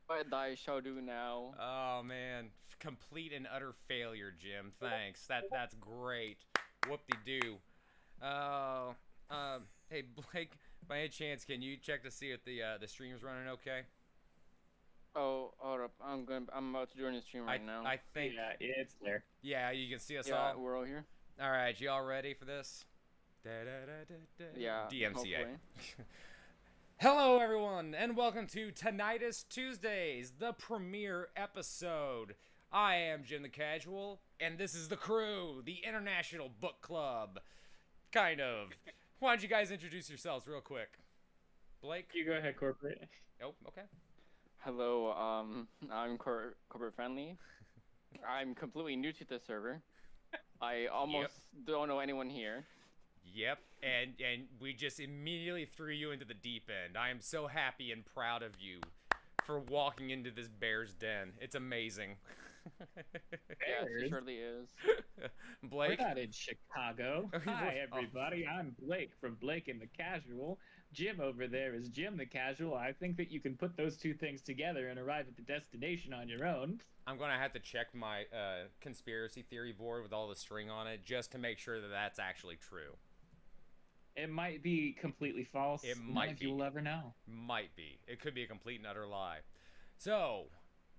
But I shall do now. Oh man, complete and utter failure, Jim. Thanks. That's great. Whoop-de-doo. Oh, hey Blake. By any chance, can you check to see if the stream's running okay? Oh, hold up. I'm about to join the stream right I now. I think Yeah, it's there. yeah, you can see us Yeah, all. we're all here. All right, you all ready for this? Da, da, da, da, da. Yeah, DMCA. hopefully. Hello, everyone, and welcome to Tinnitus Tuesdays, the premiere episode. I am Jim the Casual, and this is the crew, the International Book Club. Kind of. Why don't you guys introduce yourselves real quick? Blake? You go ahead, corporate. Oh, okay. Hello, I'm corporate friendly. I'm completely new to the server. I almost don't know anyone here. Yep, and we just immediately threw you into the deep end. I am so happy and proud of you for walking into this bear's den. It's amazing. Yes, it Bears? surely is. We're Blake? not in Chicago. Hi, everybody. I'm Blake from Blake and the Casual. Jim over there is Jim the Casual. I think that you can put those two things together and arrive at the destination on your own. I'm gonna have to check my conspiracy theory board with all the string on it just to make sure that that's actually true. It might be completely false. It None might of be. you will ever know. Might be. It could be a complete and utter lie. So,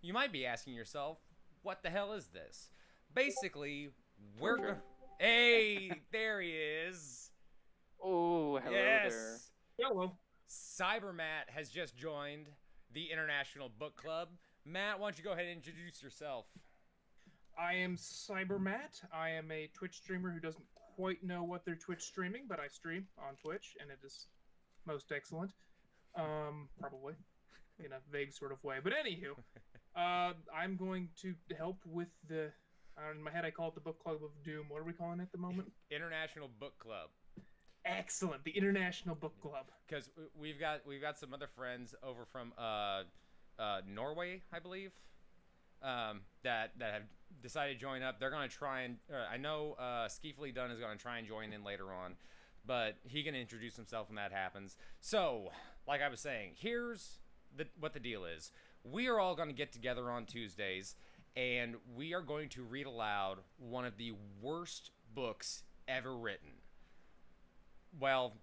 you might be asking yourself, what the hell is this? Basically, we're Sure. Hey, there he is. Oh, hello there. Yes. Hello. Cybermat has just joined the International Book Club. Matt, why don't you go ahead and introduce yourself? I am CyberMatt. I am a Twitch streamer who doesn't quite know what they're Twitch streaming, but I stream on Twitch, and it is most excellent. Probably in a vague sort of way. But anywho, I'm going to help with the. In my head, I call it the Book Club of Doom. What are we calling it at the moment? International Book Club. Excellent, the International Book Club. Because we've got some other friends over from Norway, I believe, that have decided to join up. They're gonna try and I know Skeefly Dunn is gonna try and join in later on, but he can introduce himself when that happens. So, like I was saying, here's what the deal is. We are all gonna get together on Tuesdays, and we are going to read aloud one of the worst books ever written. Well,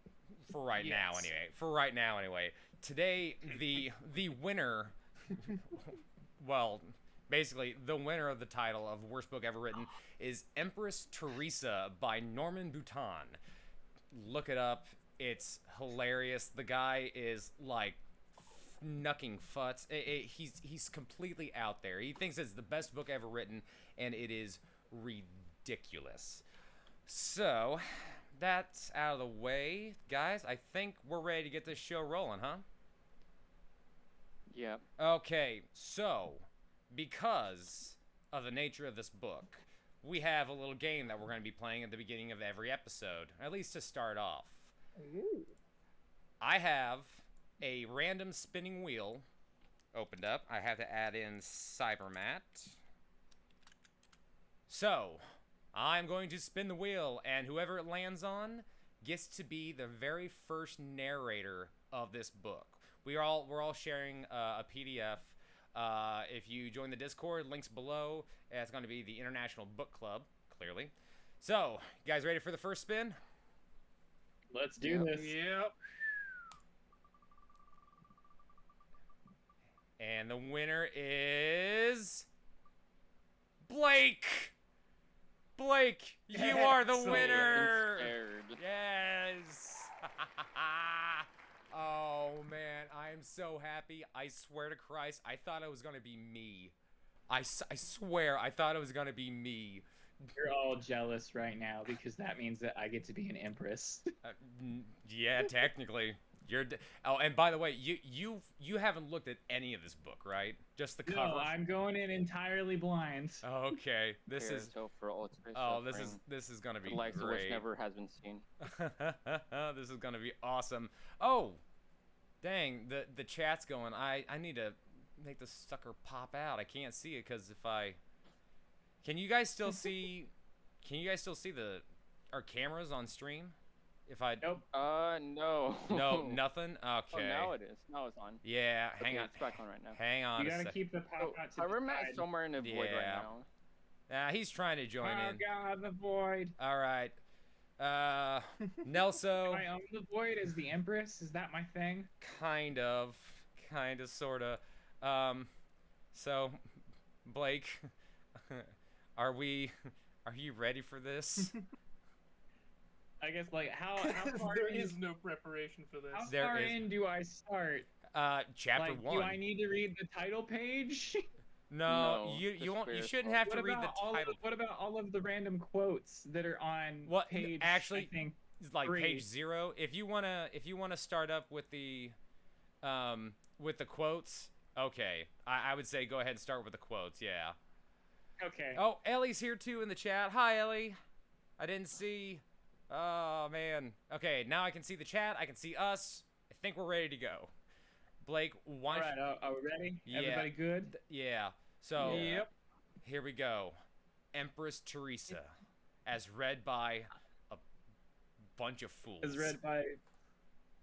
for right now, Yes. anyway. For right now, anyway. Today, the winner, well, basically the winner of the title of worst book ever written is Empress Theresa by Norman Boutin. Look it up. It's hilarious. The guy is like knucking futs. He's completely out there. He thinks it's the best book ever written, and it is ridiculous. So, that's out of the way, guys. I think we're ready to get this show rolling, huh? Yep. Okay, so, because of the nature of this book, we have a little game that we're going to be playing at the beginning of every episode, at least to start off. I have a random spinning wheel opened up. I have to add in Cybermat. So, I'm going to spin the wheel, and whoever it lands on gets to be the very first narrator of this book. We're all sharing a PDF. If you join the Discord, links below. It's going to be the International Book Club, clearly. So, you guys ready for the first spin? Let's do this. Yep. And the winner is Blake. Blake, you are the Excellent. winner. Scared. Yes. Oh man, I am so happy. I swear to Christ, I thought it was gonna be me. I swear, I thought it was gonna be me. You're all jealous right now because that means that I get to be an Empress. Yeah, technically. Oh, and by the way, you haven't looked at any of this book, right? Just the cover. No, I'm going in entirely blind. Okay, this Here, is. so for ultimate Oh, suffering, this is gonna be the likes of which great. never has been seen. This is gonna be awesome. Oh, dang! The chat's going. I need to make this sucker pop out. I can't see it because if I can you guys still see? Can you guys still see our cameras on stream? If I Nope. No. no nothing. Oh, Okay. now it is. Now it's on. Yeah. Hang Okay, on. it's back on right now. Hang on You a gotta sec. keep the pop Oh, out to Cyber the Matt's side. somewhere in the void right Yeah. now. He's trying to join Oh in. god, the void. All right. Do Nelso. I own the void as the Empress? Is that my thing? Kind of, sorta. So, Blake, are you ready for this? I guess like how far There in, is no preparation for how this. There far is- in do I start? Chapter Like, 1. do I need to read the title page? No, No, you just won't. for You yourself. shouldn't have to What read the about all title. what about all of the random quotes that are on Well, page? actually, I think It's like 3. page 0. If you wanna start up with the quotes, okay. I would say go ahead and start with the quotes. Yeah. Okay. Oh, Ellie's here too in the chat. Hi, Ellie. I didn't see. Oh man. Okay, now I can see the chat. I can see us. I think we're ready to go. Blake, why? All right. Are we ready? Yeah. Everybody good? Yeah. So Yep. here we go. Empress Theresa, as read by a bunch of fools. Is read by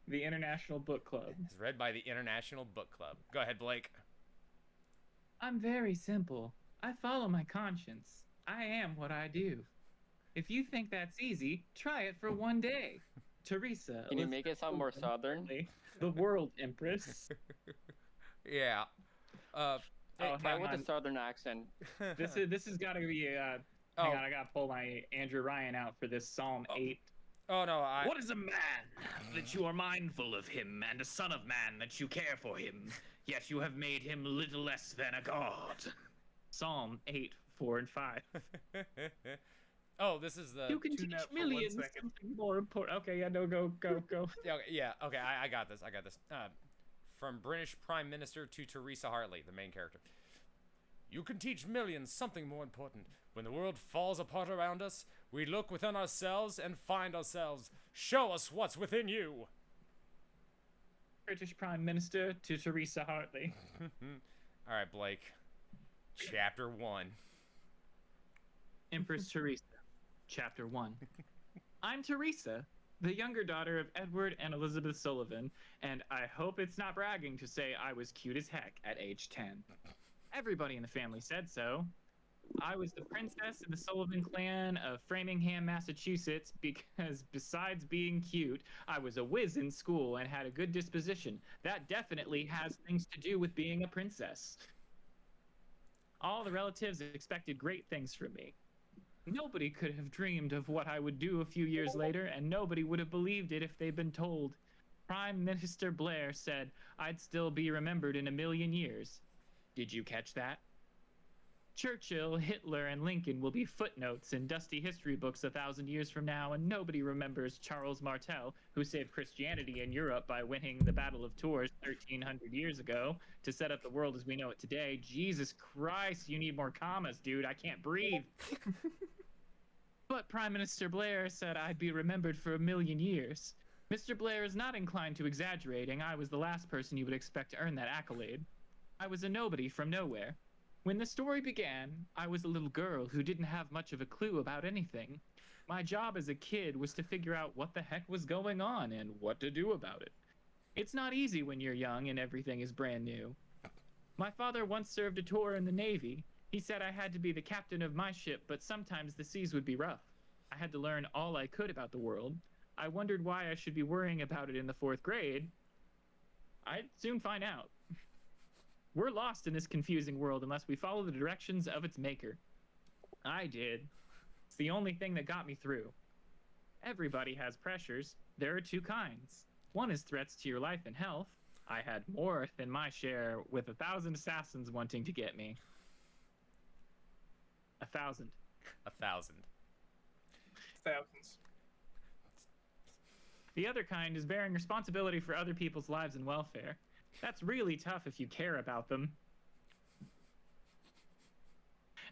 the International Book Club. As read by the International Book Club. Go ahead, Blake. I'm very simple. I follow my conscience. I am what I do. If you think that's easy, try it for one day. Theresa. Can you make it sound more southern? The world Empress. Yeah. Oh, Try hang with on. a southern accent. This has got to be. Hang on, I gotta pull my Andrew Ryan out for this Psalm 8. Oh no, What is a man that you are mindful of him, and a son of man that you care for him? Yet you have made him little less than a god. Psalm 8, 4, and 5. Oh, this is the. You can tune teach out for 1 millions second. something more important. Okay, yeah, no, go. Yeah, okay, I got this. From British Prime Minister to Theresa Hartley, the main character. You can teach millions something more important. When the world falls apart around us, we look within ourselves and find ourselves. Show us what's within you. British Prime Minister to Theresa Hartley. All right, Blake. Chapter 1. Empress Theresa, Chapter 1. I'm Theresa, the younger daughter of Edward and Elizabeth Sullivan, and I hope it's not bragging to say I was cute as heck at age 10. Everybody in the family said so. I was the princess in the Sullivan clan of Framingham, Massachusetts, because besides being cute, I was a whiz in school and had a good disposition. That definitely has things to do with being a princess. All the relatives expected great things from me. Nobody could have dreamed of what I would do a few years later, and nobody would have believed it if they'd been told. Prime Minister Blair said I'd still be remembered in a million years. Did you catch that? Churchill, Hitler, and Lincoln will be footnotes in dusty history books 1,000 years from now, and nobody remembers Charles Martel, who saved Christianity in Europe by winning the Battle of Tours 1,300 years ago to set up the world as we know it today. Jesus Christ, you need more commas, dude. I can't breathe. But Prime Minister Blair said I'd be remembered for a million years. Mr. Blair is not inclined to exaggerating. I was the last person you would expect to earn that accolade. I was a nobody from nowhere. When the story began, I was a little girl who didn't have much of a clue about anything. My job as a kid was to figure out what the heck was going on and what to do about it. It's not easy when you're young and everything is brand new. My father once served a tour in the Navy. He said I had to be the captain of my ship, but sometimes the seas would be rough. I had to learn all I could about the world. I wondered why I should be worrying about it in the 4th grade. I'd soon find out. We're lost in this confusing world unless we follow the directions of its maker. I did. It's the only thing that got me through. Everybody has pressures. There are 2 kinds. One is threats to your life and health. I had more than my share, with 1,000 assassins wanting to get me. 1,000. 1,000. Thousands. The other kind is bearing responsibility for other people's lives and welfare. That's really tough if you care about them.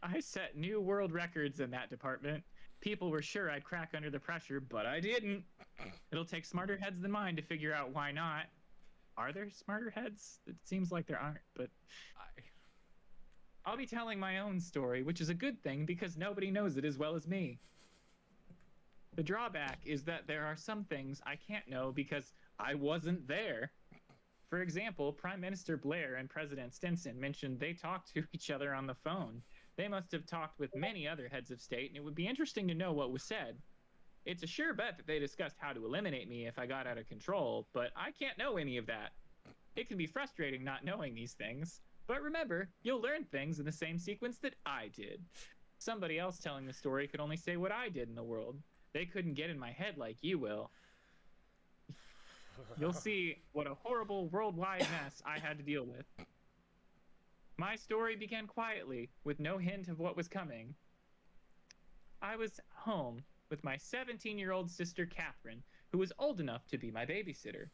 I set new world records in that department. People were sure I'd crack under the pressure, but I didn't. It'll take smarter heads than mine to figure out why not. Are there smarter heads? It seems like there aren't, but I'll be telling my own story, which is a good thing because nobody knows it as well as me. The drawback is that there are some things I can't know because I wasn't there. For example, Prime Minister Blair and President Stinson mentioned they talked to each other on the phone. They must have talked with many other heads of state, and it would be interesting to know what was said. It's a sure bet that they discussed how to eliminate me if I got out of control, but I can't know any of that. It can be frustrating not knowing these things, but remember, you'll learn things in the same sequence that I did. Somebody else telling the story could only say what I did in the world. They couldn't get in my head like you will. You'll see what a horrible worldwide mess I had to deal with. My story began quietly, with no hint of what was coming. I was home with my 17-year-old sister Catherine, who was old enough to be my babysitter.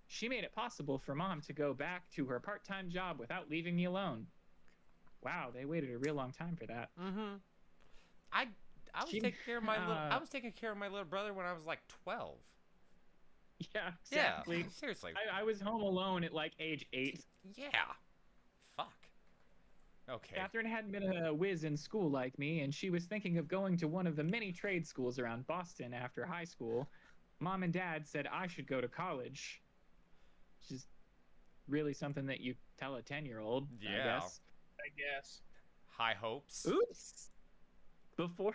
She made it possible for Mom to go back to her part-time job without leaving me alone. Wow, they waited a real long time for that. Mm-hmm. I was taking care of my little brother when I was like 12. Yeah, exactly. Yeah, seriously. I was home alone at like age 8. Yeah. Fuck. Okay. Catherine hadn't been a whiz in school like me, and she was thinking of going to one of the many trade schools around Boston after high school. Mom and Dad said I should go to college. Which is really something that you tell a 10-year-old, Yeah. I guess. High hopes. Oops. Before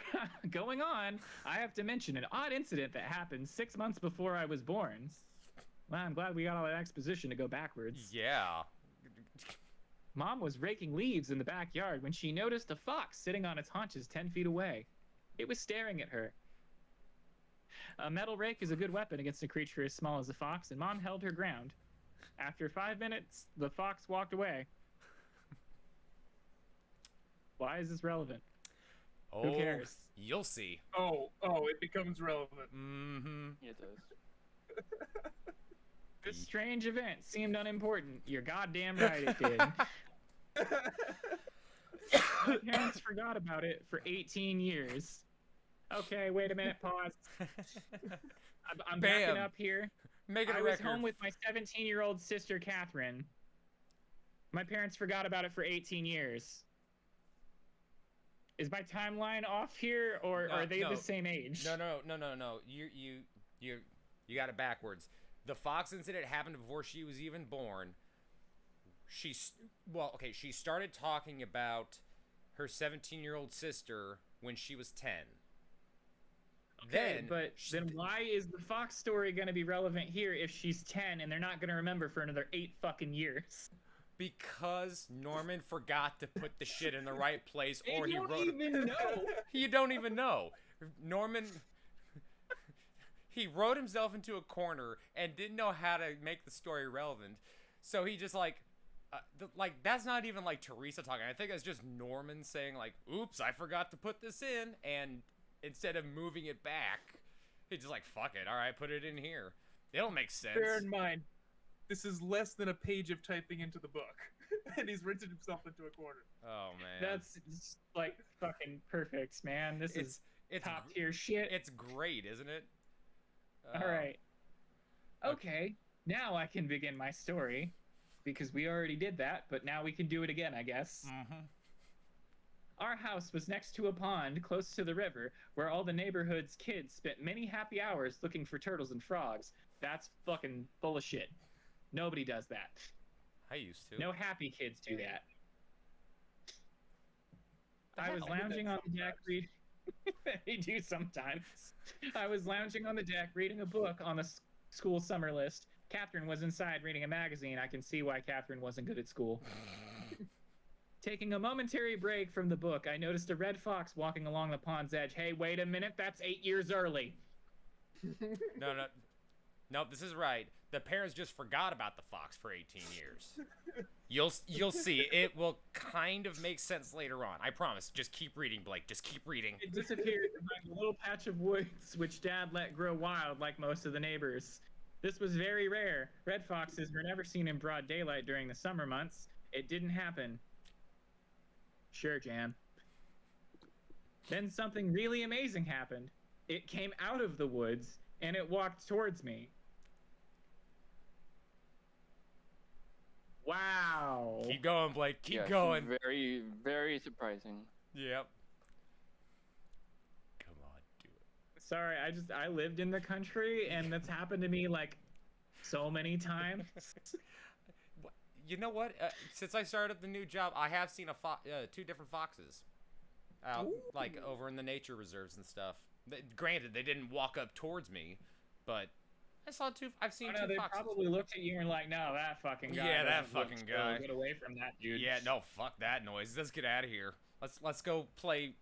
going on, I have to mention an odd incident that happened 6 months before I was born. Well, I'm glad we got all that exposition to go backwards. Yeah. Mom was raking leaves in the backyard when she noticed a fox sitting on its haunches 10 feet away. It was staring at her. A metal rake is a good weapon against a creature as small as a fox, and Mom held her ground. After 5 minutes, the fox walked away. Why is this relevant? Oh, Who cares? You'll see. Oh, it becomes relevant. Mm-hmm. It does. This strange event seemed unimportant. You're goddamn right it did. My parents forgot about it for 18 years. Okay, wait a minute, pause. I'm backing up here. Make it a I was record. home with my 17-year-old sister, Catherine. My parents forgot about it for 18 years. Is my timeline off here, or are they no. the same age? No. You got it backwards. The fox incident happened before she was even born. She started talking about her 17-year-old sister when she was 10. Okay, then why is the Fox story going to be relevant here if she's 10 and they're not going to remember for another 8 fucking years? Because Norman forgot to put the shit in the right place, or he wrote. You don't even know. You don't even know. Norman. He wrote himself into a corner and didn't know how to make the story relevant, so he just that's not even like Theresa talking. I think it's just Norman saying like, "Oops, I forgot to put this in," and instead of moving it back, he's just like, "Fuck it, all right, put it in here. It'll make sense." Bear in mind, this is less than a page of typing into the book, and he's written himself into a corner. Oh man, That's like fucking perfect, man. This is top tier shit. It's great, isn't it? All right. Okay, now I can begin my story, because we already did that, but now we can do it again, I guess. Mm-hmm. Our house was next to a pond close to the river where all the neighborhood's kids spent many happy hours looking for turtles and frogs. That's fucking full of shit. Nobody does that. I used to. No happy kids do that. I was lounging on the deck reading. They do sometimes. I was lounging on the deck reading a book on the school summer list. Catherine was inside reading a magazine. I can see why Catherine wasn't good at school. Taking a momentary break from the book, I noticed a red fox walking along the pond's edge. Hey, wait a minute, that's 8 years early. No, this is right. The parents just forgot about the fox for 18 years. You'll see. It will kind of make sense later on. I promise. Just keep reading, Blake. Just keep reading. It disappeared behind a little patch of woods, which Dad let grow wild like most of the neighbors. This was very rare. Red foxes were never seen in broad daylight during the summer months. It didn't happen. Sure, Jan. Then something really amazing happened. It came out of the woods, and it walked towards me. Wow. Keep going, Blake. Keep Yes, going. Very, very surprising. Yep. Come on, do it. Sorry, I lived in the country, and that's happened to me like so many times. You know what? Since I started the new job, I have seen two different foxes out, like over in the nature reserves and stuff. Granted, they didn't walk up towards me, but I saw two. I've seen two They foxes. probably looked at you and like, no, that fucking guy. Yeah, that doesn't look fucking so guy. Get away from that dude. Yeah, no, fuck that noise. Let's get out of here. Let's go play,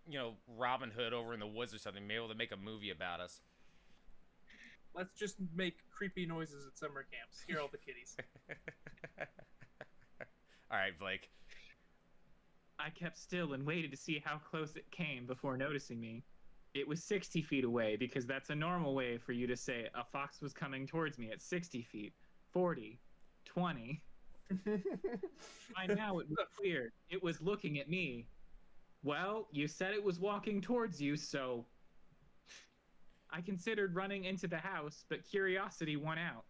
Robin Hood over in the woods or something. Be able to make a movie about us. Let's just make creepy noises at summer camps. Scare all the kitties. All right, Blake. I kept still and waited to see how close it came before noticing me. It was 60 feet away because that's a normal way for you to say a fox was coming towards me at 60 feet, 40, 20. By now it was clear. It was looking at me. Well, you said it was walking towards you, so... I considered running into the house, but curiosity won out.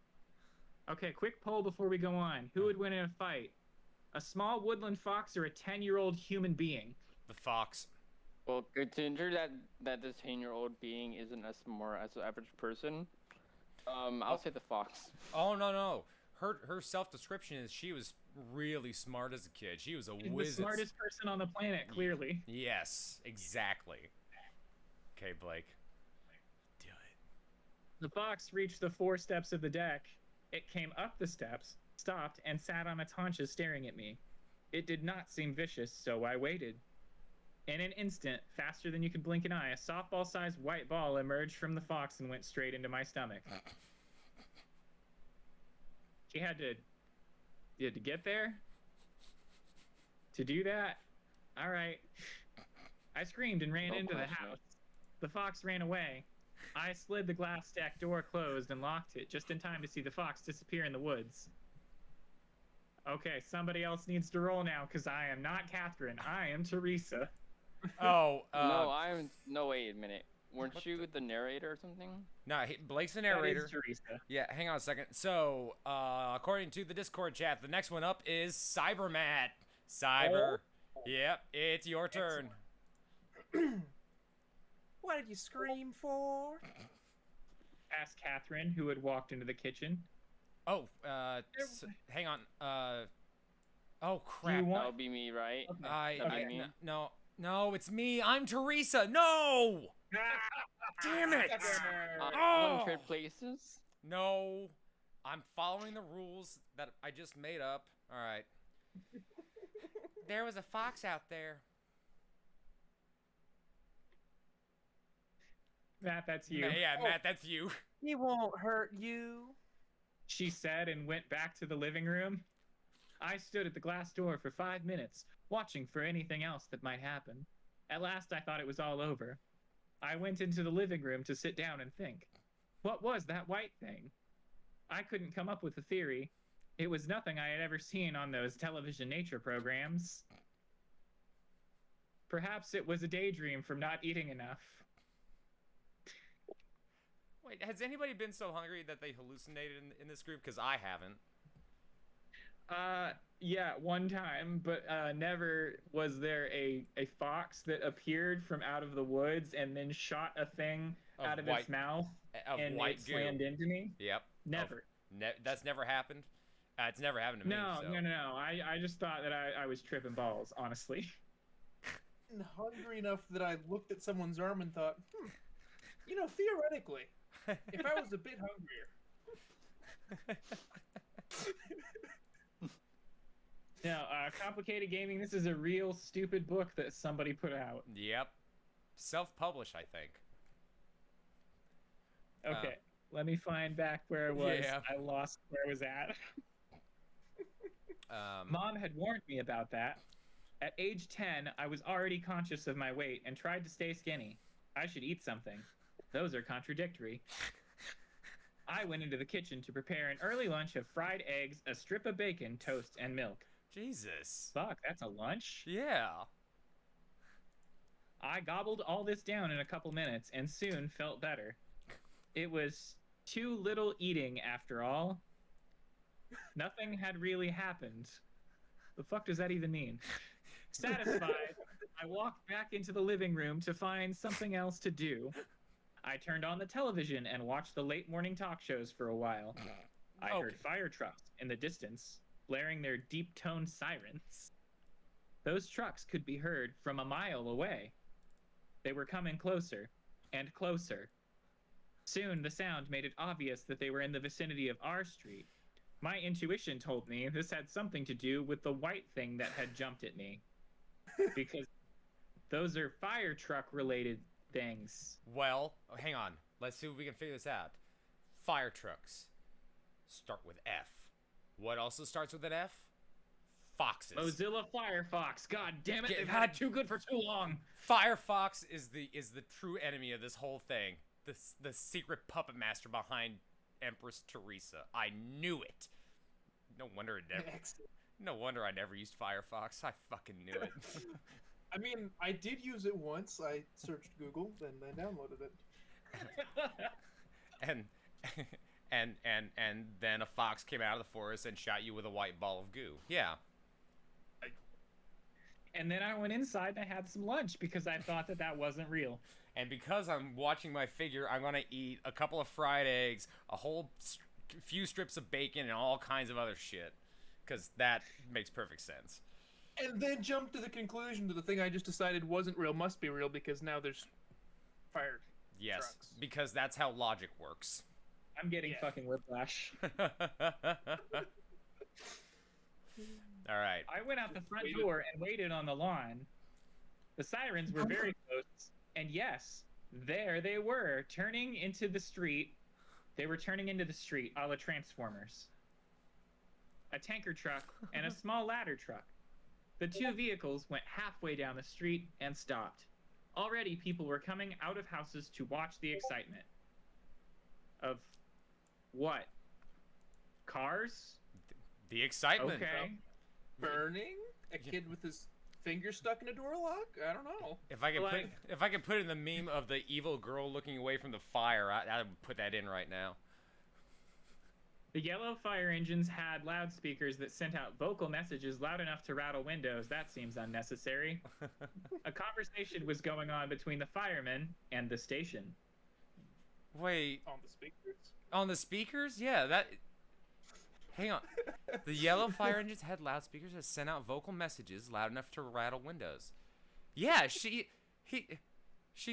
Okay, quick poll before we go on. Who would win in a fight? A small woodland fox or a 10-year-old human being? The fox. Well, consider that this 10-year-old being isn't as smart as the average person. I'll say the fox. Oh, no. Her self-description is she was really smart as a kid. She was a She's wizard. the smartest person on the planet, clearly. Yes, exactly. Okay, Blake. Do it. The fox reached the 4 steps of the deck. It came up the steps, stopped, and sat on its haunches staring at me. It did not seem vicious, so I waited. In an instant, faster than you could blink an eye, a softball-sized white ball emerged from the fox and went straight into my stomach. You had to get there? To do that? All right. I screamed and ran into the house. The fox ran away. I slid the glass stack door closed and locked it just in time to see the fox disappear in the woods. Okay, somebody else needs to roll now because I am not Catherine. I am Theresa. Oh, No, wait a minute. Weren't you the narrator or something? No, Blake's the narrator. That is Theresa. Yeah, hang on a second. So, according to the Discord chat, the next one up is Cybermat. Cyber. Oh. Yep, it's your turn. What did you scream for? Asked Catherine, who had walked into the kitchen. Oh, hang on. Oh crap. want- That'll be me, right? That'd be me. No, it's me. I'm Theresa. No! Damn it! Oh. Trade places. No, I'm following the rules that I just made up. All right. There was a fox out there. Matt, that's you. Yeah, Matt, that's you. He won't hurt you. She said and went back to the living room. I stood at the glass door for 5 minutes, watching for anything else that might happen. At last, I thought it was all over. I went into the living room to sit down and think. What was that white thing? I couldn't come up with a theory. It was nothing I had ever seen on those television nature programs. Perhaps it was a daydream from not eating enough. Wait, has anybody been so hungry that they hallucinated in this group? Because I haven't. Yeah, one time, but never was there a fox that appeared from out of the woods and then shot a thing out of its mouth and it slammed into me. Yep. Never. That's never happened. It's never happened to me. No, so. no. I just thought that I was tripping balls, honestly. I'm hungry enough that I looked at someone's arm and thought, theoretically, if I was a bit hungrier. No, Complicated Gaming, this is a real stupid book that somebody put out. Yep. Self-published, I think. Okay, let me find back where I was. Yeah. I lost where I was at. Mom had warned me about that. At age 10, I was already conscious of my weight and tried to stay skinny. I should eat something. Those are contradictory. I went into the kitchen to prepare an early lunch of fried eggs, a strip of bacon, toast, and milk. Jesus. Fuck, that's a lunch? Yeah. I gobbled all this down in a couple minutes and soon felt better. It was too little eating after all. Nothing had really happened. The fuck does that even mean? Satisfied, I walked back into the living room to find something else to do. I turned on the television and watched the late morning talk shows for a while. I heard fire trucks in the distance, blaring their deep-toned sirens. Those trucks could be heard from a mile away. They were coming closer and closer. Soon, the sound made it obvious that they were in the vicinity of our street. My intuition told me this had something to do with the white thing that had jumped at me. Because those are fire truck-related things. Well, hang on. Let's see if we can figure this out. Fire trucks start with F. What also starts with an F? Foxes. Mozilla Firefox. God damn it, Get- they've had it too good for too long. Firefox is the true enemy of this whole thing. The secret puppet master behind Empress Theresa. I knew it. No wonder I never used Firefox. I fucking knew it. I mean, I did use it once. I searched Google, then I downloaded it. and then a fox came out of the forest and shot you with a white ball of goo. Yeah. And then I went inside and I had some lunch because I thought that wasn't real. And because I'm watching my figure, I'm gonna eat a couple of fried eggs, a whole few strips of bacon, and all kinds of other shit. Because that makes perfect sense. And then jump to the conclusion that the thing I just decided wasn't real must be real because now there's fire Yes, trucks. because that's how logic works. I'm getting Yeah. fucking whiplash. All right. I went out the front door and waited on the lawn. The sirens were very close, and yes, there they were, turning into the street. They were turning into the street, a la Transformers. A tanker truck and a small ladder truck. The two vehicles went halfway down the street and stopped. Already, people were coming out of houses to watch the excitement. Of what? Cars? The excitement. Okay. Burning? A kid with his finger stuck in a door lock? I don't know. If I could put in the meme of the evil girl looking away from the fire, I would put that in right now. The yellow fire engines had loudspeakers that sent out vocal messages loud enough to rattle windows. That seems unnecessary. A conversation was going on between the firemen and the station. Wait, On the speakers. on the speakers? Yeah, that. Hang on. The yellow fire engines had loudspeakers that sent out vocal messages loud enough to rattle windows. Yeah, she's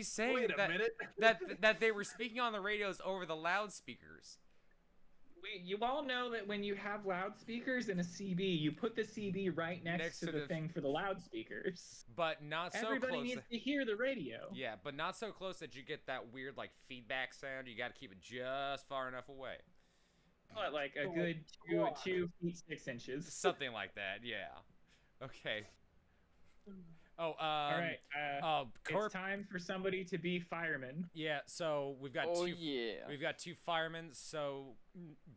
saying Wait a minute. that they were speaking on the radios over the loudspeakers. You all know that when you have loudspeakers in a CB, you put the CB right next to the thing for the loudspeakers. But not so Everybody close. needs to hear the radio. Yeah, but not so close that you get that weird like feedback sound. You got to keep it just far enough away. What, like a Oh, good God. 2 feet 6 inches? Something like that. Yeah. Okay. Oh, All right, Corp. it's time for somebody to be fireman. Yeah. So we've got Oh two. yeah. We've got two firemen. So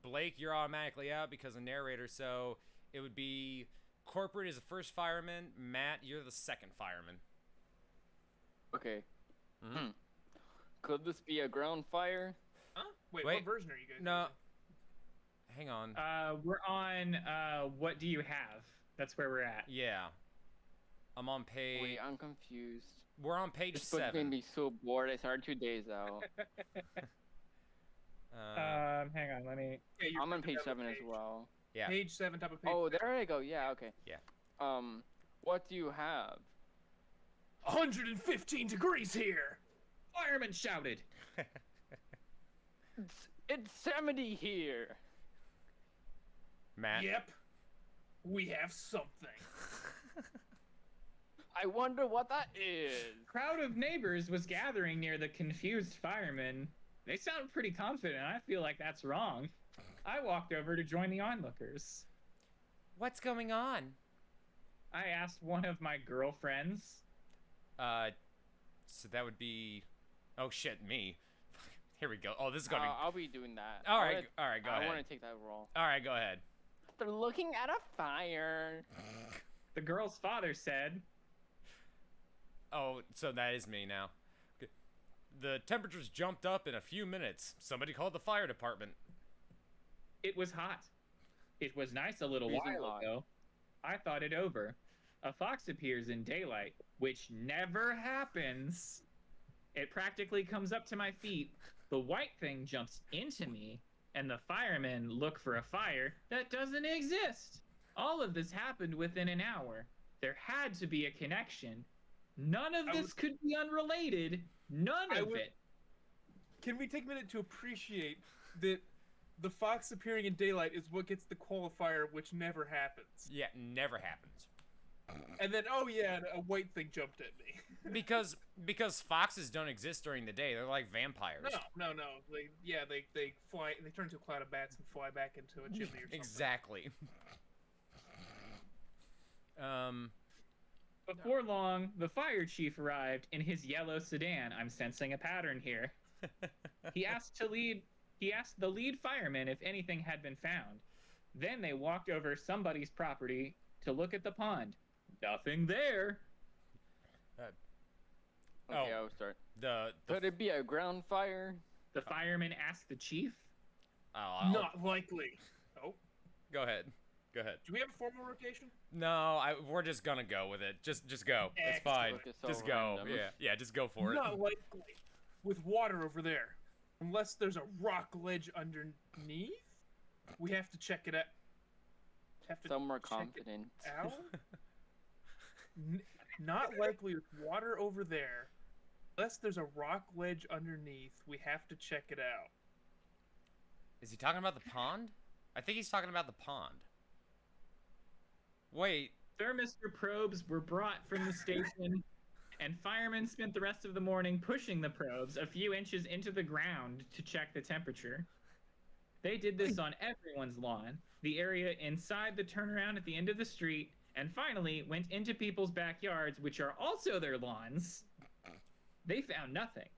Blake, you're automatically out because of narrator. So it would be corporate is the first fireman. Matt, you're the second fireman. Okay. Mhm. Could this be a ground fire? Huh? Wait, Wait. what version are you guys No. using? Hang on. We're on, what do you have? That's where we're at. Yeah. I'm on page. Wait, I'm confused. We're on page This book made 7. me so bored. I started 2 days out. Hang on, let me. Yeah, you're I'm on flipping page down 7 the as page. well. Yeah. Page 7, top of page. Oh, there I go. Yeah, okay. Yeah. What do you have? 115 degrees here. Fireman shouted. It's 70 here. Matt. Yep. We have something. I wonder what that is. Crowd of neighbors was gathering near the confused firemen. They sound pretty confident. I feel like that's wrong. I walked over to join the onlookers. What's going on? I asked one of my girlfriends. So that would be. Oh shit, me. Here we go. Oh, this is gonna. I'll be doing that. All right, all right, go I ahead. want to take that role. All right, go ahead. They're looking at a fire. The girl's father said, Oh, so that is me now. Okay. The temperatures jumped up in a few minutes. Somebody called the fire department. it was hot. It was nice a little Freezing while hot. ago. I thought it over. A fox appears in daylight, which never happens. It practically comes up to my feet. The white thing jumps into me, and the firemen look for a fire that doesn't exist. All of this happened within an hour. There had to be a connection. None of this could be unrelated. None of it. Can we take a minute to appreciate that the fox appearing in daylight is what gets the qualifier, which never happens? Yeah, never happens. And then, oh yeah, a white thing jumped at me. Because foxes don't exist during the day. They're like vampires. No. They fly. They turn into a cloud of bats and fly back into a chimney or something. Exactly. Before long, the fire chief arrived in his yellow sedan. I'm sensing a pattern here. He asked the lead fireman if anything had been found. Then they walked over somebody's property to look at the pond. Nothing there. Okay, I'll start. The Could it be a ground fire? The fireman asked the chief. Not likely. Oh, Go ahead. Go ahead. do we have a formal rotation? No, we're just gonna go with it. Just go. It's fine. Excellent. It's so Just go. random. Yeah, just go for it. Not likely. With water over there, unless there's a rock ledge underneath, we have to check it out. Some more check it confident. out? Not likely with water over there. Unless there's a rock ledge underneath, we have to check it out. Is he talking about the pond? I think he's talking about the pond. Wait. Thermistor probes were brought from the station, and firemen spent the rest of the morning pushing the probes a few inches into the ground to check the temperature. They did this on everyone's lawn, the area inside the turnaround at the end of the street, and finally went into people's backyards, which are also their lawns. They found nothing.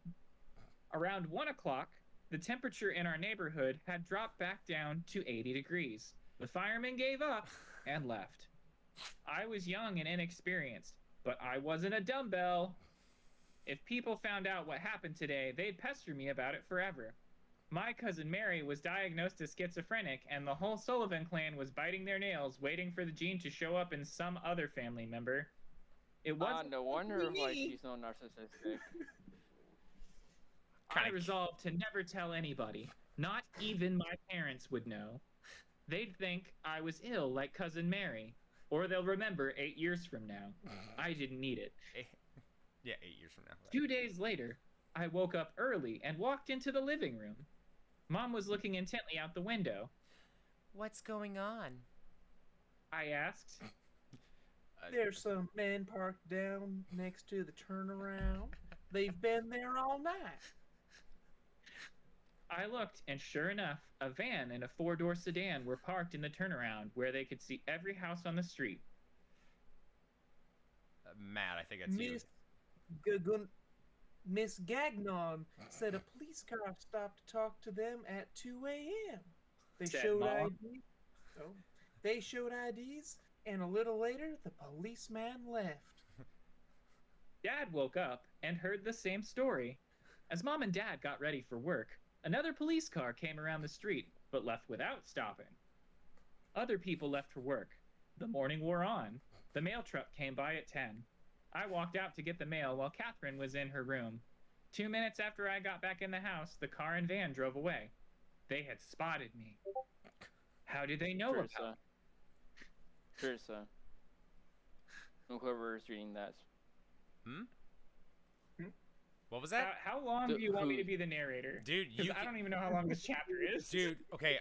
Around 1 o'clock, the temperature in our neighborhood had dropped back down to 80 degrees. The firemen gave up and left. I was young and inexperienced, but I wasn't a dumbbell. If people found out what happened today, they'd pester me about it forever. My cousin Mary was diagnosed as schizophrenic, and the whole Sullivan clan was biting their nails, waiting for the gene to show up in some other family member. It wasn't No wonder why me. she's so narcissistic. I resolved to never tell anybody. Not even my parents would know. They'd think I was ill like cousin Mary, or they'll remember 8 years from now. I didn't need it. Yeah, 8 years from now. 2 days later, I woke up early and walked into the living room. Mom was looking intently out the window. What's going on? I asked. There's some men parked down next to the turnaround. They've been there all night. I looked, and sure enough, a van and a 4-door sedan were parked in the turnaround where they could see every house on the street. Matt, I think it's you. Miss Gagnon said a police car stopped to talk to them at 2 a.m. They Said showed Mom. IDs. Oh, they showed IDs, and a little later, the policeman left. Dad woke up and heard the same story. As Mom and Dad got ready for work, another police car came around the street, but left without stopping. Other people left for work. The morning wore on. The mail truck came by at 10. I walked out to get the mail while Catherine was in her room. 2 minutes after I got back in the house, the car and van drove away. They had spotted me. How did they know about me? Theresa. Whoever's reading that. What was that? How long do you want me to be the narrator? Dude, Because I don't even know how long this chapter is. Dude, okay,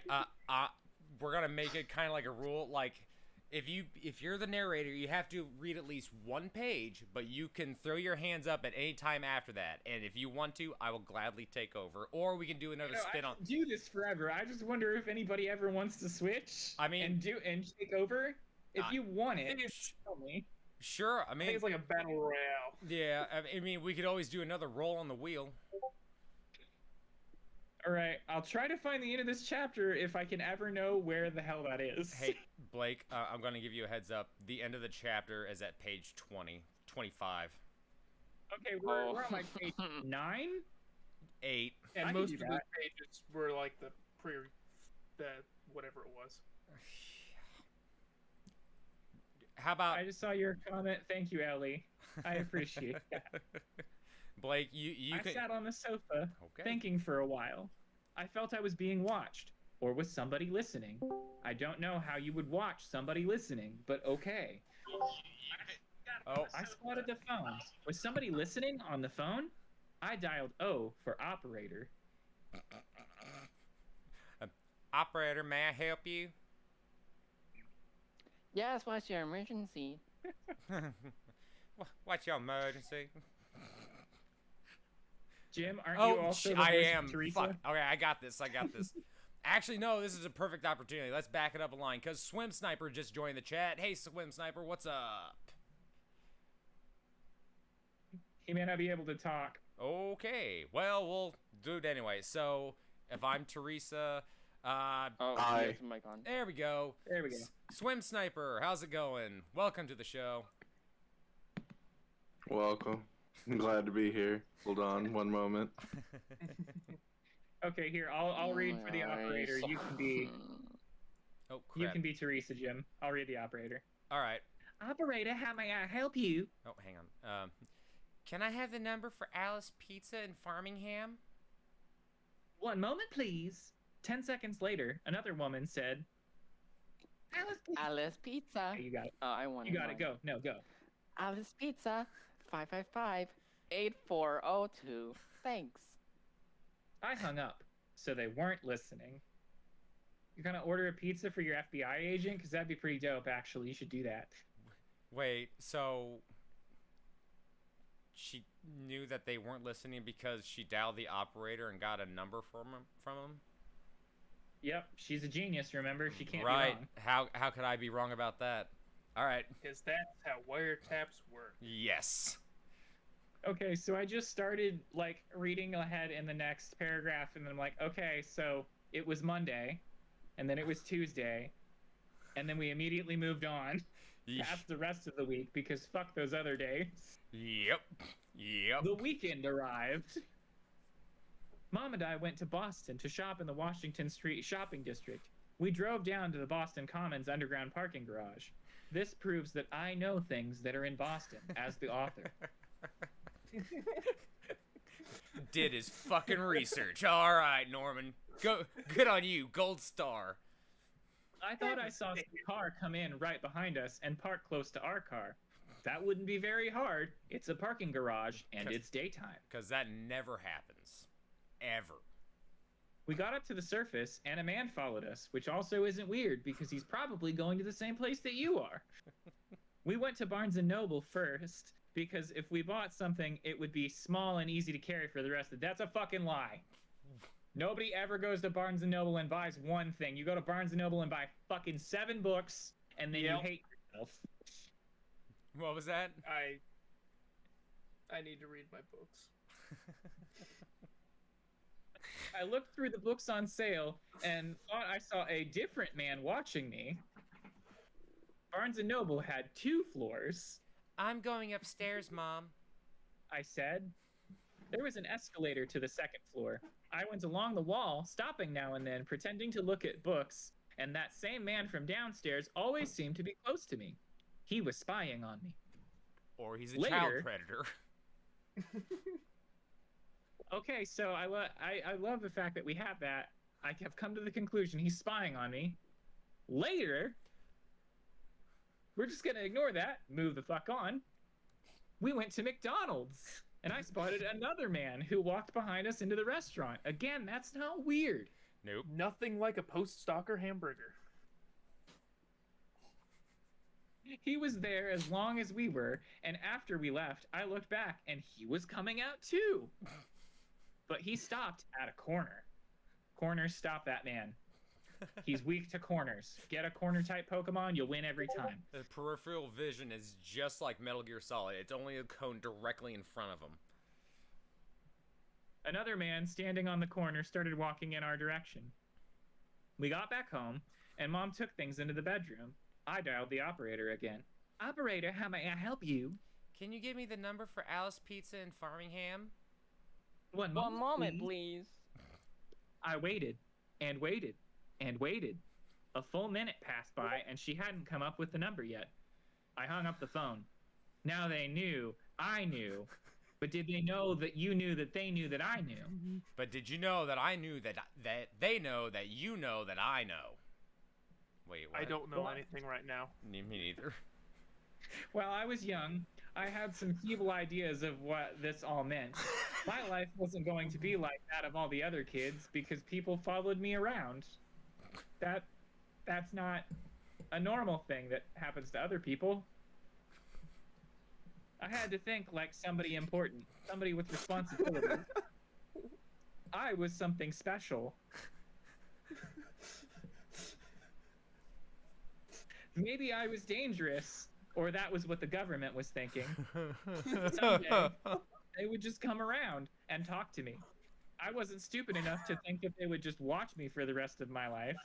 we're gonna make it kind of like a rule. Like, if you're the narrator, you have to read at least one page, but you can throw your hands up at any time after that. And if you want to, I will gladly take over, or we can do another spin on. I do this forever. I just wonder if anybody ever wants to switch. I mean, and take over. If you want it, tell me. Sure. I I mean, think it's like a battle royale. yeah. I mean, we could always do another roll on the wheel. All right, I'll try to find the end of this chapter if I can ever know where the hell that is. Hey, Blake, I'm going to give you a heads up. The end of the chapter is at page 25. Okay, we're on like page 9? 8. And most of those pages were like the whatever it was. How about... I just saw your comment. Thank you, Ellie. I appreciate that. Blake, you I could. sat on the sofa, Okay. thinking for a while. I felt I was being watched, or was somebody listening? I don't know how you would watch somebody listening, but okay. Oh, I spotted the phone. Was somebody listening on the phone? I dialed O for operator. operator, may I help you? Yes, what's your emergency? What's your emergency? Jim, aren't you also the I voice am. of Theresa? Fuck. Okay, I got this. Actually, no, this is a perfect opportunity. Let's back it up a line, because Swim Sniper just joined the chat. Hey, Swim Sniper, what's up? He may not be able to talk. Okay, well, we'll do it anyway. So, if I'm Theresa, Oh, Hi. he has a mic on. there we go. There we go. Swim Sniper, how's it going? Welcome to the show. Welcome. I'm glad to be here. Hold on one moment. Okay, here, I'll read for the Nice. operator. You can be Oh, you crap. can be Theresa, Jim. I'll read the operator. All right. Operator, how may I help you? Oh, hang on. Can I have the number for Alice Pizza in Farmingham? 1 moment, please. 10 seconds later, another woman said, Alice, Alice Pizza. Okay, you got it. I want You got it. Go. No, go. Alice Pizza. 555-8402. Thanks. I hung up, so they weren't listening. You're gonna order a pizza for your FBI agent? Because that'd be pretty dope, actually. You should do that. Wait, so she knew that they weren't listening because she dialed the operator and got a number from him? Yep, she's a genius, remember? She can't Right. be wrong. How could I be wrong about that? All right. Because that's how wiretaps work. Yes. Okay, so I just started, like, reading ahead in the next paragraph, and then I'm like, okay, so it was Monday, and then it was Tuesday, and then we immediately moved on past the rest of the week, because fuck those other days. Yep. The weekend arrived. Mom and I went to Boston to shop in the Washington Street shopping district. We drove down to the Boston Commons underground parking garage. This proves that I know things that are in Boston, as the author. Did his fucking research. All right, Norman. Good on you. Gold star. I thought I saw some car come in right behind us and park close to our car. That wouldn't be very hard. It's a parking garage, and it's daytime. Because that never happens. Ever. We got up to the surface, and a man followed us, which also isn't weird, because he's probably going to the same place that you are. We went to Barnes & Noble first, because if we bought something, it would be small and easy to carry for the rest of it. That's a fucking lie. Nobody ever goes to Barnes & Noble and buys one thing. You go to Barnes & Noble and buy fucking 7 books, and then you hate yourself. What was that? I need to read my books. I looked through the books on sale and thought I saw a different man watching me. Barnes & Noble had 2 floors. I'm going upstairs, Mom. I said. There was an escalator to the 2nd floor. I went along the wall, stopping now and then, pretending to look at books, and that same man from downstairs always seemed to be close to me. He was spying on me. Or he's a Later- child predator. Okay, so I love the fact that we have that. I have come to the conclusion he's spying on me. Later, we're just gonna ignore that, move the fuck on. We went to McDonald's, and I spotted another man who walked behind us into the restaurant. Again, that's not weird. Nope. Nothing like a post-stalker hamburger. He was there as long as we were, and after we left, I looked back, and he was coming out too. But he stopped at a corner. Corners stop that man. He's weak to corners. Get a corner-type Pokemon, you'll win every time. The peripheral vision is just like Metal Gear Solid. It's only a cone directly in front of him. Another man standing on the corner started walking in our direction. We got back home, and Mom took things into the bedroom. I dialed the operator again. Operator, how may I help you? Can you give me the number for Alice Pizza in Farmingham? One moment, please. I waited, and waited, and waited. A full minute passed by, and she hadn't come up with the number yet. I hung up the phone. Now they knew, I knew, But did they know that you knew that they knew that I knew? But did you know that I knew that they know that you know that I know? Wait, what? I don't know What? anything right now. Me neither. Well, I was young. I had some feeble ideas of what this all meant. My life wasn't going to be like that of all the other kids because people followed me around. That's not a normal thing that happens to other people. I had to think like somebody important, somebody with responsibility. I was something special. Maybe I was dangerous, or that was what the government was thinking. Someday, they would just come around and talk to me. I wasn't stupid enough to think that they would just watch me for the rest of my life.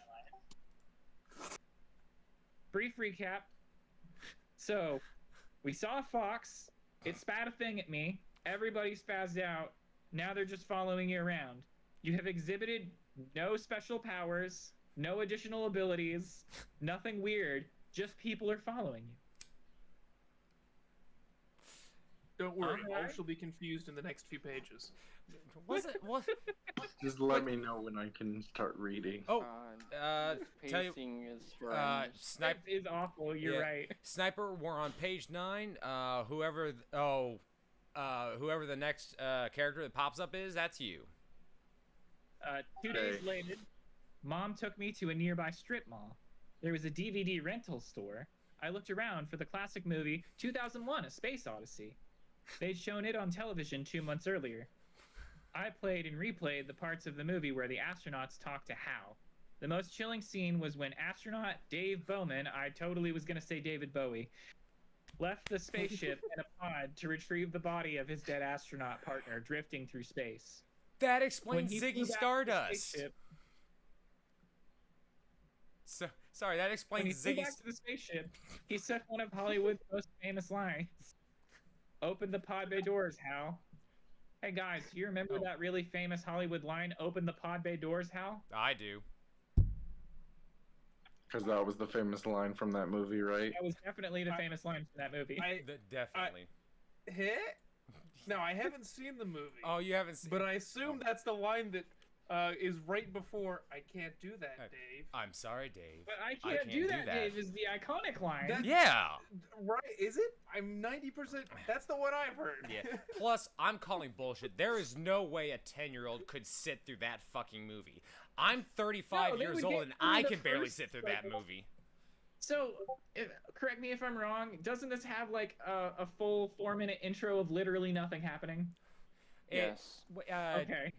Brief recap. So, we saw a fox. It spat a thing at me. Everybody spazzed out. Now they're just following you around. You have exhibited no special powers, no additional abilities, nothing weird. Just people are following you. Don't worry, Alright. all shall be confused in the next few pages. Was it? What? Just let me know when I can start reading. Oh, This tell you, pacing is strange. Sniper. It is awful. You're Yeah. right. Sniper, we're on page 9. Whoever the next character that pops up is, that's you. 2 days later, Mom took me to a nearby strip mall. There was a DVD rental store. I looked around for the classic movie 2001: A Space Odyssey. They'd shown it on television 2 months earlier. I played and replayed the parts of the movie where the astronauts talked to Hal. The most chilling scene was when astronaut Dave Bowman, I totally was going to say David Bowie, left the spaceship in a pod to retrieve the body of his dead astronaut partner drifting through space. That When explains he Ziggy flew back to the Stardust. spaceship- Sorry, that When he explains flew Ziggy. back to the spaceship, he said one of Hollywood's most famous lines. Open the pod bay doors, Hal. Hey guys, do you remember that really famous Hollywood line, open the pod bay doors, Hal? I do. Because that was the famous line from that movie, right? That was definitely the famous line from that movie. Definitely. Hit? No, I haven't seen the movie. Oh, you haven't seen. But I assume that's the line that is right before "I can't do that, Dave." I'm sorry, Dave. But I can't do that, Dave, is the iconic line. That- Yeah. Right? Is it? I'm 90%. That's the one I've heard. Yeah. Plus, I'm calling bullshit. There is no way a 10-year-old could sit through that fucking movie. I'm 35 No, they years would old get and through I the can barely first, sit through like, that movie. So, correct me if I'm wrong, doesn't this have like a full 4-minute intro of literally nothing happening? Yes. Okay.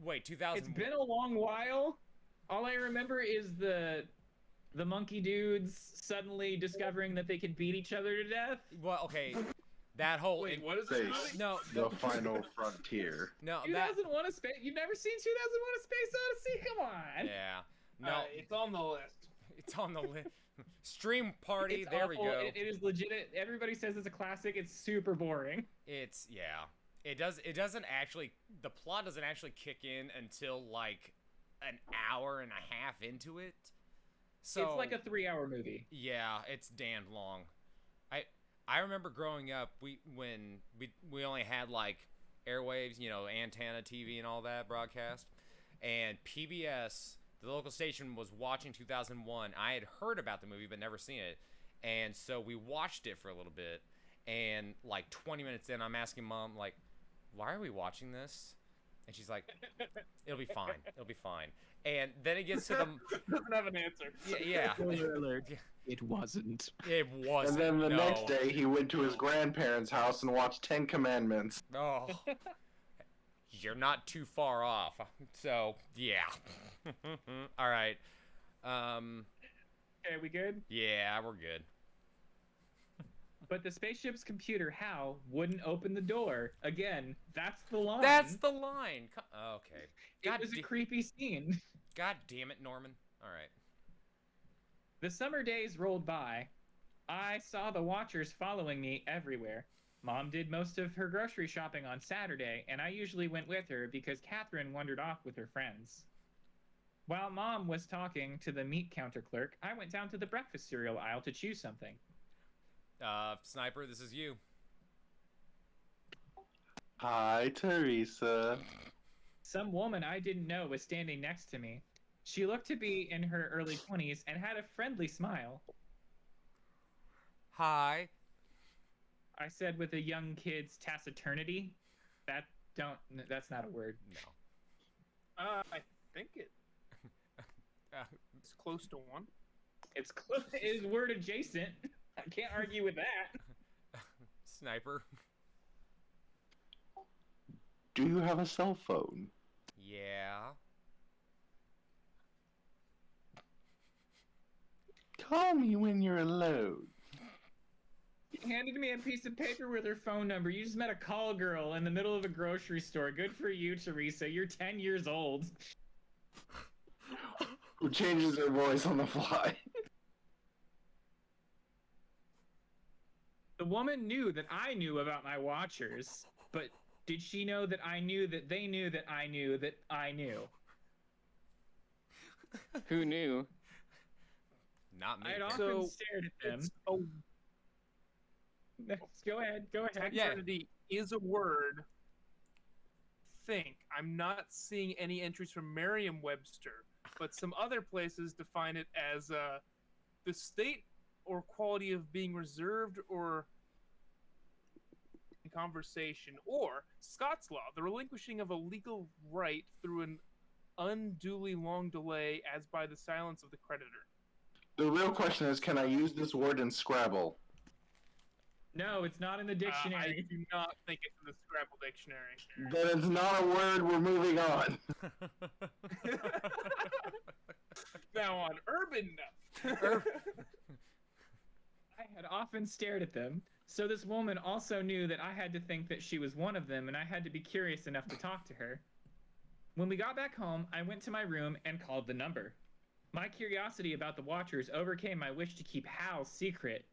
Wait, 2000. It's been a long while. All I remember is the monkey dudes suddenly discovering that they can beat each other to death. Well, okay. That whole. Wait, what is this Space. movie? No, The final frontier. no, that. 2001: A Space. You've never seen 2001: A Space Odyssey? Come on. Yeah. No, It's on the list. it's on the list. Stream party. It's there awful. we go. It is legit. Everybody says it's a classic. It's super boring. It's yeah. It doesn't actually. The plot doesn't actually kick in until like an hour and a half into it. So It's like a 3-hour movie. yeah, it's damned long. I remember growing up, when we only had like airwaves, you know, antenna TV and all that broadcast, and PBS, the local station, was watching 2001. I had heard about the movie but never seen it, and so we watched it for a little bit. And like 20 minutes in, I'm asking Mom, like, why are we watching this? And she's like, it'll be fine. It'll be fine. And then it gets to the Doesn't have an answer. yeah. Spoiler alert. It wasn't. It And wasn't. then the no. next day, he went to his grandparents' house and watched 10 Commandments. Oh, you're not too far off. So yeah. All right. Okay, we good? Yeah, we're good. But the spaceship's computer, Hal, wouldn't open the door. Again, that's the line. That's the line. Okay. It was a creepy scene. God damn it, Norman. All right. The summer days rolled by. I saw the watchers following me everywhere. Mom did most of her grocery shopping on Saturday, and I usually went with her because Catherine wandered off with her friends. While Mom was talking to the meat counter clerk, I went down to the breakfast cereal aisle to choose something. Sniper, this is you. Hi, Theresa. Some woman I didn't know was standing next to me. She looked to be in her early 20s and had a friendly smile. Hi. I said with a young kid's taciturnity. That's not a word. No. I think it's close to one. It's close. It is word adjacent. I can't argue with that. Sniper. Do you have a cell phone? Yeah. Call me when you're alone. She handed me a piece of paper with her phone number. You just met a call girl in the middle of a grocery store. Good for you, Theresa. You're 10 years old. Who changes her voice on the fly? The woman knew that I knew about my watchers, but did she know that I knew that they knew that I knew that I knew? Who knew? Not me. I'd often So, stared at them. Go ahead. Taciturnity is a word. Think. I'm not seeing any entries from Merriam-Webster, but some other places define it as the state or quality of being reserved or in conversation, or Scots law, the relinquishing of a legal right through an unduly long delay as by the silence of the creditor. The real question is, can I use this word in Scrabble? No, it's not in the dictionary. I do not think it's in the Scrabble dictionary. Then it's not a word, we're moving on. Now on urban I had often stared at them, so this woman also knew that I had to think that she was one of them, and I had to be curious enough to talk to her. When we got back home, I went to my room and called the number. My curiosity about the Watchers overcame my wish to keep Hal's secret.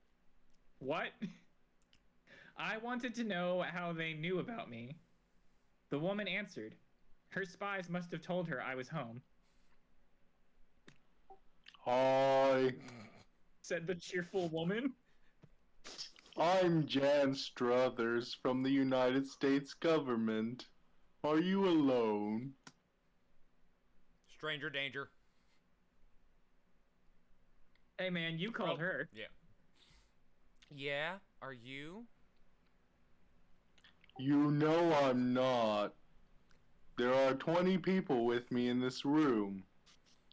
What? I wanted to know how they knew about me. The woman answered. Her spies must have told her I was home, Hi, said the cheerful woman. I'm Jan Struthers from the United States government. Are you alone? Stranger danger. Hey man, you called her. Yeah. Yeah? Are you? You know I'm not. There are 20 people with me in this room.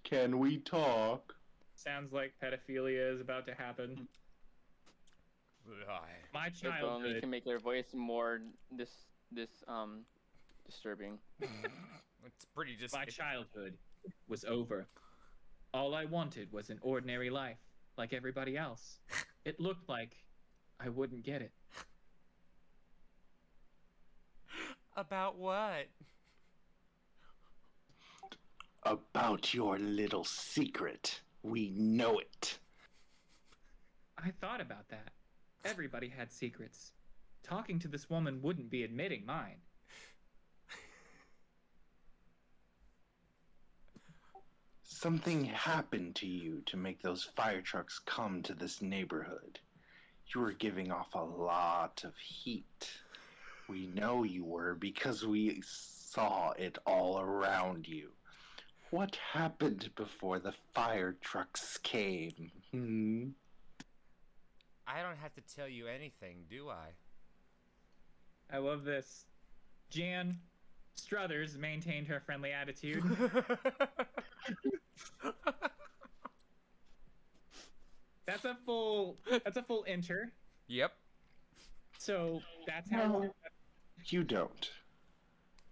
Can we talk? Sounds like pedophilia is about to happen. My If only childhood. can make their voice more disturbing. It's pretty just. My childhood was over. All I wanted was an ordinary life, like everybody else. It looked like I wouldn't get it. About what? About your little secret. We know it. I thought about that. Everybody had secrets. Talking to this woman wouldn't be admitting mine. Something happened to you to make those fire trucks come to this neighborhood. You were giving off a lot of heat. We know you were because we saw it all around you. What happened before the fire trucks came? I don't have to tell you anything, do I? I love this. Jan Struthers maintained her friendly attitude. That's a full enter. Yep. So that's how No, you don't.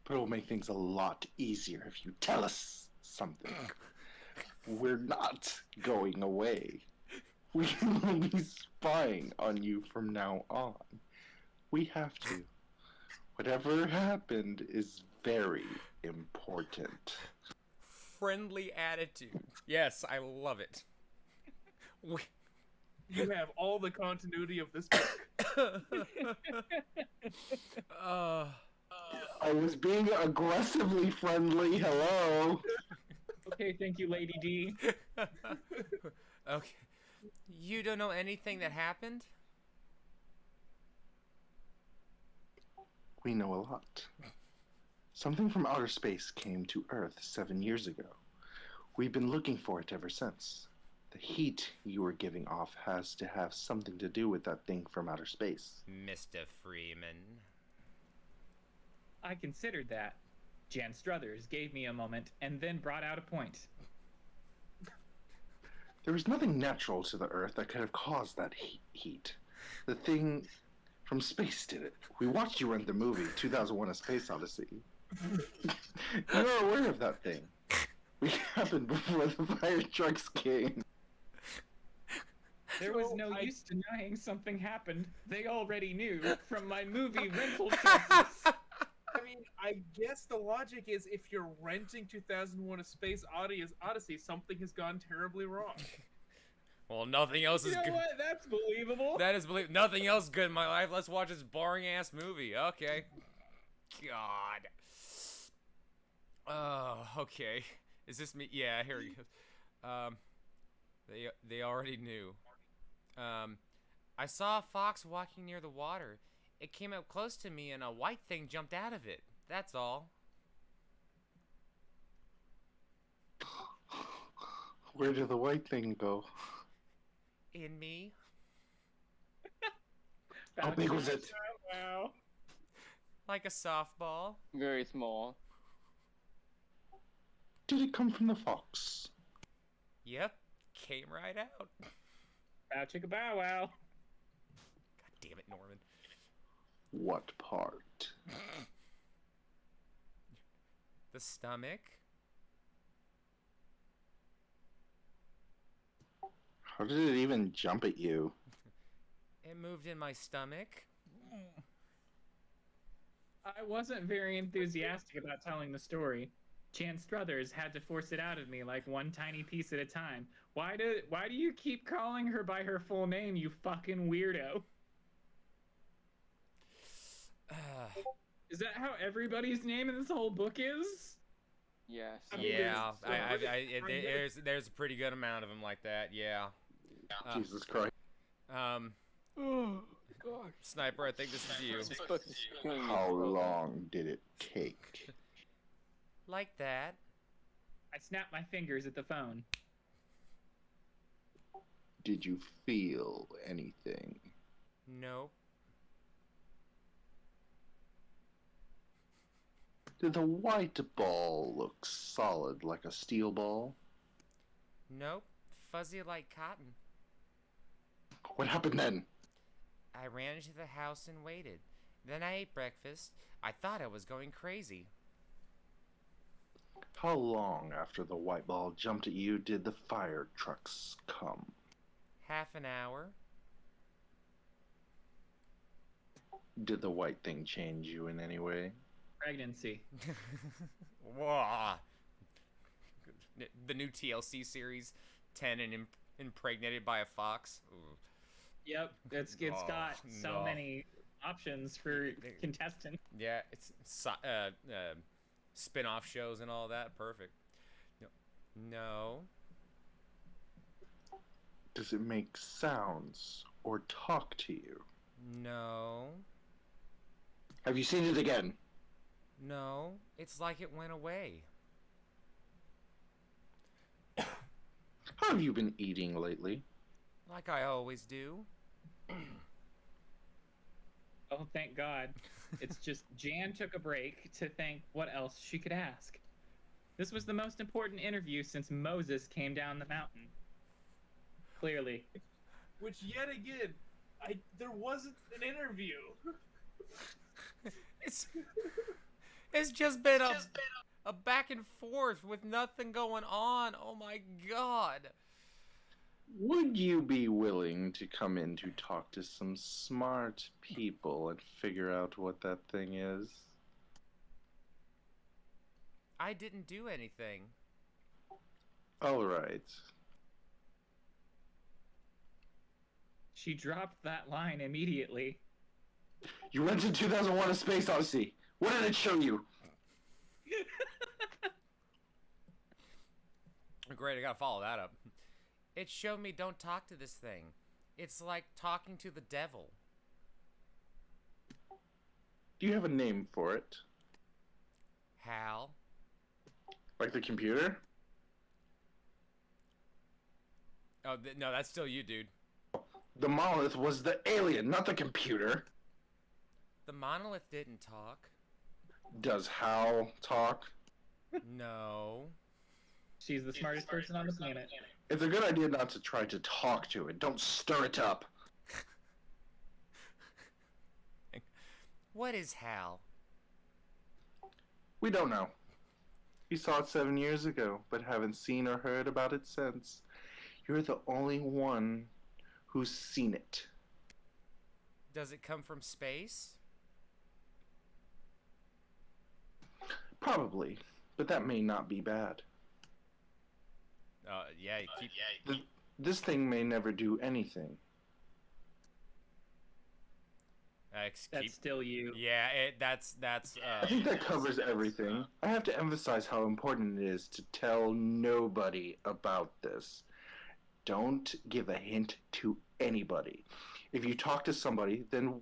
But it'll make things a lot easier if you tell us something. We're not going away. We will be spying on you from now on. We have to. Whatever happened is very important. Friendly attitude. Yes, I love it. You have all the continuity of this book. I was being aggressively friendly. Hello. Okay, thank you, Lady D. Okay. You don't know anything that happened? we know a lot. Something from outer space came to Earth 7 years ago. We've been looking for it ever since. The heat you were giving off has to have something to do with that thing from outer space. Mr. Freeman. I considered that. Jan Struthers gave me a moment and then brought out a point. There was nothing natural to the Earth that could have caused that heat. The thing from space did it. We watched you rent the movie 2001: A Space Odyssey. You're aware of that thing. We happened before the fire trucks came. There was So no I- use denying something happened. They already knew from my movie rental choices. I mean, I guess the logic is if you're renting 2001: A Space Odyssey, something has gone terribly wrong. Well, nothing else You is know good. what? That's believable. That is believable. Nothing else good in my life. Let's watch this boring ass movie. Okay. God. Oh, okay. Is this me? Yeah, here he goes. They already knew. I saw a fox walking near the water. It came up close to me and a white thing jumped out of it. That's all. Where did the white thing go? In me. How big was it? Wow. Like a softball. Very small. Did it come from the fox? Yep. Came right out. Bow chicka bow wow. God damn it, Norman. What part? The stomach. How did it even jump at you? It moved in my stomach. I wasn't very enthusiastic about telling the story. Jan Struthers had to force it out of me like one tiny piece at a time. Why do you keep calling her by her full name, you fucking weirdo? Is that how everybody's name in this whole book is? Yes. I mean, Yeah, there's- there's a pretty good amount of them like that. Yeah. Jesus Christ. Oh gosh. Sniper, I think this is you. This book is killing me. How long did it take? Like that. I snapped my fingers at the phone. Did you feel anything? Nope. Did the white ball look solid like a steel ball? Nope. Fuzzy like cotton. What happened then? I ran into the house and waited. Then I ate breakfast. I thought I was going crazy. How long after the white ball jumped at you did the fire trucks come? Half an hour. Did the white thing change you in any way? Pregnancy. Whoa. The new TLC series, 10 and impregnated by a fox. Ooh. Yep, it's Oh, got so no. many options for contestant. Yeah, it's spin-off shows and all that. Perfect. No. Does it make sounds or talk to you? No. Have you seen it again? No. It's like it went away. How have you been eating lately? Like I always do. Oh, thank God. It's just Jan took a break to think what else she could ask. This was the most important interview since Moses came down the mountain. Clearly. Which yet again, there wasn't an interview. It's just been a back and forth with nothing going on. Oh my God. Would you be willing to come in to talk to some smart people and figure out what that thing is? I didn't do anything. All right. She dropped that line immediately. You rented 2001: A Space Odyssey. What did it show you? Great, I gotta follow that up. It showed me don't talk to this thing. It's like talking to the devil. Do you have a name for it? Hal. Like the computer? Oh, no, that's still you, dude. The monolith was the alien, not the computer. The monolith didn't talk. Does Hal talk? No. She's the smartest person on the planet. It's a good idea not to try to talk to it. Don't stir it up. What is Hal? We don't know. We saw it 7 years ago, but haven't seen or heard about it since. You're the only one who's seen it. Does it come from space? Probably, but that may not be bad. Yeah, keep... This thing may never do anything. That's still you. Yeah, that's. I think that covers everything. I have to emphasize how important it is to tell nobody about this. Don't give a hint to anybody. If you talk to somebody, then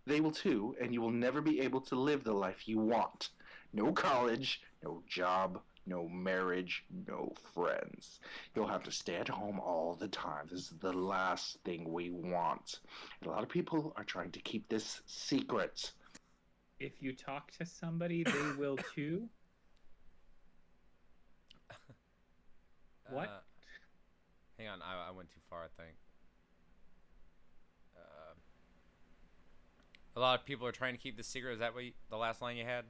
they will too, and you will never be able to live the life you want. No college, no job, no marriage, no friends. You'll have to stay at home all the time. This is the last thing we want. And a lot of people are trying to keep this secret. If you talk to somebody, they will too. What? Hang on, I went too far, I think. A lot of people are trying to keep this secret. Is that what the last line you had?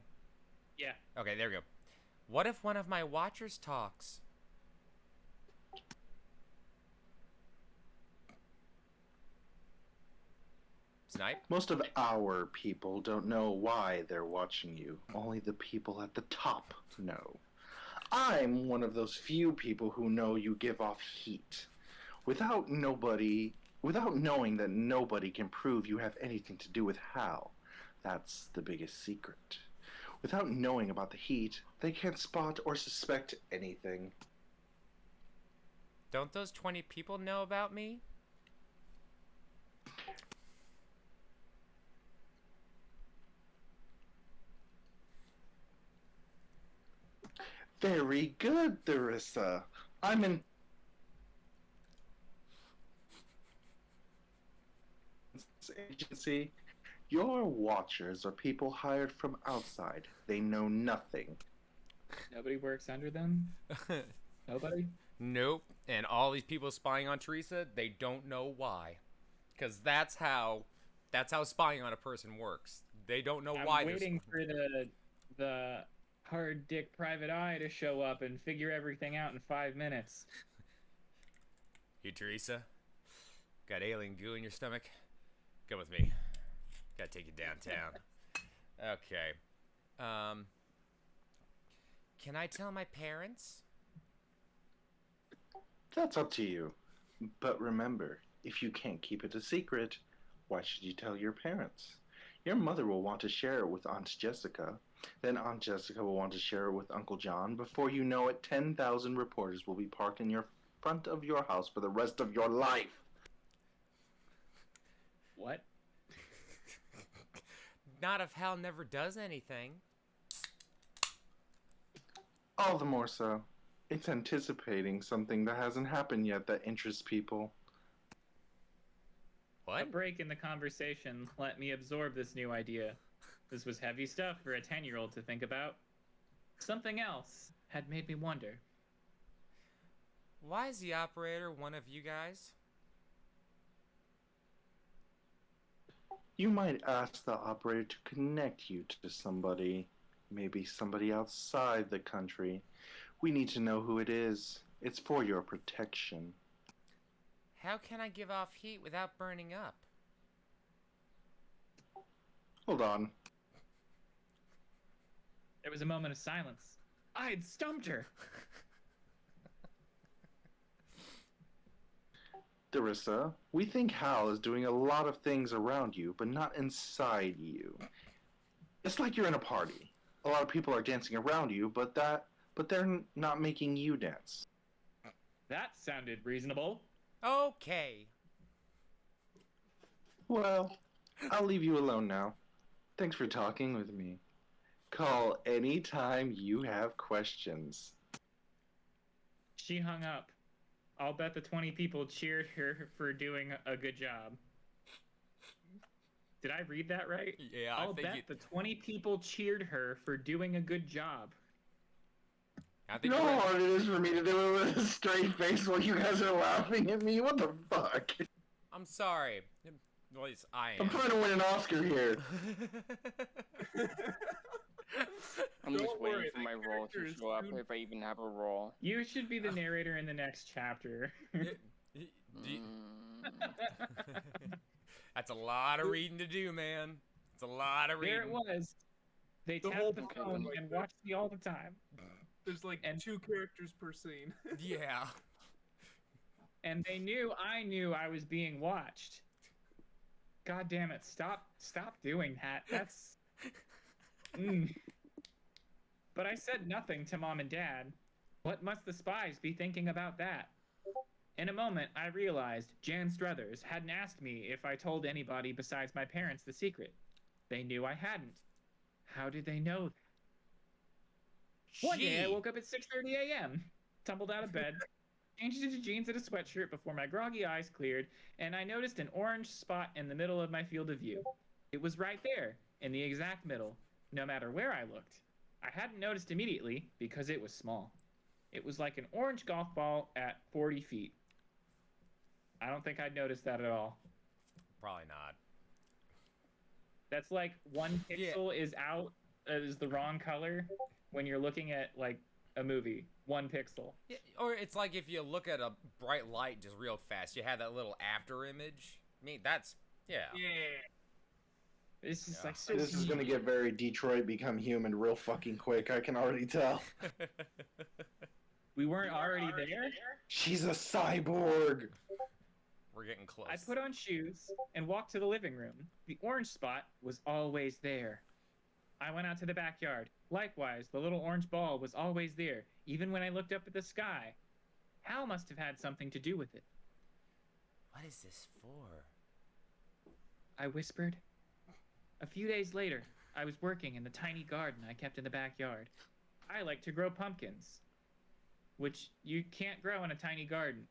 Yeah. Okay, there we go. What if one of my watchers talks? Snipe? Most of our people don't know why they're watching you. Only the people at the top know. I'm one of those few people who know you give off heat. Without knowing that nobody can prove you have anything to do with Hal. That's the biggest secret. Without knowing about the heat, they can't spot or suspect anything. Don't those 20 people know about me? Very good, Theresa. I'm in agency. Your watchers are people hired from outside. They know nothing. Nobody works under them? Nobody? Nope. And all these people spying on Theresa, they don't know why. Because that's how spying on a person works. They don't know why. I'm waiting for the hard dick private eye to show up and figure everything out in 5 minutes. Hey, Theresa. Got alien goo in your stomach? Come with me. Gotta take you downtown. Okay. Can I tell my parents? That's up to you. But remember, if you can't keep it a secret, why should you tell your parents? Your mother will want to share it with Aunt Jessica. Then Aunt Jessica will want to share it with Uncle John. Before you know it, 10,000 reporters will be parked in your front of your house for the rest of your life. What? Not if Hal never does anything. All the more so. It's anticipating something that hasn't happened yet that interests people. A What? break in the conversation. Let me absorb this new idea. This was heavy stuff for a 10-year-old to think about. Something else had made me wonder. Why is the operator one of you guys? You might ask the operator to connect you to somebody. Maybe somebody outside the country. We need to know who it is. It's for your protection. How can I give off heat without burning up? Hold on. There was a moment of silence. I had stumped her. Theresa, we think Hal is doing a lot of things around you, but not inside you. It's like you're in a party. A lot of people are dancing around you, but they're not making you dance. That sounded reasonable. Okay. Well, I'll leave you alone now. Thanks for talking with me. Call anytime you have questions. She hung up. I'll bet the 20 people cheered her for doing a good job. Did I read that right? Yeah, I'll bet the 20 people cheered her for doing a good job. I You think know you're how right. hard it is for me to do it with a straight face while you guys are laughing at me? What the fuck? I'm sorry. Well, at least I am. I'm trying to win an Oscar here. I'm just Don't waiting worry, for that my role to character is show up soon- if I even have a role. You should be the narrator in the next chapter. That's a lot of reading to do, man. It's a lot of reading. There it was. They The tapped whole the time, phone like, and watched me all the time. There's like And- 2 characters per scene. Yeah. And they knew I was being watched. God damn it, stop doing that. That's But I said nothing to Mom and Dad. What must the spies be thinking about that? In a moment, I realized Jan Struthers hadn't asked me if I told anybody besides my parents the secret. They knew I hadn't. How did they know that? One day I Gee. woke up at 6:30 a.m., tumbled out of bed, changed into jeans and a sweatshirt before my groggy eyes cleared, and I noticed an orange spot in the middle of my field of view. It was right there, in the exact middle, no matter where I looked. I hadn't noticed immediately because it was small. It was like an orange golf ball at 40 feet. I don't think I'd noticed that at all. Probably not. That's like 1 pixel is the wrong color when you're looking at like a movie. 1 pixel. Yeah, or it's like if you look at a bright light just real fast, you have that little after image. I mean, that's yeah. It's just Yeah. like so This is gonna get very Detroit Become Human real fucking quick, I can already tell. We weren't already there? She's a cyborg! We're getting close. I put on shoes and walked to the living room. The orange spot was always there. I went out to the backyard. Likewise, the little orange ball was always there, even when I looked up at the sky. Hal must have had something to do with it. What is this for? I whispered. A few days later, I was working in the tiny garden I kept in the backyard. I like to grow pumpkins, which you can't grow in a tiny garden,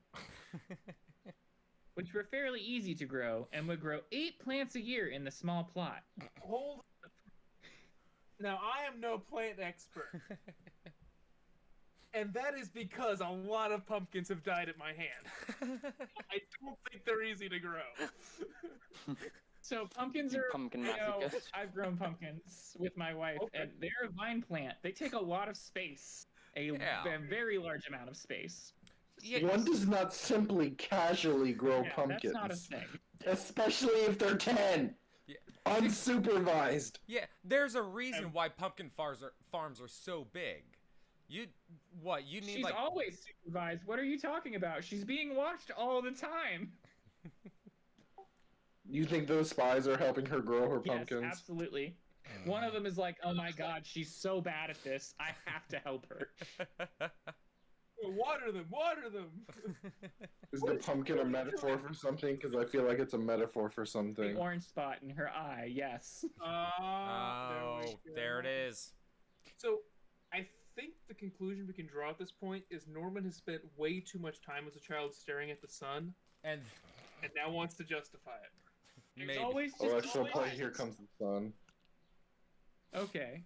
which were fairly easy to grow and would grow 8 plants a year in the small plot. Hold up. Now, I am no plant expert. And that is because a lot of pumpkins have died at my hand. I don't think they're easy to grow. So pumpkins You are, pumpkin you know, masochist. I've grown pumpkins with my wife, Okay. and they're a vine plant. They take a lot of space, a very large amount of space. Yeah, One does not simply casually grow Yeah, pumpkins. that's not a thing. Especially if they're 10! Yeah. Unsupervised! Yeah, there's a reason why pumpkin farms are so big. You need She's like always supervised. What are you talking about? She's being watched all the time. You think those spies are helping her grow her pumpkins? Yes, absolutely. One of them is like, "Oh my God, she's so bad at this. I have to help her." Water them, water them! Is the pumpkin a metaphor for something? Because I feel like it's a metaphor for The something. orange spot in her eye. Yes. Oh, there it is. So, I think the conclusion we can draw at this point is Norman has spent way too much time as a child staring at the sun, And and now wants to justify it. It's maybe. always just Alexa, always- play Here Comes the Sun. Okay.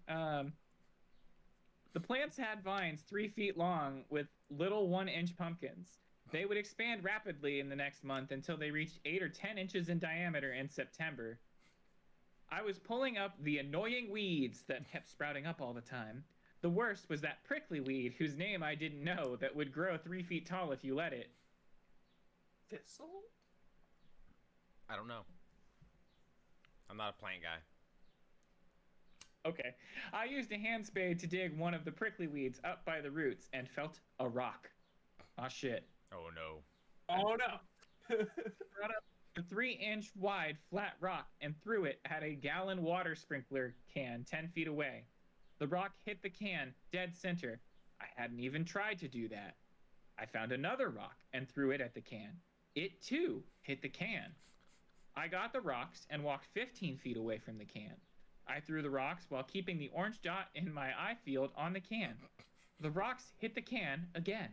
The plants had vines 3 feet long with little 1-inch pumpkins. They would expand rapidly in the next month until they reached 8 or 10 inches in diameter in September. I was pulling up the annoying weeds that kept sprouting up all the time. The worst was that prickly weed whose name I didn't know that would grow 3 feet tall if you let it. Thistle? I don't know. I'm not a plant guy. Okay. I used a hand spade to dig one of the prickly weeds up by the roots and felt a rock. Aw, shit. Oh no. Oh no! Brought up a 3-inch wide flat rock and threw it at a gallon water sprinkler can 10 feet away. The rock hit the can dead center. I hadn't even tried to do that. I found another rock and threw it at the can. It too hit the can. I got the rocks and walked 15 feet away from the can. I threw the rocks while keeping the orange dot in my eye field on the can. The rocks hit the can again.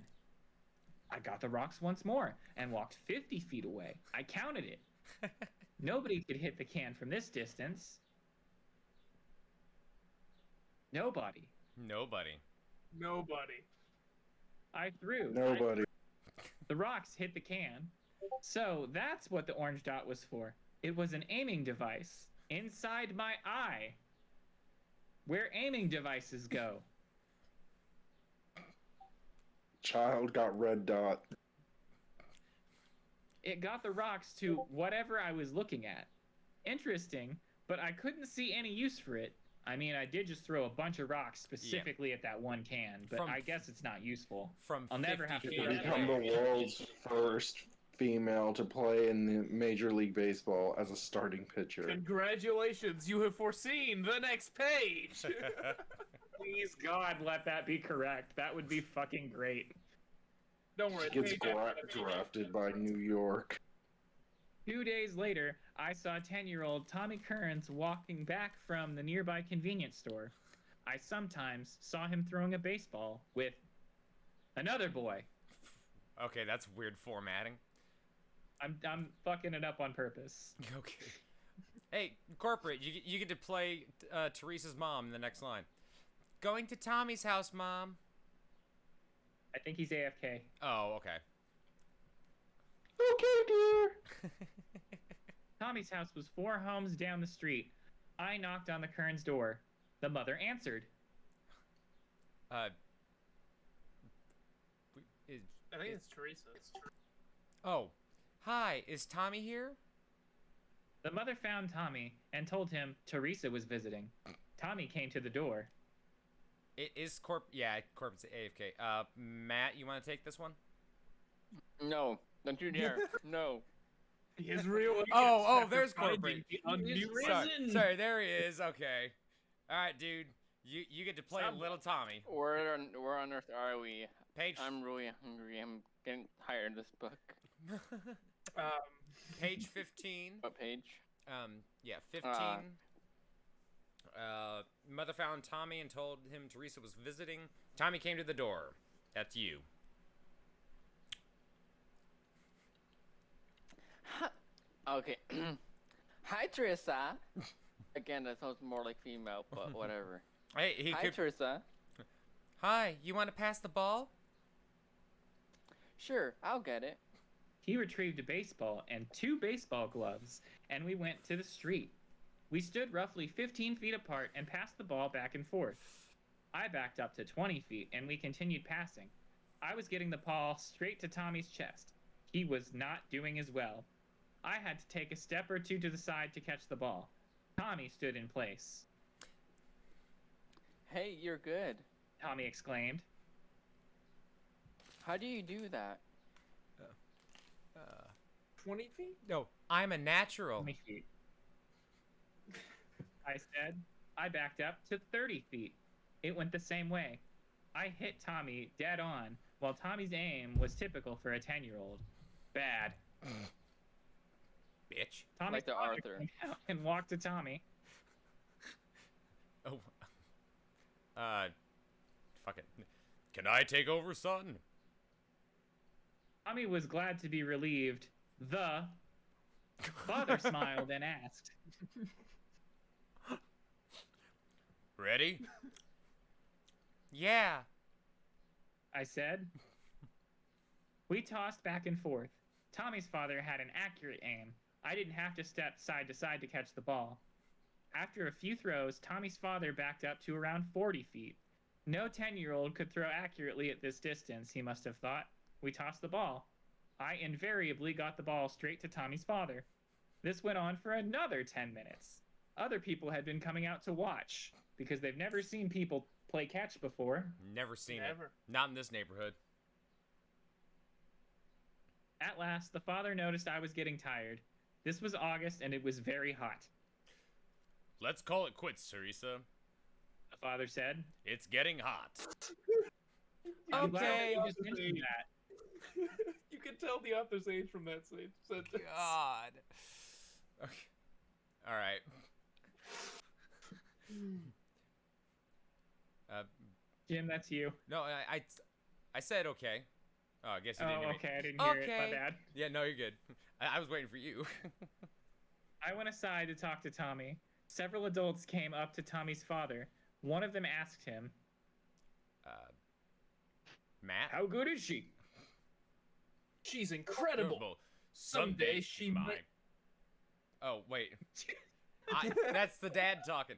I got the rocks once more and walked 50 feet away. I counted it. Nobody could hit the can from this distance. Nobody. Nobody. Nobody. I threw. Nobody. The rocks hit the can. So that's what the orange dot was for. It was an aiming device inside my eye. Where aiming devices go. Child got red dot. It got the rocks to whatever I was looking at. Interesting, but I couldn't see any use for it. I mean, I did just throw a bunch of rocks specifically at that one can, but I guess it's not useful. From I'll never have to 50 do feet that. Become the world's first female to play in the Major League Baseball as a starting pitcher. Congratulations, you have foreseen the next page. Please, God, let that be correct. That would be fucking great. Don't worry. Gets page after page. drafted by New York. 2 days later, I saw 10-year-old Tommy Kearns walking back from the nearby convenience store. I sometimes saw him throwing a baseball with another boy. Okay, that's weird formatting. I'm fucking it up on purpose. Okay. Hey, corporate, you get to play Theresa's mom in the next line. Going to Tommy's house, Mom. I think he's AFK. Oh, okay. Okay, dear. Tommy's house was 4 homes down the street. I knocked on the Kearns door. The mother answered. I think it's Theresa. Oh, hi, is Tommy here? The mother found Tommy and told him Theresa was visiting. Tommy came to the door. It is Corp's AFK. Matt, you want to take this one? No, don't you dare. No. His real. Oh, there's corporate. Finding the unmute risen. Sorry, there he is. Okay. All right, dude. You get to play little Tommy. Where on earth are we? Page I'm really hungry. I'm getting tired of this book. page 15. What page? 15. Mother found Tommy and told him Theresa was visiting. Tommy came to the door. That's you. Okay. Hi, Theresa. Again, that sounds more like female, but whatever. Hey, he Hi, could. Theresa. Hi, you want to pass the ball? Sure, I'll get it. He retrieved a baseball and 2 baseball gloves, and we went to the street. We stood roughly 15 feet apart and passed the ball back and forth. I backed up to 20 feet, and we continued passing. I was getting the ball straight to Tommy's chest. He was not doing as well. I had to take a step or 2 to the side to catch the ball. Tommy stood in place. Hey, you're good. Tommy exclaimed. How do you do that? 20 feet? No, I'm a natural. 20 feet. I said. I backed up to 30 feet. It went the same way. I hit Tommy dead on, while Tommy's aim was typical for a 10-year-old. Bad. Bitch. Tommy Like the Arthur. came out and walked to Tommy. Oh. Fuck it. Can I take over, son? Tommy was glad to be relieved. The father smiled and asked. Ready? Yeah. I said. We tossed back and forth. Tommy's father had an accurate aim. I didn't have to step side to side to catch the ball. After a few throws, Tommy's father backed up to around 40 feet. No 10-year-old could throw accurately at this distance, he must have thought. We tossed the ball. I invariably got the ball straight to Tommy's father. This went on for another 10 minutes. Other people had been coming out to watch, because they've never seen people play catch before. Never seen Never. it. Not in this neighborhood. At last, the father noticed I was getting tired. This was August, and it was very hot. Let's call it quits, Theresa. The father said. It's getting hot. I'm glad Okay. you just mentioned that. You can tell the author's age from that sentence. God. Okay. All right. Jim, that's you. No, I said okay. Oh, I guess you didn't hear Oh, me. okay, I didn't hear it. My Okay. bad. Yeah, no, you're good. I was waiting for you. I went aside to talk to Tommy. Several adults came up to Tommy's father. One of them asked him, Matt? "How good is she?" She's incredible. Someday she might. Oh, wait. That's the dad talking.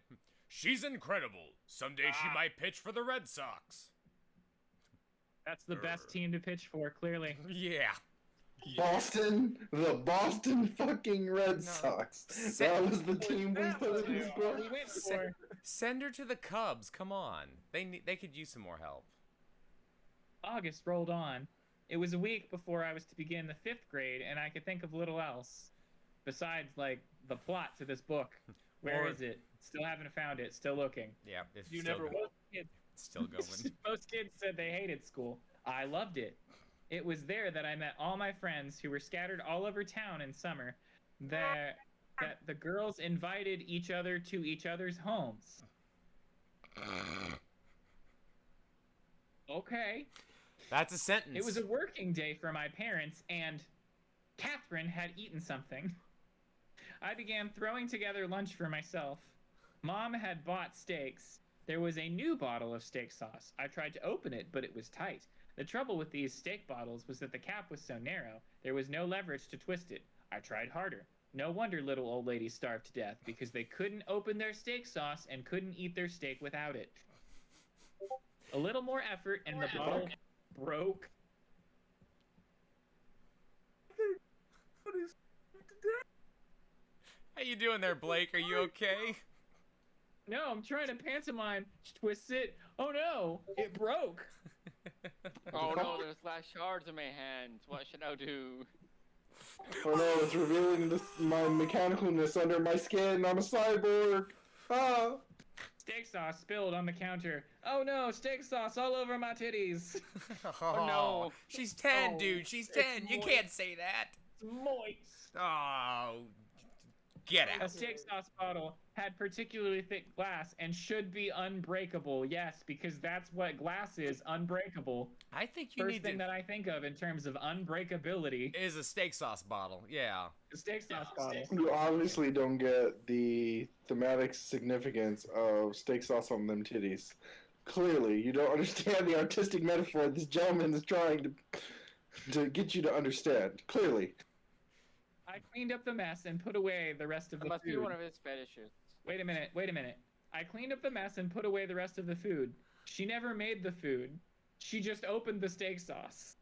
She's incredible. Someday she might pitch for the Red Sox. That's the best team to pitch for, clearly. Yeah. Boston, the Boston fucking Red Sox. That was the team we put in this book. We went for. Send her to the Cubs. Come on. They could use some more help. August rolled on. It was a week before I was to begin the 5th grade, and I could think of little else. Besides, like, the plot to this book. Where is it? Still haven't found it. Still looking. Yeah, it's You still never going. will. It's still going. Most kids said they hated school. I loved it. It was there that I met all my friends who were scattered all over town in summer. That the girls invited each other to each other's homes. Okay. That's a sentence. It was a working day for my parents, and Catherine had eaten something. I began throwing together lunch for myself. Mom had bought steaks. There was a new bottle of steak sauce. I tried to open it, but it was tight. The trouble with these steak bottles was that the cap was so narrow, there was no leverage to twist it. I tried harder. No wonder little old ladies starved to death, because they couldn't open their steak sauce and couldn't eat their steak without it. A little more effort, and the bottle broke. How you doing there, Blake? Are you okay? No, I'm trying to pantomime. Twist it. Oh no, it broke. Oh no, there's glass shards in my hands. What should I do? Oh no, it's revealing my mechanicalness under my skin. I'm a cyborg. Ah. Steak sauce spilled on the counter. Oh no, steak sauce all over my titties. Oh no. She's 10, Oh, dude. She's 10. You moist. can't say that. It's moist. Oh. Get A out. steak sauce bottle had particularly thick glass and should be unbreakable. Yes, because that's what glass is, unbreakable. I think you First need thing to... that I think of in terms of unbreakability is a steak sauce bottle. Yeah. is steak sauce bottle. You obviously don't get the thematic significance of steak sauce on them titties. Clearly, you don't understand the artistic metaphor this gentleman is trying to get you to understand. Clearly. I cleaned up the mess and put away the rest of That the must be food. one of his fetishes. Wait a minute. I cleaned up the mess and put away the rest of the food. She never made the food. She just opened the steak sauce.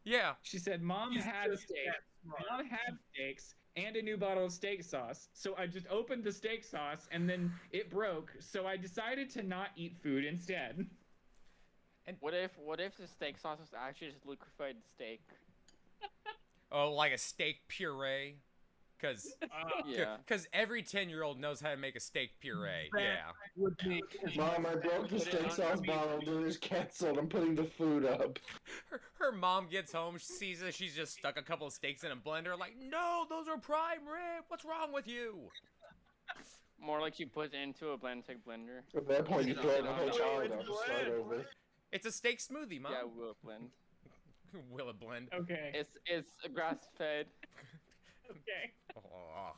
Yeah. She said, Mom had a steak. Mom had steaks and a new bottle of steak sauce. So I just opened the steak sauce and then it broke. So I decided to not eat food instead. What if the steak sauce was actually just liquefied steak? Oh, like a steak puree? Because Yeah. every 10-year-old knows how to make a steak puree. That Yeah. would make Mom, I broke the Put it steak on sauce the bottle. Dinner's canceled. I'm putting the food up. Her mom gets home, sees that she's just stuck a couple of steaks in a blender, like, no, those are prime rib. What's wrong with you? More like you put it into a blender. At that point, you throw the whole Oh, child out and start over. It's a steak smoothie, Mom. Yeah, will it blend? Will it blend? Okay. It's grass fed. Okay. Oh.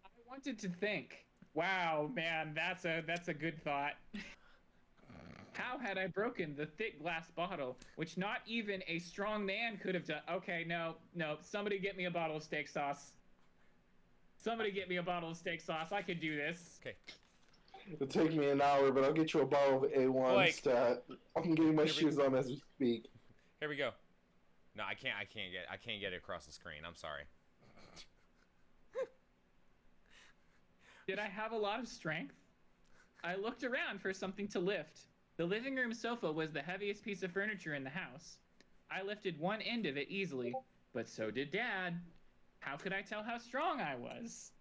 I wanted to think. Wow, man, that's a good thought. How had I broken the thick glass bottle, which not even a strong man could have done? Okay, no, somebody get me a bottle of steak sauce. Somebody get me a bottle of steak sauce. I could do this. Okay. It'll take me an hour, but I'll get you a bottle of A1 Blake. stat. I'm getting my shoes on as we speak. Here we go. No, I can't get it across the screen. I'm sorry. Did I have a lot of strength? I looked around for something to lift. The living room sofa was the heaviest piece of furniture in the house. I lifted one end of it easily, but so did Dad. How could I tell how strong I was?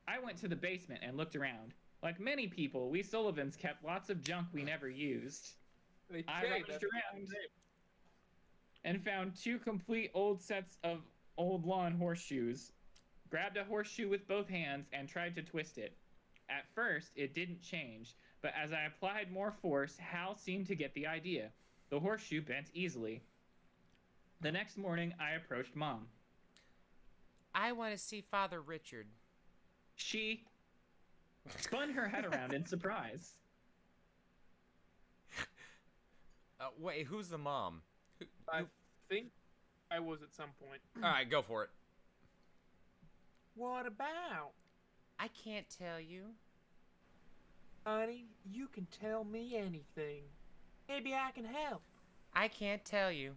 I went to the basement and looked around. Like many people, we Sullivans kept lots of junk we never used. I rummaged around and found 2 complete old sets of old lawn horseshoes. grabbed a horseshoe with both hands, and tried to twist it. At first, it didn't change, but as I applied more force, Hal seemed to get the idea. The horseshoe bent easily. The next morning, I approached Mom. I want to see Father Richard. She spun her head around in surprise. Wait, who's the mom? I think I was at some point. All right, go for it. What about? I can't tell you. Honey, you can tell me anything. Maybe I can help. I can't tell you.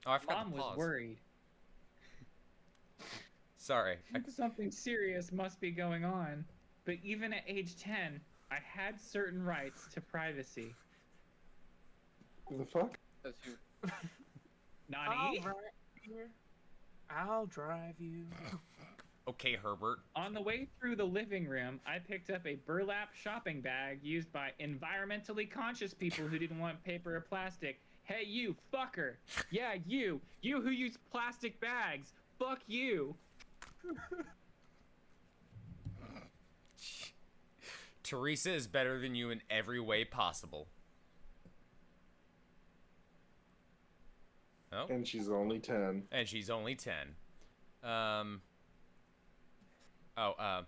Oh, I forgot Mom to was pause. worried. Sorry. Something serious must be going on. But even at age 10, I had certain rights to privacy. What the fuck? That's you. All Nani? right, dear. I'll drive you. Okay, Herbert. On the way through the living room, I picked up a burlap shopping bag used by environmentally conscious people who didn't want paper or plastic. Hey, you fucker. Yeah, you. You who use plastic bags. Fuck you. Theresa is better than you in every way possible. Oh, And she's only 10. and she's only 10. Matt, Oh,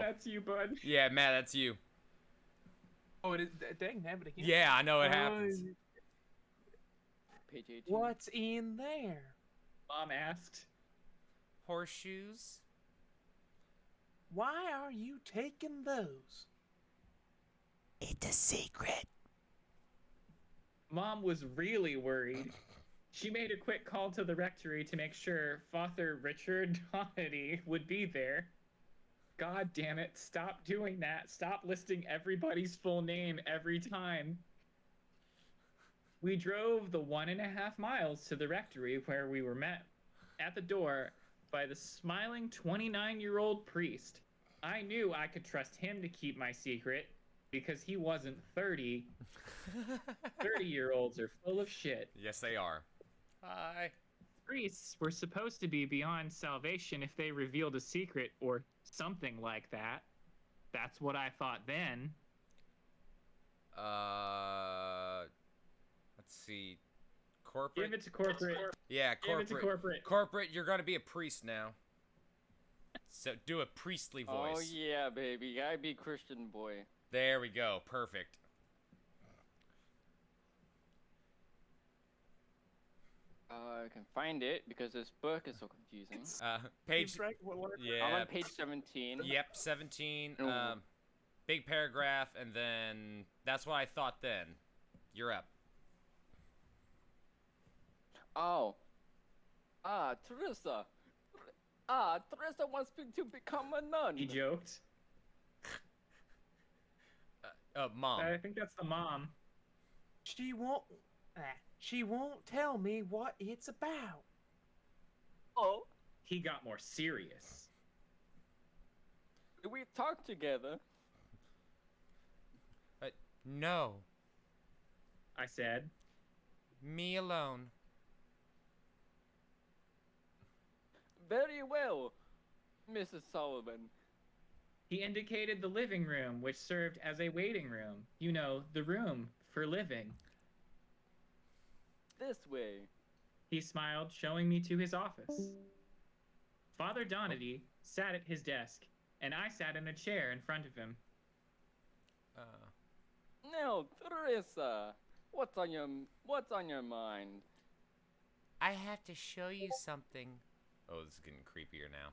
that's you, bud. yeah, Matt, that's you. Oh, it is. Dang, have it again. Yeah, I know it happens. Page 18. What's in there? Mom asked. Horseshoes? Why are you taking those? It's a secret. Mom was really worried. She made a quick call to the rectory to make sure Father Richard Doherty would be there. God damn it, stop doing that. Stop listing everybody's full name every time. We drove the 1.5 miles to the rectory where we were met at the door by the smiling 29-year-old priest. I knew I could trust him to keep my secret because he wasn't 30. 30-year-olds are full of shit. Yes, they are. Hi. Priests were supposed to be beyond salvation if they revealed a secret or something like that. That's what I thought then. Let's see. Corporate? Give it to corporate. Yeah, Give corporate. it to corporate. Corporate, you're gonna be a priest now. So do a priestly voice. Oh yeah, baby. I be Christian boy. There we go. Perfect. I can find it because this book is so confusing. Page. Keep track of what letter- I'm Yeah. on page 17. Yep, 17. Ooh. Big paragraph, and then that's what I thought then. You're up. Oh. Theresa. Theresa wants me to become a nun. He joked. Mom. I think that's the mom. She won't. She won't tell me what it's about. Oh, He got more serious. we talk together. No. I said. Me alone. Very well, Mrs. Sullivan. He indicated the living room, which served as a waiting room. You know, the room for living. This way. He smiled, showing me to his office. Father Donady sat at his desk, and I sat in a chair in front of him. Now, Theresa, what's on your mind? I have to show you something. Oh, this is getting creepier now.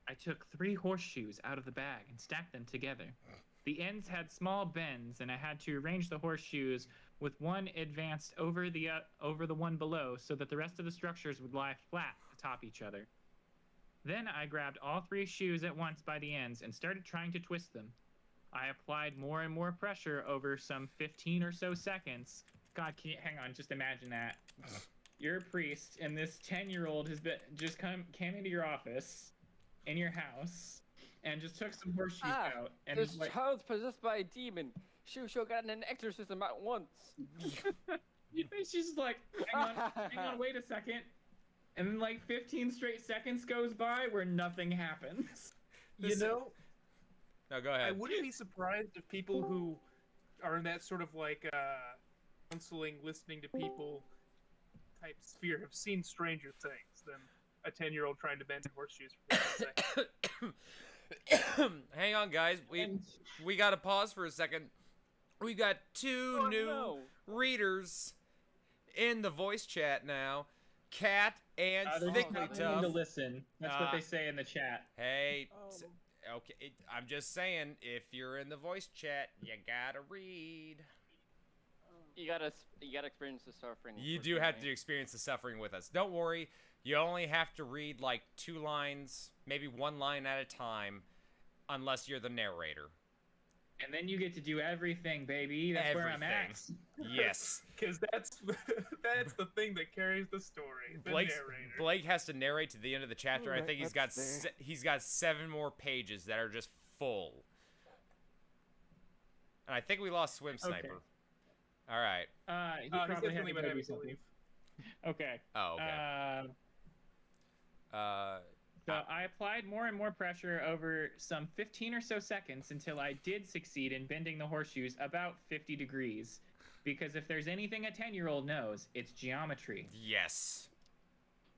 I took 3 horseshoes out of the bag and stacked them together. The ends had small bends, and I had to arrange the horseshoes with one advanced over the one below so that the rest of the structures would lie flat atop each other. Then I grabbed all 3 shoes at once by the ends and started trying to twist them. I applied more and more pressure over some 15 or so seconds. God, hang on, just imagine that. You're a priest, and this 10-year-old has came into your office, in your house, and just took some horseshoes out. And This like, child's possessed by a demon. She should have gotten an exorcism at once. she's like, hang on, wait a second. and then like 15 straight seconds goes by where nothing happens. You know, No, go I ahead. wouldn't be surprised if people who are in that sort of like counseling, listening to people type sphere have seen stranger things than a 10-year-old trying to bend horseshoes for 15 seconds. Hang on, guys. We got to pause for a second. We got two Oh, new no. readers in the voice chat now. Kat and They're just Thickly not willing to Tough. listen. That's what they say in the chat. Hey, Oh. okay. I'm just saying, if you're in the voice chat, you gotta read. You gotta experience the suffering. You do have to experience the suffering with us. Don't worry. You only have to read like 2 lines, maybe 1 line at a time, unless you're the narrator. And then you get to do everything, baby. That's where I'm at. Yes. Because that's the thing that carries the story. The narrator. Blake has to narrate to the end of the chapter. I think he's got 7 more pages that are just full. And I think we lost Swim Sniper. All right. He He's probably had definitely to been go do able to something. leave. Okay. Oh, okay. So I applied more and more pressure over some 15 or so seconds until I did succeed in bending the horseshoes about 50 degrees. Because if there's anything a 10-year-old knows, it's geometry. Yes.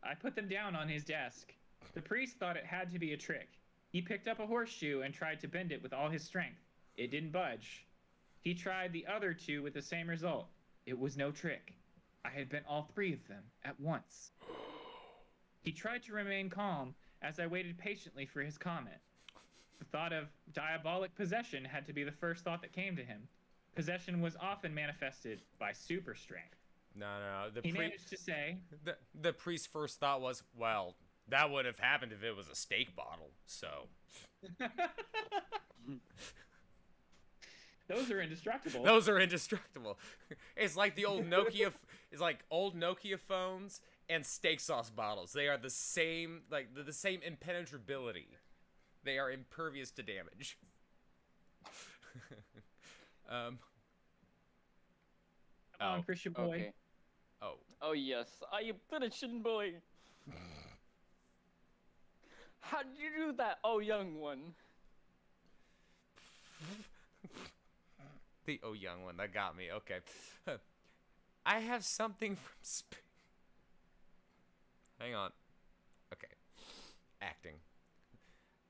I put them down on his desk. The priest thought it had to be a trick. He picked up a horseshoe and tried to bend it with all his strength. It didn't budge. He tried the other 2 with the same result. It was no trick. I had bent all 3 of them at once. He tried to remain calm as I waited patiently for his comment. The thought of diabolic possession had to be the first thought that came to him. Possession was often manifested by super strength. No. He managed to say, the priest's first thought was, well, that would have happened if it was a steak bottle. So. those are indestructible. Those are indestructible. It's like the old Nokia. It's like old Nokia phones and steak sauce bottles. They are the same, like the same impenetrability. They are impervious to damage. Come on, Christian boy. Okay. Oh. Oh yes, I am Christian boy. How did you do that, oh young one? The young one, that got me. Okay. I have something from space. Hang on. Okay. Acting.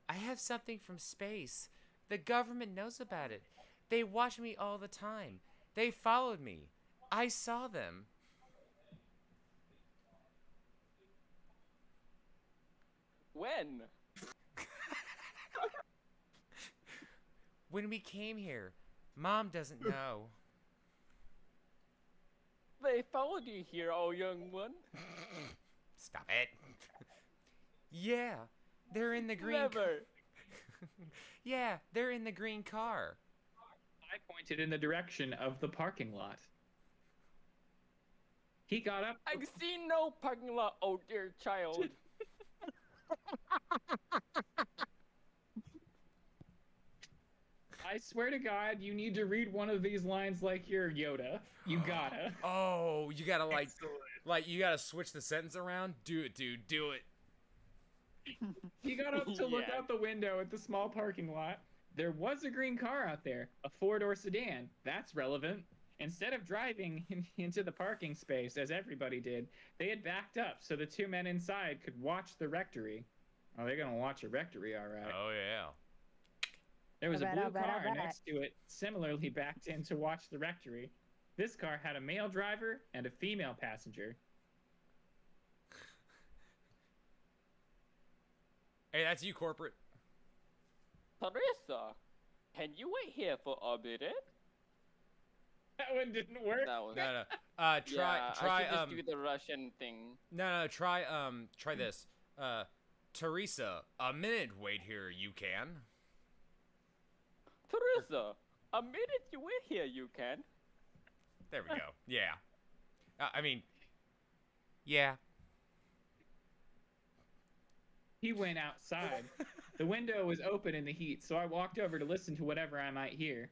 I have something from space. The government knows about it. They watch me all the time. They followed me. I saw them. When? When we came here. Mom doesn't know. They followed you here, oh young one. Stop it. Yeah, they're in the green Never. Yeah, they're in the green car. I pointed in the direction of the parking lot. He got up. I see no parking lot, oh dear child. I swear to God, you need to read one of these lines like you're Yoda. You gotta. Oh, you gotta Excellent. you gotta switch the sentence around? Do it, dude, do it. He got up to look Yeah. out the window at the small parking lot. There was a green car out there, a 4-door sedan. That's relevant. Instead of driving into the parking space, as everybody did, they had backed up so the 2 men inside could watch the rectory. Oh, they're gonna watch a rectory, all right. Oh, yeah. There was a I blue bet, I car bet. next to it, similarly backed in to watch the rectory. This car had a male driver and a female passenger. Hey, that's you, corporate. Theresa, can you wait here for a minute? That one didn't work. That was. No. Yeah, Try, I should just do the Russian thing. no, try this. Theresa, a minute wait here, you can. Theresa, a minute you wait here, you can. There we go. Yeah. I mean, yeah. He went outside. The window was open in the heat, so I walked over to listen to whatever I might hear.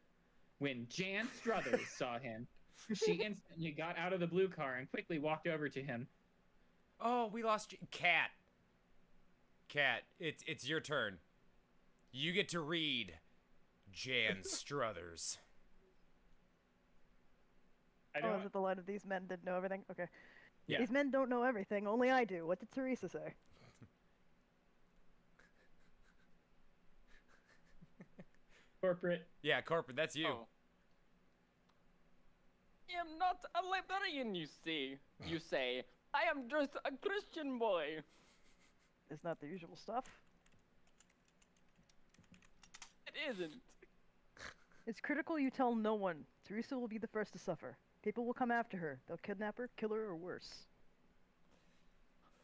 When Jan Struthers saw him, she instantly got out of the blue car and quickly walked over to him. Oh, we lost Cat. Cat, it's your turn. You get to read Jan Struthers. I Oh, don't. is it the line of these men didn't know everything? Okay. Yeah. These men don't know everything. Only I do. What did Theresa say? Corporate. Yeah, corporate, that's you. Oh. I am not a librarian, you see. You say. I am just a Christian boy. It's not the usual stuff. It isn't. It's critical you tell no one. Theresa will be the first to suffer. People will come after her. They'll kidnap her, kill her, or worse.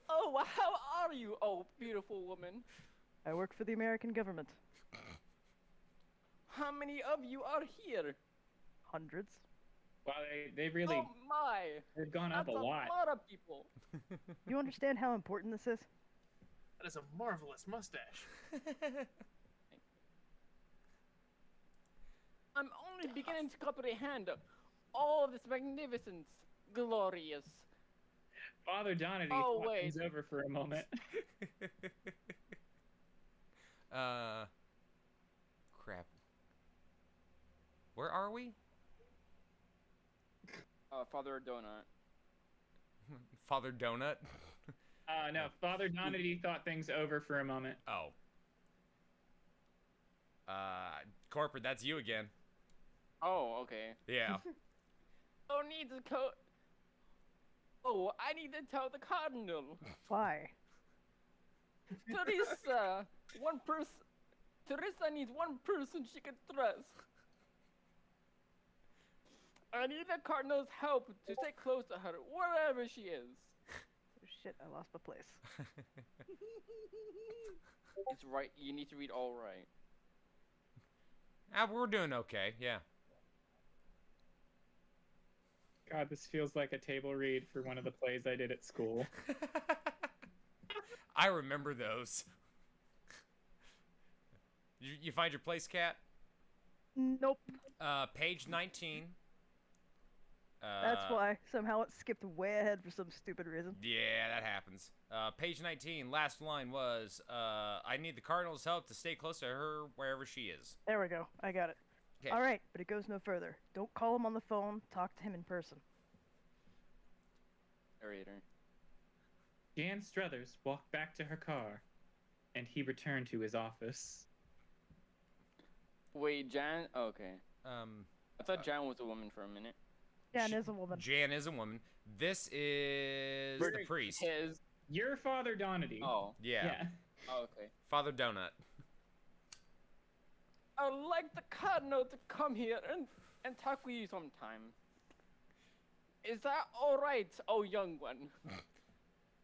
Oh, how are you, oh beautiful woman? I work for the American government. How many of you are here? Hundreds. Wow, they really Oh my! they've gone up That's a lot. a lot of people. You understand how important this is? That is a marvelous mustache. I'm only beginning to comprehend all this magnificence, glorious. Father Donity Oh, thought wait. things over for a moment. Crap. Where are we? Father Donut. Father Donut? No, Father Donity thought things over for a moment. Oh. Corporate, that's you again. Oh, okay. Yeah. Oh, need to Oh, I need to tell the cardinal. Why? Theresa, one person. Theresa needs one person she can trust. I need the cardinal's help to stay close to her, wherever she is. Oh, shit, I lost my place. It's right. You need to read all right. We're doing okay, yeah. God, this feels like a table read for one of the plays I did at school. I remember those. You find your place, Cat? Nope. Page 19. That's why. Somehow it skipped way ahead for some stupid reason. Yeah, that happens. Page 19, last line was, I need the Cardinal's help to stay close to her wherever she is. There we go. I got it. 'Kay. All right, but it goes no further. Don't call him on the phone. Talk to him in person. Narrator. Jan Struthers walked back to her car, and he returned to his office. Wait, Jan. Oh, okay. I thought Jan was a woman for a minute. Jan is a woman. Jan is a woman. This is the priest. His. Your Father Donity. Oh. Yeah. Oh, okay. Father Donut. I'd like the cardinal to come here and talk with you sometime. Is that all right, oh young one?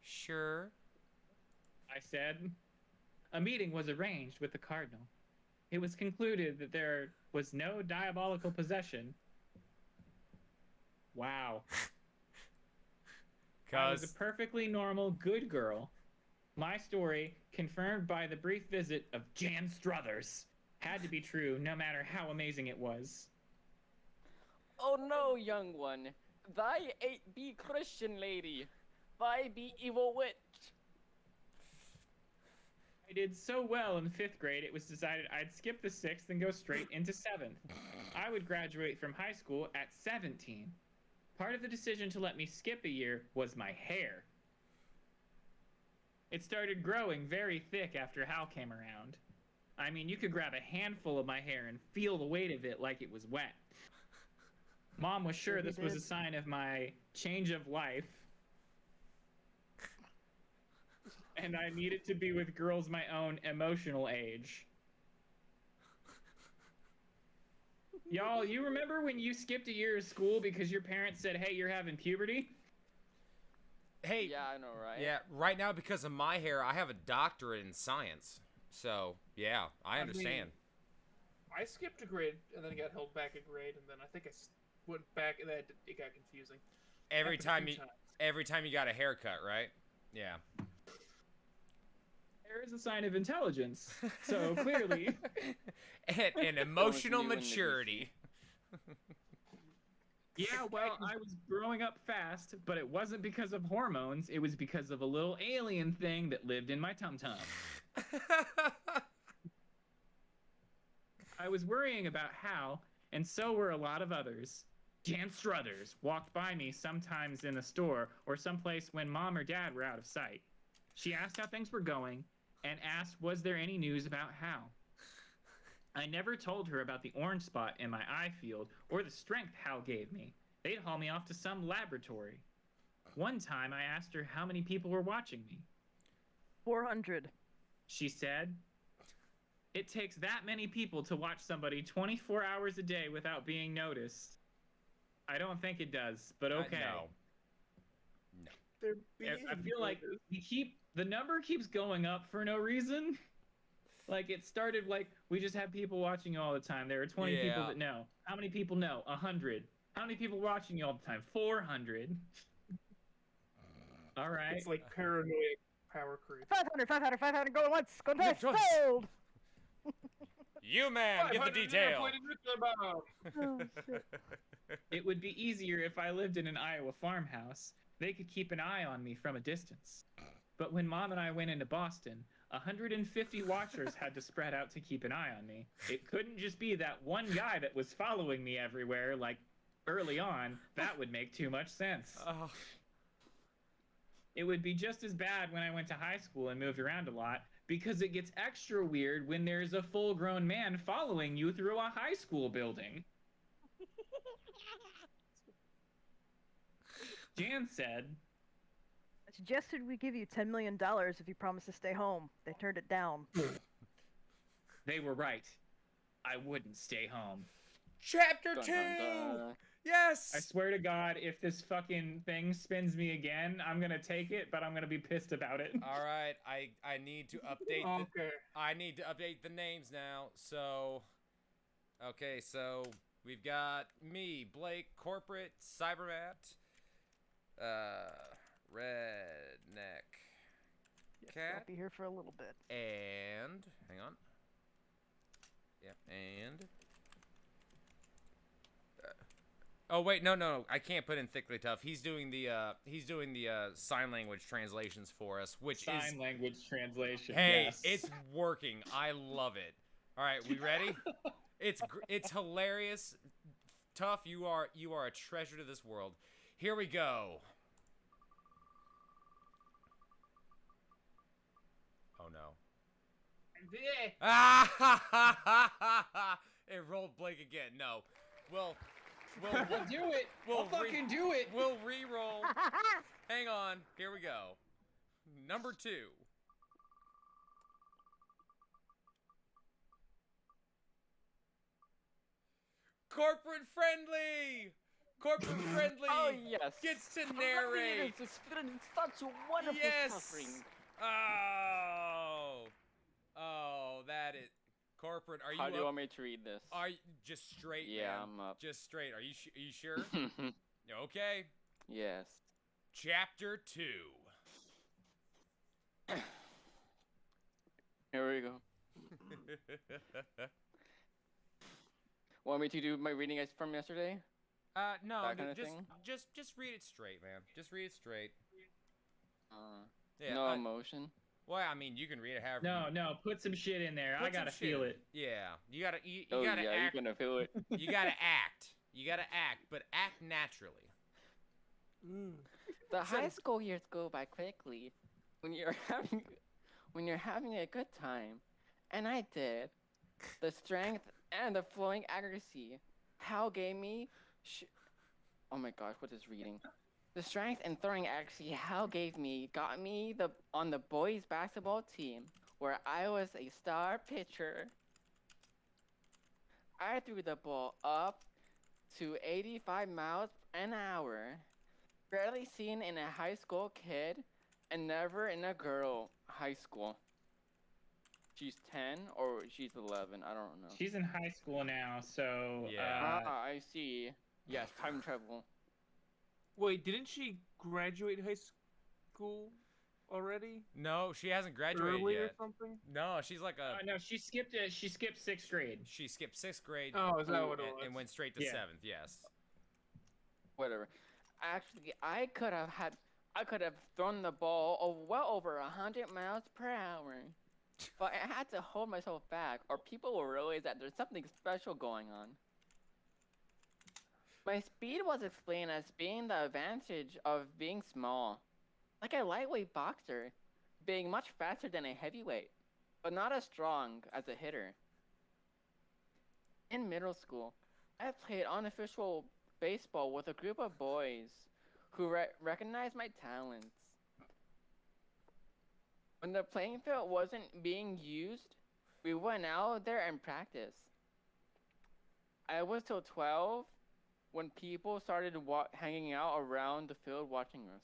Sure. I said. A meeting was arranged with the Cardinal. It was concluded that there was no diabolical possession. Wow. I was a perfectly normal, good girl. My story, confirmed by the brief visit of Jan Struthers, had to be true no matter how amazing it was. Oh no, young one. Thy ain't be Christian lady. Thy be evil witch. I did so well in 5th grade, it was decided I'd skip the 6th and go straight into 7th. I would graduate from high school at 17. Part of the decision to let me skip a year was my hair. It started growing very thick after Hal came around. I mean, you could grab a handful of my hair and feel the weight of it like it was wet. Mom was sure this was a sign of my change of life. And I needed to be with girls my own emotional age. Y'all, you remember when you skipped a year of school because your parents said, hey, you're having puberty? Hey. Yeah, I know, right? Yeah, right now because of my hair, I have a doctorate in science. So, yeah, I understand. I skipped a grade and then got held back a grade, and then I think I went back, and that it got confusing. Every Happened a few time times. every time you got a haircut, right? Yeah. Hair is a sign of intelligence. So clearly, and emotional new and maturity. Yeah, well, I was growing up fast, but it wasn't because of hormones. It was because of a little alien thing that lived in my tum-tum. I was worrying about how, and so were a lot of others. Jan Struthers walked by me sometimes in the store or someplace when mom or dad were out of sight. She asked how things were going and asked, was there any news about Hal? I never told her about the orange spot in my eye field or the strength Hal gave me. They'd haul me off to some laboratory. One time I asked her how many people were watching me. 400. She said, it takes that many people to watch somebody 24 hours a day without being noticed. I don't think it does, but okay. No. I feel like the number keeps going up for no reason. Like, it started like, we just have people watching you all the time. There are 20 people that know. How many people know? 100. How many people watching you all the time? 400. All right. It's like paranoid power creep. 500, going once, going twice, twice. sold! You, man, give the detail. Oh, shit. It would be easier if I lived in an Iowa farmhouse. They could keep an eye on me from a distance. But when Mom and I went into Boston, 150 watchers had to spread out to keep an eye on me. It couldn't just be that one guy that was following me everywhere, like, early on. That would make too much sense. Oh. It would be just as bad when I went to high school and moved around a lot, because it gets extra weird when there's a full-grown man following you through a high school building. Jan said, I suggested we give you $10 million if you promise to stay home. They turned it down. they were right. I wouldn't stay home. Chapter Dun, 2! dun, dun. Yes! I swear to God, if this fucking thing spins me again, I'm gonna take it, but I'm gonna be pissed about it. All right, I need to update I need to update the names now. So okay, so we've got me, Blake, Corporate, Cybermat, Redneck Yes, Cat, I'll be here for a little bit. and hang on. Yep, and oh wait, no, I can't put in thickly tough. He's doing the sign language translations for us, which is Sign language translation. hey, yes. it's working. I love it. All right, we ready? It's hilarious. Tough, you are a treasure to this world. Here we go. Oh no. Ah ha ha ha ha! It rolled Blake again. No, we'll do it. We'll fucking do it. We'll re-roll. Hang on. Here we go. Number 2. Corporate friendly. Corporate friendly. Oh yes. Gets to narrate. It's experienced such a wonderful Yes. suffering. Oh, that is corporate. Are you? How do you up? want me to read this? Are you just straight? Yeah, man? I'm up. Just straight. Are you sure? Okay. Yes. Chapter 2. Here we go. Want me to do my reading from yesterday? No, That kind of just thing? just read it straight, man. Just read it straight. No emotion. Well, I mean, you can read it however. No, put some shit in there. Put I gotta some shit feel in it. Yeah, you gotta Oh gotta yeah, act. you're gonna feel it. You gotta act. You gotta act, but act naturally. The high school years go by quickly when you're having a good time, and I did. The strength and the flowing accuracy Hal gave me. Oh my gosh, what is reading? The strength and throwing accuracy Hal gave me got me on the boys basketball team where I was a star pitcher. I threw the ball up to 85 miles an hour. Rarely seen in a high school kid, and never in a girl high school. She's 10 or she's 11, I don't know. She's in high school now, so Yeah. I see. Yes, time travel. Wait, didn't she graduate high school already? No, she hasn't graduated Early or yet. something? No, she's like a. no, she skipped 6th grade. She skipped 6th grade. Oh, is that what it was? And went straight to Yeah. 7th. Yes. whatever. Actually, I could have thrown the ball well over 100 miles per hour. But I had to hold myself back, or people will realize that there's something special going on. My speed was explained as being the advantage of being small, like a lightweight boxer, being much faster than a heavyweight, but not as strong as a hitter. In middle school, I played unofficial baseball with a group of boys who recognized my talents. When the playing field wasn't being used, we went out there and practiced. I was till 12 when people started hanging out around the field watching us.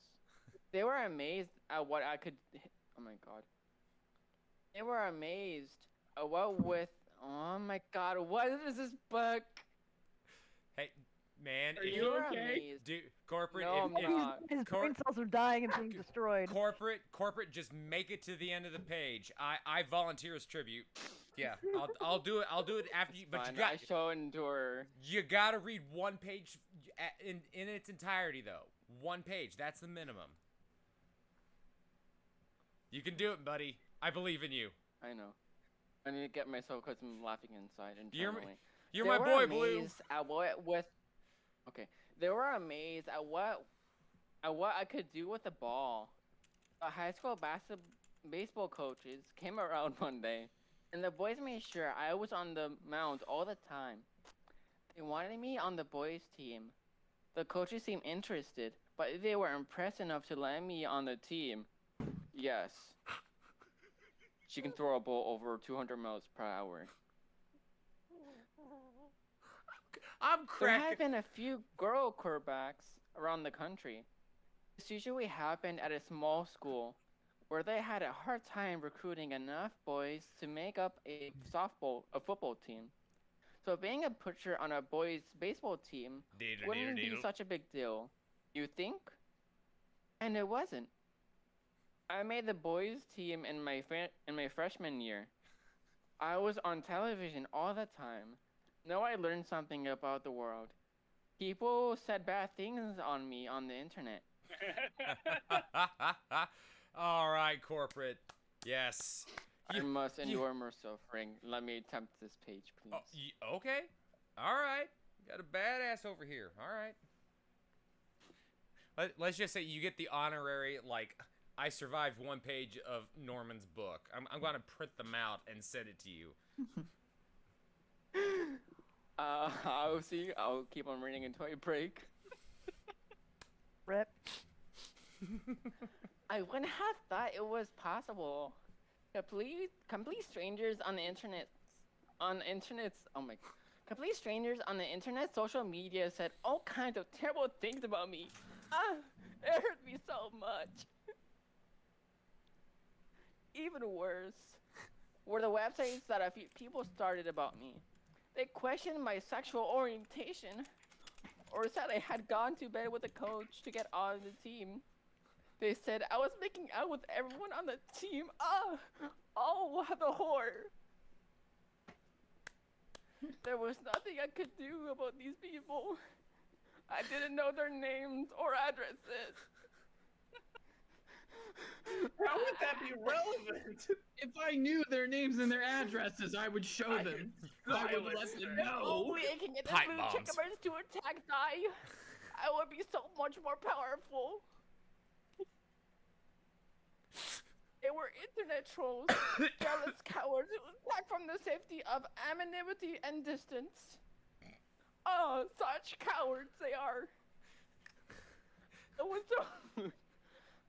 They were amazed at what I could. Oh my god. They were amazed at what with. Oh my god, what is this book? Hey, man, Are if you you okay? Amazed. do corporate, No, if, I'm not. His Cor- brain cells are dying and being destroyed. corporate, just make it to the end of the page. I volunteer as tribute. Yeah, I'll do it. I'll do it after you. But Fine, you got I shall endure. you got to read one page in its entirety though. One page. That's the minimum. You can do it, buddy. I believe in you. I know. I need to get myself because I'm laughing inside You're internally. You're They my were boy, Blue. amazed at what with. Okay, they were amazed at what I could do with the ball. The high school baseball coaches came around one day, and the boys made sure I was on the mound all the time. They wanted me on the boys' team. The coaches seemed interested, but they were impressed enough to let me on the team. Yes. She can throw a ball over 200 miles per hour. I'm There have cracking. been a few girl quarterbacks around the country. This usually happened at a small school where they had a hard time recruiting enough boys to make up a football team. So being a pitcher on a boys' baseball team wouldn't be such a big deal, you think? And it wasn't. I made the boys' team in my freshman year. I was on television all the time. Now I learned something about the world. People said bad things on me on the internet. All right, corporate. Yes. I must endure more suffering. Let me attempt this page, please. Oh, okay. All right. Got a badass over here. All right. Let's just say you get the honorary, like, I survived one page of Norman's book. I'm going to print them out and send it to you. I'll see. I'll keep on reading until I break. Rip. I wouldn't have thought it was possible. Complete strangers on the internet. Complete strangers on the internet, social media said all kinds of terrible things about me. It hurt me so much. Even worse were the websites that a few people started about me. They questioned my sexual orientation, or said I had gone to bed with a coach to get on the team. They said I was making out with everyone on the team. Oh, the horror. There was nothing I could do about these people. I didn't know their names or addresses. How would that be relevant? If I knew their names and their addresses, I would show them. I would let them know. Only I can get the Pipe blue bombs. chickens to attack die. I would be so much more powerful. They were internet trolls, jealous cowards who attack from the safety of anonymity and distance. Oh, such cowards they are.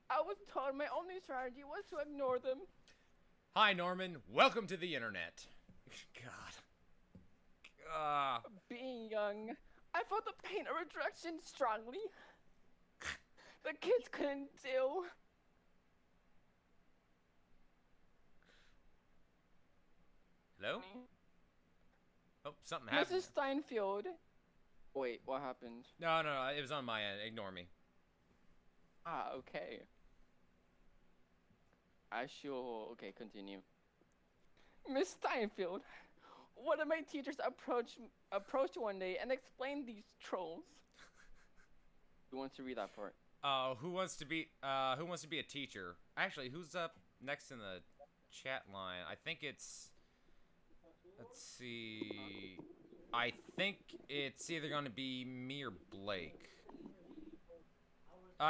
I was told my only strategy was to ignore them. Hi, Norman. Welcome to the internet. God. Being young, I felt the pain of rejection strongly. The kids couldn't deal. Hello? Oh, something happened. Mrs. Steinfeld. Wait, what happened? No, it was on my end. Ignore me. Okay. Okay, continue. Miss Steinfeld, one of my teachers approached one day and explained these trolls. Who wants to read that part? Who wants to be a teacher? Actually, who's up next in the chat line? I think it's. Let's see. I think it's either going to be me or Blake.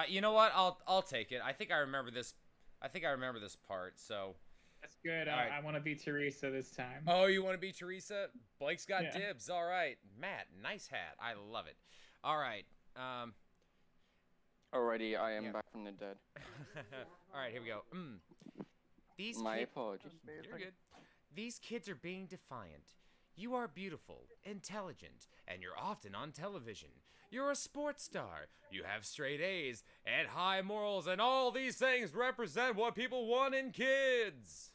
You know what? I'll take it. I think I remember this. I think I remember this part. So. That's good. All right. I want to be Theresa this time. Oh, you want to be Theresa? Blake's got Yeah. dibs. All right, Matt. Nice hat. I love it. All right. Alrighty, I am Yeah. back from the dead. All right. Here we go. These My kids. apologies. You're good. These kids are being defiant. You are beautiful, intelligent, and you're often on television. You're a sports star. You have straight A's and high morals, and all these things represent what people want in kids.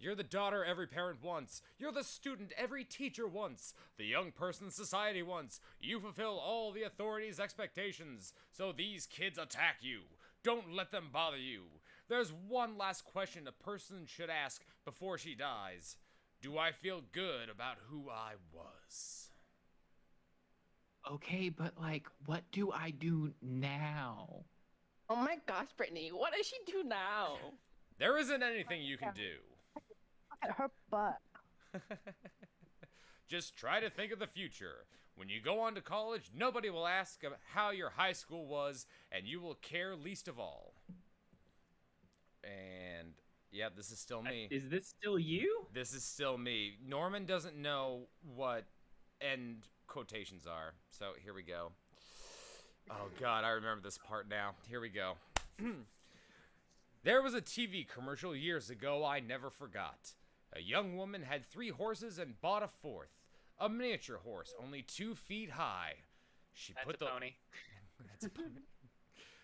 You're the daughter every parent wants. You're the student every teacher wants. The young person society wants. You fulfill all the authority's expectations. So these kids attack you. Don't let them bother you. There's one last question a person should ask before she dies. Do I feel good about who I was? Okay, but like, what do I do now? Oh my gosh, Brittany, what does she do now? There isn't anything you can do. Look at her butt. Just try to think of the future. When you go on to college, nobody will ask how your high school was, and you will care least of all. And yeah, this is still me. Is this still you? This is still me. Norman doesn't know what end quotations are, so here we go. Oh God, I remember this part now. Here we go. There was a TV commercial years ago I never forgot. A young woman had 3 horses and bought a 4th. A miniature horse, only 2 feet high. She That's put a the pony. That's a pony.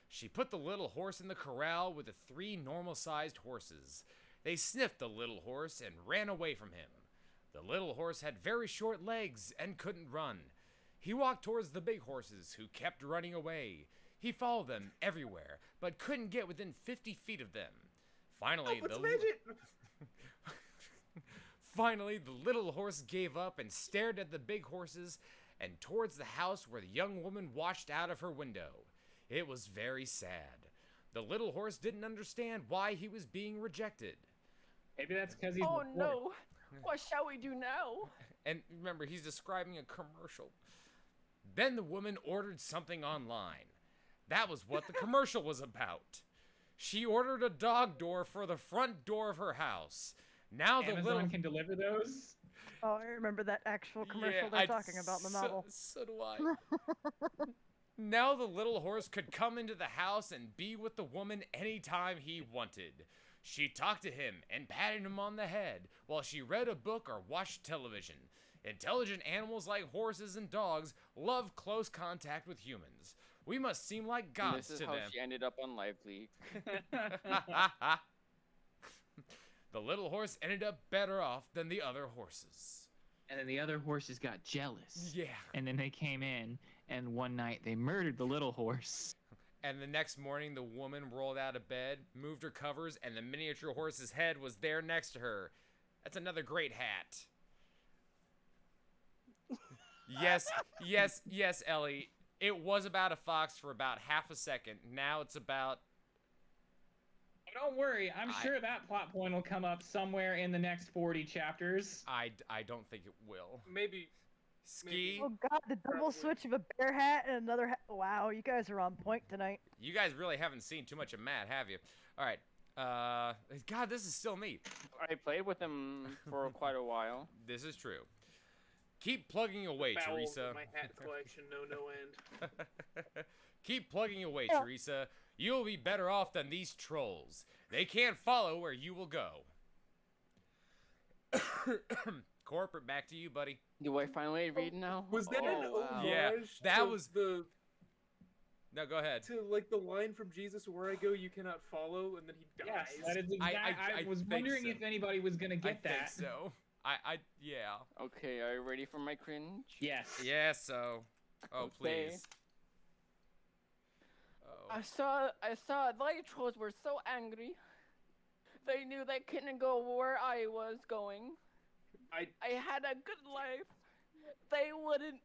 She put the little horse in the corral with the 3 normal-sized horses. They sniffed the little horse and ran away from him. The little horse had very short legs and couldn't run. He walked towards the big horses, who kept running away. He followed them everywhere, but couldn't get within 50 feet of them. Finally, Finally, the little horse gave up and stared at the big horses and towards the house where the young woman watched out of her window. It was very sad. The little horse didn't understand why he was being rejected. Maybe that's because he's. Oh the fourth. no! What shall we do now? And remember, he's describing a commercial. Then the woman ordered something online. That was what the commercial was about. She ordered a dog door for the front door of her house. Now the Amazon little can deliver those. Oh, I remember that actual commercial Yeah, they're talking about in the novel. So do I. Now the little horse could come into the house and be with the woman anytime he wanted. She talked to him and patted him on the head while she read a book or watched television. Intelligent animals like horses and dogs love close contact with humans. We must seem like And gods this is to how them. she ended up on Live League. The little horse ended up better off than the other horses. And then the other horses got jealous. Yeah. And then they came in, and one night they murdered the little horse. And the next morning, the woman rolled out of bed, moved her covers, and the miniature horse's head was there next to her. That's another great hat. Yes, Ellie. It was about a fox for about half a second. Now it's about... Don't worry, I'm sure that plot point will come up somewhere in the next 40 chapters. I don't think it will. Maybe. Ski, Oh god, the double switch of a bear hat and another hat. Wow, you guys are on point tonight. you guys really haven't seen too much of Matt, have you? All right. God, this is still me. I played with him for quite a while. This is true. Keep plugging away, Bowels Theresa. of my hat collection, no end. Keep plugging away, Yeah. Theresa. You'll be better off than these trolls. They can't follow where you will go. Corporate, back to you, buddy. Do I finally read now? Was that an Oh, wow. homage Yeah, that to was- the No, go ahead. to like the line from Jesus, "Where I go, you cannot follow," and then he dies. Yes, that is I- exact. I I was think wondering so. if anybody was gonna I get think that. so. Yeah. Okay, are you ready for my cringe? Yes. Yeah, so. Oh, Okay. please. Oh. I saw the light trolls were so angry. They knew they couldn't go where I was going. I I had a good life. They wouldn't.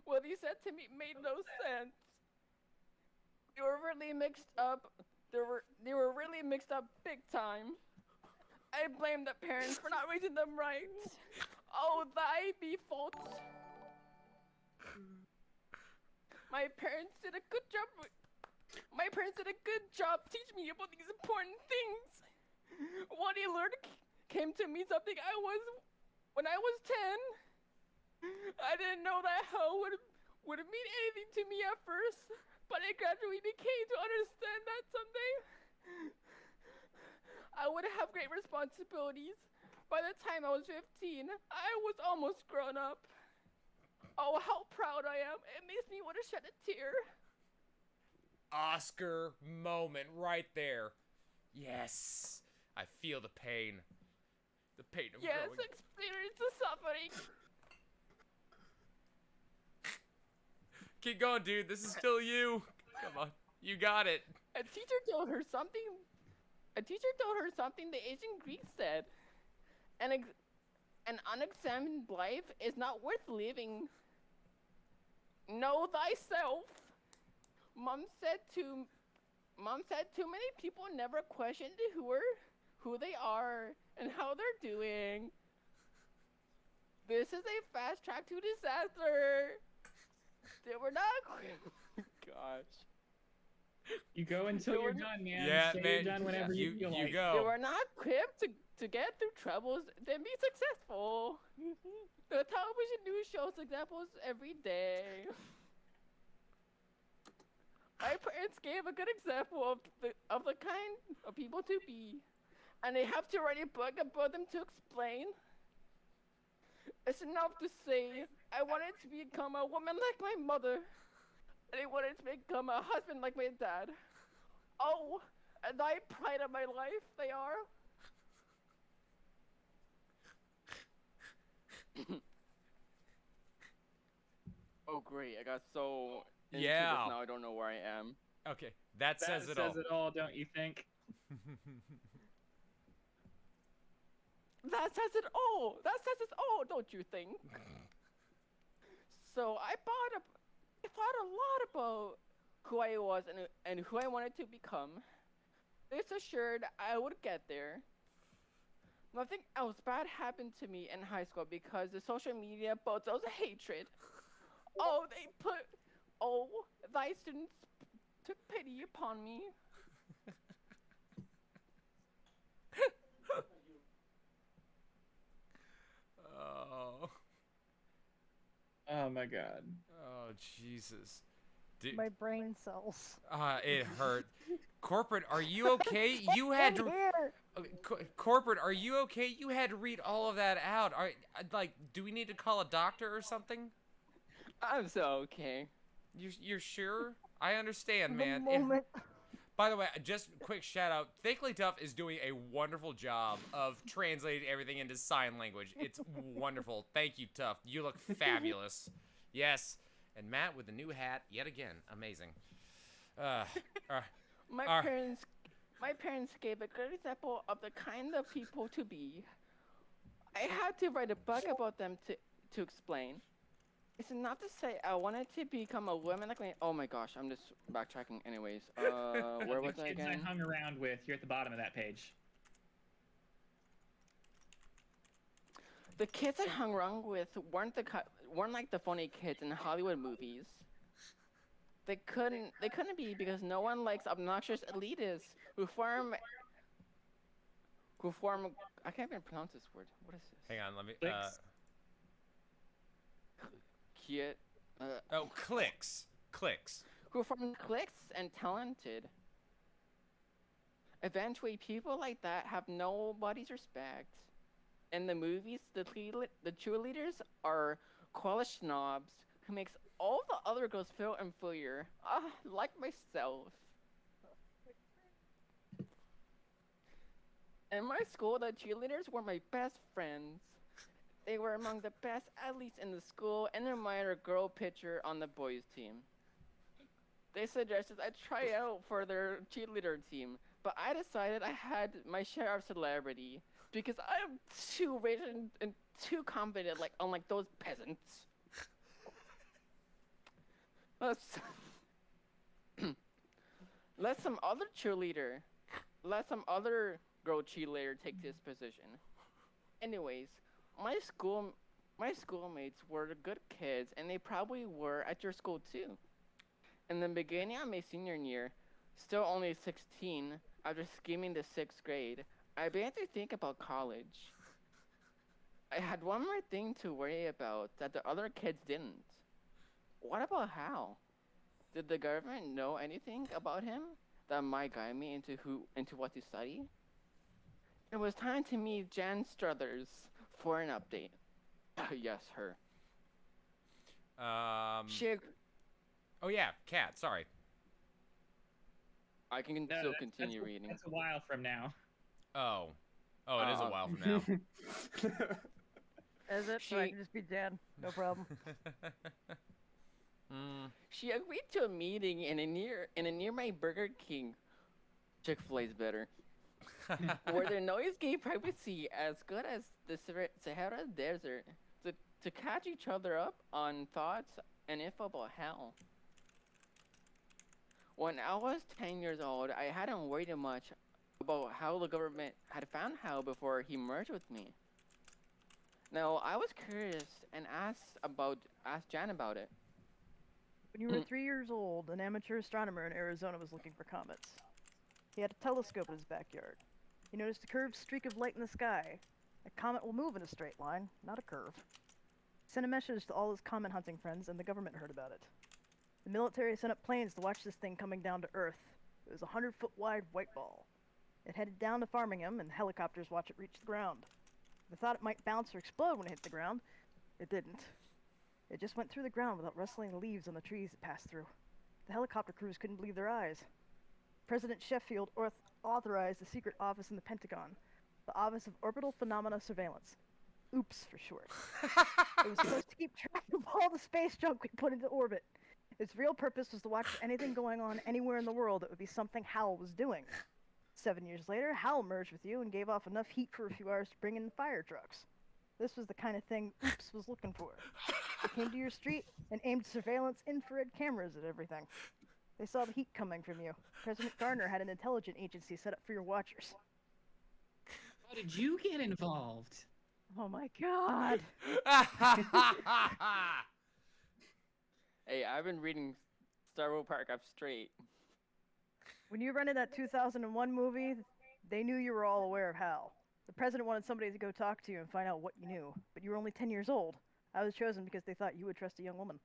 What he said to me made no sense. They were really mixed up. They were really mixed up big time. I blame the parents for not raising them right. Oh, thy be fault. My parents did a good job. My parents did a good job teaching me about these important things. What he learned came to mean something when I was 10. I didn't know that hell would mean anything to me at first, but I gradually became to understand that someday I would have great responsibilities. By the time I was 15, I was almost grown up. Oh, how proud I am. It makes me want to shed a tear. Oscar moment right there. Yes. I feel the pain. The pain of Yes, growing. experience the suffering. Keep going, dude. This is still you. Come on. You got it. A teacher told her something the ancient Greeks said. An unexamined life is not worth living. Know thyself. Mom said too many people never questioned who they are and how they're doing. This is a fast track to disaster. They were not gosh. You go until you're done, man. Yeah, Say man. you're done whenever you feel you like. go. They were not equipped to get through troubles and be successful. The television news shows examples every day. My parents gave a good example of the kind of people to be, and they have to write a book about them to explain. It's enough to say I wanted to become a woman like my mother, and I wanted to become a husband like my dad. Oh, and thy pride of my life they are. Oh great, I got so into this now I don't know where I am. Okay, that says it all. That says it all, don't you think? That says it all! That says it all, don't you think? So I thought a lot about who I was and who I wanted to become. This assured I would get there. Nothing else bad happened to me in high school because the social media bulldoze hatred. Oh, thy students took pity upon me. Oh. Oh my god. Oh, Jesus. Dude, My brain cells. it hurt. Corporate, are you okay? You had to. Here. Corporate, are you okay? You had to read all of that out. Do we need to call a doctor or something? I'm so okay. You're sure? I understand, The man. moment. By the way, just quick shout out. Thickly Tough is doing a wonderful job of translating everything into sign language. It's wonderful. Thank you, Tough. You look fabulous. Yes. And Matt with the new hat, yet again, amazing. My parents gave a good example of the kind of people to be. I had to write a book about them to explain. It's enough to say I wanted to become a woman like me. Oh my gosh, I'm just backtracking anyways. Where was The I kids again? I hung around with, you're at the bottom of that page. The kids I hung around with weren't like the funny kids in Hollywood movies. They couldn't be because no one likes obnoxious elitists who form I can't even pronounce this word. What is this? Hang on, let me. Clicks. Cute. Clicks. Clicks. Who form cliques and talented. Eventually, people like that have nobody's respect. In the movies, the cheerleaders are college snobs who makes all the other girls feel inferior. Like myself. In my school, the cheerleaders were my best friends. They were among the best athletes in the school and admired a girl pitcher on the boys' team. They suggested I try out for their cheerleader team, but I decided I had my share of celebrity because I am too rich and too confident, unlike those peasants. Let's let some other cheerleader, let some other girl cheerleader take this position. Anyways, my school, my schoolmates were the good kids, and they probably were at your school too. In the beginning of my senior year, still only 16, after skimming the 6th grade, I began to think about college. I had one more thing to worry about that the other kids didn't. What about Hal? Did the government know anything about him that might guide me into what to study? It was time to meet Jan Struthers for an update. Yes, her. She. Oh yeah, Cat. Sorry. I can No, still continue reading. That's a while from now. Oh. Oh, it is a while from now. Is it? So I She- can just be Dan. No problem. She agreed to a meeting in a nearby Burger King. Chick-fil-A's better. Where the noise gave privacy as good as the Sahara Desert to catch each other up on thoughts and info about Hell. When I was 10 years old, I hadn't worried much about how the government had found Hal before he merged with me. Now, I was curious and asked Jan about it. When you were 3 years old, an amateur astronomer in Arizona was looking for comets. He had a telescope in his backyard. He noticed a curved streak of light in the sky. A comet will move in a straight line, not a curve. He sent a message to all his comet hunting friends, and the government heard about it. The military sent up planes to watch this thing coming down to Earth. It was a 100-foot wide white ball. It headed down to Farmingham, and helicopters watched it reach the ground. They thought it might bounce or explode when it hit the ground. It didn't. It just went through the ground without rustling the leaves on the trees it passed through. The helicopter crews couldn't believe their eyes. President Sheffield authorized the secret office in the Pentagon, the Office of Orbital Phenomena Surveillance. OOPS for short. It was supposed to keep track of all the space junk we put into orbit. Its real purpose was to watch for anything going on anywhere in the world that would be something Hal was doing. 7 years later, Hal merged with you and gave off enough heat for a few hours to bring in fire trucks. This was the kind of thing OOPS was looking for. They came to your street and aimed surveillance infrared cameras at everything. They saw the heat coming from you. President Garner had an intelligence agency set up for your watchers. How did you get involved? Oh my god. Hey, I've been reading Starville Paragraph straight. When you rented that 2001 movie, they knew you were all aware of Hal. The president wanted somebody to go talk to you and find out what you knew, but you were only 10 years old. I was chosen because they thought you would trust a young woman.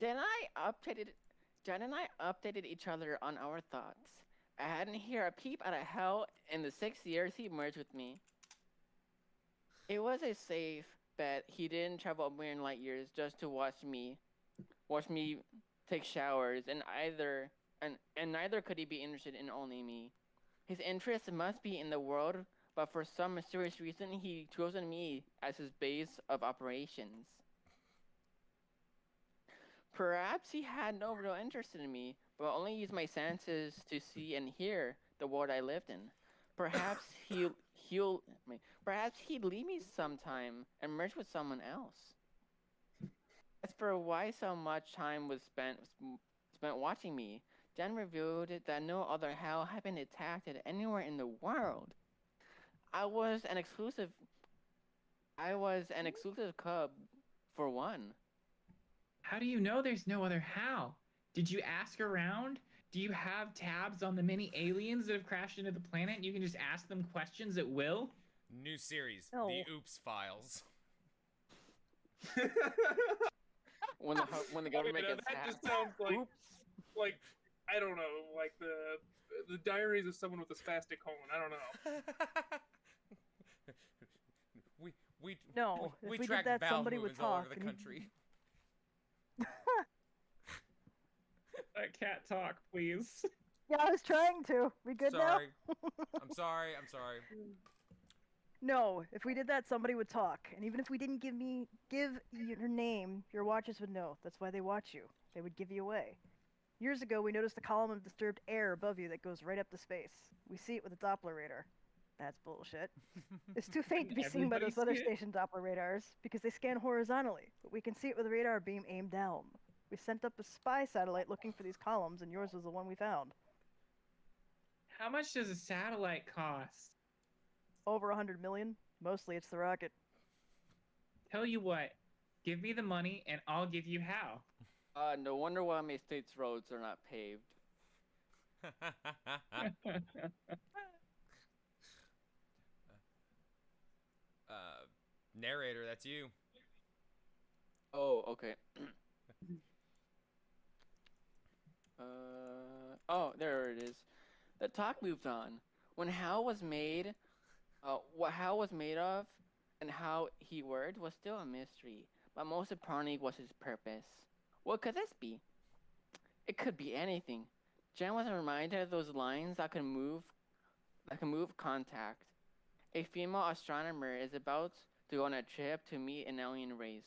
Jan and I updated each other on our thoughts. I hadn't heard a peep out of Hell in the 6 years he merged with me. It was a safe bet he didn't travel a million light years just to watch me take showers, and neither could he be interested in only me. His interest must be in the world, but for some mysterious reason he chosen me as his base of operations. Perhaps he had no real interest in me, but only used my senses to see and hear the world I lived in. Perhaps perhaps he'd leave me sometime and merge with someone else. As for why so much time was spent watching me, Jen revealed that no other Hal had been detected anywhere in the world. I was an exclusive cub, for one. How do you know there's no other Hal? Did you ask around? Do you have tabs on the many aliens that have crashed into the planet and you can just ask them questions at will? New series, No. The Oops Files. When the government gets that hacked. just sounds like, Oops. like I don't know, like the diaries of someone with a spastic colon. I don't know. No, if we we track did that, bowel somebody would movements all over talk. the and- country. Cat talk, please. Yeah, I was trying to. We good Sorry. now? I'm sorry. No, if we did that, somebody would talk. And even if we didn't give your name, your watchers would know. That's why they watch you. They would give you away. Years ago, we noticed a column of disturbed air above you that goes right up to space. We see it with a Doppler radar. That's bullshit. It's too faint to be seen by Everybody those weather see it? station Doppler radars because they scan horizontally, but we can see it with a radar beam aimed down. We sent up a spy satellite looking for these columns, and yours was the one we found. How much does a satellite cost? Over 100 million. Mostly it's the rocket. Tell you what, give me the money and I'll give you how. No wonder why my state's roads are not paved. Narrator, that's you. Oh, okay. Oh, there it is. The talk moved on. When Hal was made, what Hal was made of, and how he worked was still a mystery. But most importantly was his purpose. What could this be? It could be anything. Jen was reminded of those lines that can move contact. A female astronomer is about to go on a trip to meet an alien race.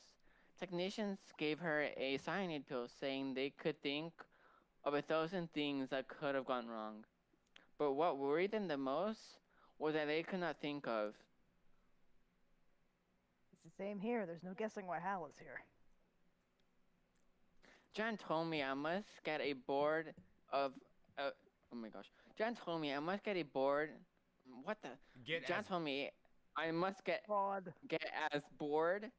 Technicians gave her a cyanide pill saying they could think of 1,000 things that could have gone wrong. But what worried them the most was that they could not think of. It's the same here. There's no guessing why Hal is here. Jan told me I must get a board of. Oh my gosh. Jan told me I must get a board. What the? Jan told me I must get as broad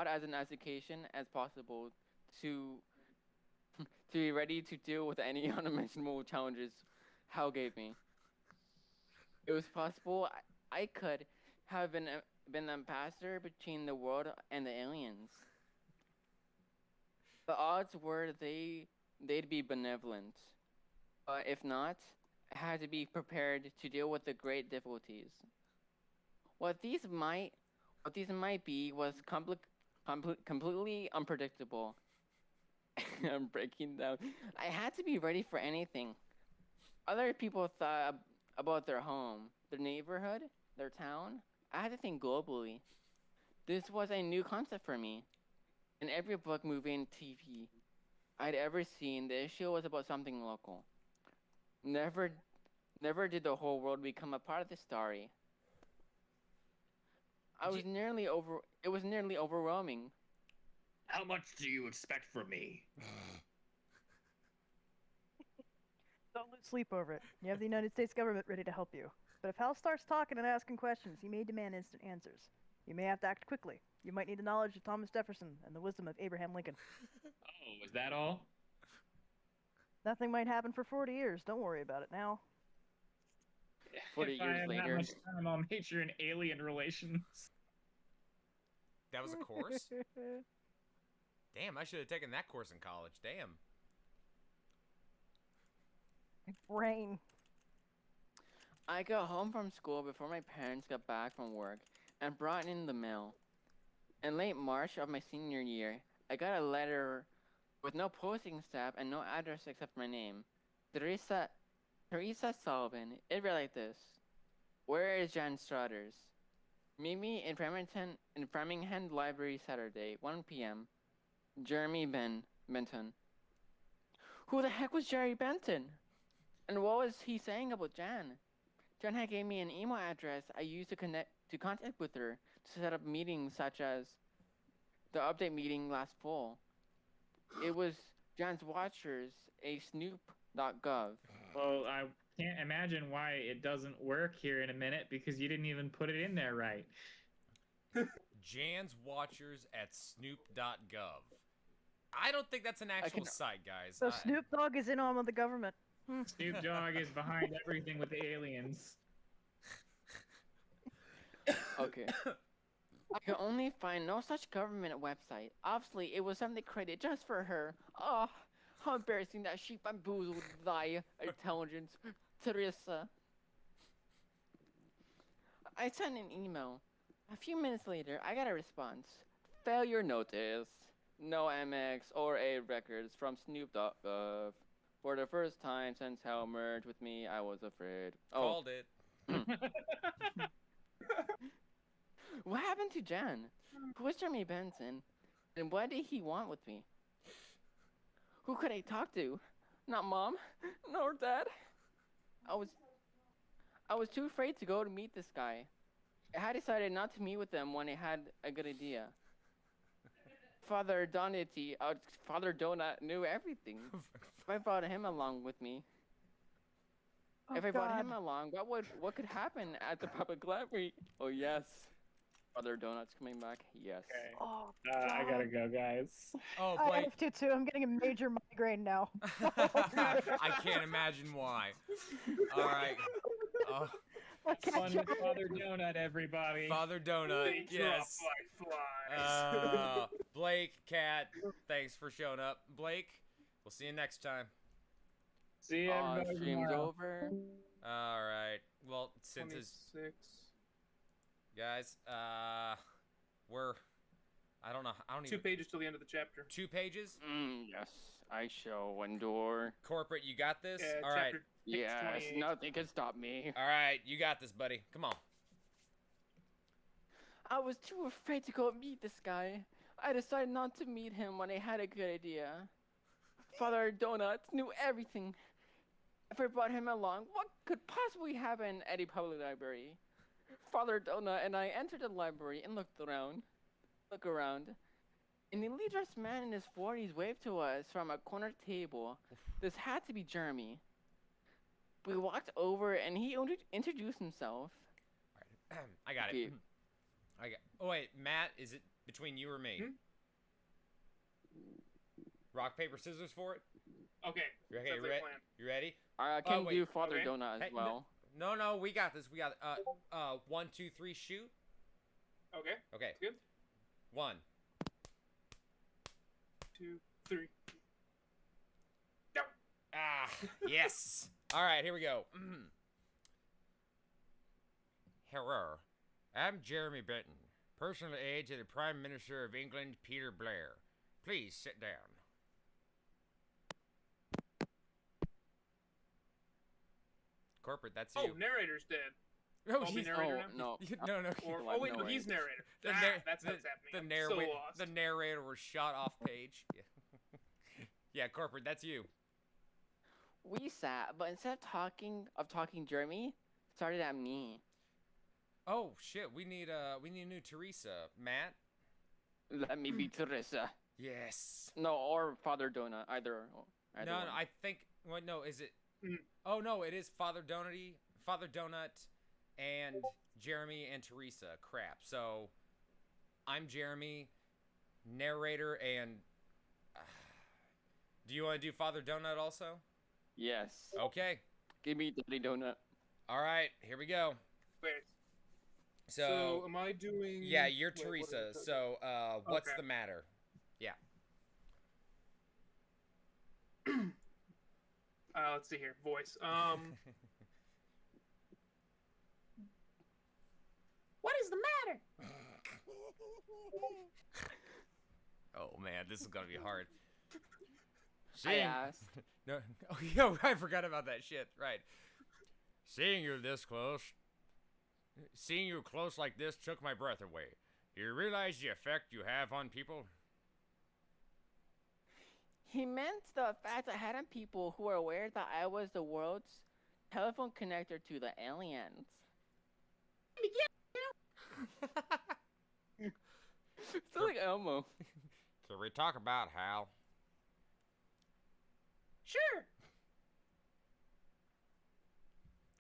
as an education as possible to be ready to deal with any unimaginable challenges Hal gave me. It was possible I could have been an ambassador between the world and the aliens. The odds were they'd be benevolent. But if not, I had to be prepared to deal with the great difficulties. What these might be was completely unpredictable. I'm breaking down. I had to be ready for anything. Other people thought about their home, their neighborhood, their town. I had to think globally. This was a new concept for me. In every book, movie, and TV I'd ever seen, the issue was about something local. Never did the whole world become a part of the story. It was nearly overwhelming. How much do you expect from me? Don't lose sleep over it. You have the United States government ready to help you. But if Hal starts talking and asking questions, he may demand instant answers. You may have to act quickly. You might need the knowledge of Thomas Jefferson and the wisdom of Abraham Lincoln. Oh, is that all? Nothing might happen for 40 years. Don't worry about it now. 40 if I years have later. that much time, I'll major in alien relations. That was a course? Damn, I should have taken that course in college. Damn. My brain. I got home from school before my parents got back from work and brought in the mail. In late March of my senior year, I got a letter with no posting stamp and no address except my name. Theresa Sullivan. It read like this. Where is Jan Struthers? Meet me in Framingham Library Saturday, 1 p.m. Jeremy Benton. Who the heck was Jerry Benton? And what was he saying about Jan? Jan had gave me an email address I used to contact with her to set up meetings such as the update meeting last fall. It was Jan's Watchers, a snoop.gov. Well, I can't imagine why it doesn't work here in a minute because you didn't even put it in there right. Jan's Watchers at snoop.gov. I don't think that's an actual site, guys. So Snoop Dogg is in on with the government. Snoop Dogg is behind everything with the aliens. Okay. I could only find no such government website. Obviously, it was something created just for her. Oh, how embarrassing that she bamboozled thy intelligence, Theresa. I sent an email. A few minutes later, I got a response. Failure notice. No MX or A records from Snoop.gov. For the first time since Hal merged with me, I was afraid. Called it. What happened to Jan? Who was Jeremy Benson? And what did he want with me? Who could I talk to? Not Mom, nor Dad. I was too afraid to go to meet this guy. I had decided not to meet with them when I had a good idea. Father Donity, Father Donut knew everything. If I brought him along with me, Oh, if I brought him God. along, what could happen at the public library? Oh yes, Father Donut's coming back. Yes. Okay. Oh, I gotta God. go, guys. Oh, I Blake. have to too. I'm getting a major migraine now. I can't imagine why. All right. Oh, I Fun catch with up. Father Donut, everybody. Father Donut. They drop Yes. like flies. Blake, Kat, thanks for showing up. Blake, we'll see you next time. See everybody Stream's tomorrow. over. All right. Well, since it's 26. guys, we're I don't know. I don't 2 even pages till the end of the chapter. 2 pages. Yes, I shall endure. Corporate, you got this. Yeah, All right. chapter Yes, 28. nothing can stop me. All right, you got this, buddy. Come on. I was too afraid to go meet this guy. I decided not to meet him when I had a good idea. Father Donuts knew everything. If I brought him along, what could possibly happen at a public library? Father Donut and I entered the library and looked around. An elite dressed man in his 40s waved to us from a corner table. This had to be Jeremy. We walked over and he introduced himself. All right. I got it. Okay. I got. Oh wait, Matt, is it between you or me? Rock paper scissors for it. Okay. You okay? sounds You, like a plan. you ready? I can wait, do Father okay. Donut as Hey, well. No, we got this. We got it. 1, 2, 3, shoot. Okay. Okay. Good. 1. 2, 3. No. Ah, yes. All right, here we go. Hello, I'm Jeremy Benton, personal aide to the Prime Minister of England, Peter Blair. Please sit down. Corporate, that's Oh, you. narrator's dead. No, I'll be he's, narrator Oh, now. no. no. Or, Well, oh wait, no no, worries. he's narrator. The Ah, nar- that's how the- it's happening. The, I'm so lost. the narrator was shot off page. Yeah. Yeah, Corporate, that's you. We sat, but instead of talking Jeremy, started at me. Oh shit, we need a new Theresa. Matt? Let me be Theresa. Yes. No, or Father Donut, either No, one. I think. What? No, is it? Mm. Oh no, it is Father Donut, and Jeremy and Theresa. Crap. So, I'm Jeremy, narrator, and do you want to do Father Donut also? Yes. Okay. Give me Daddy Donut. All right. Here we go. Wait. So, am I doing? yeah, you're wait, what Theresa. is it? So, what's Okay. the matter? Let's see here. Voice. What is the matter? Oh man, this is gonna be hard. I asked. No, oh, yo, I forgot about that shit. Right. Seeing you close like this took my breath away. Do you realize the effect you have on people? He meant the effect I had on people who were aware that I was the world's telephone connector to the aliens. Sounds like Elmo. Can we talk about how? Sure.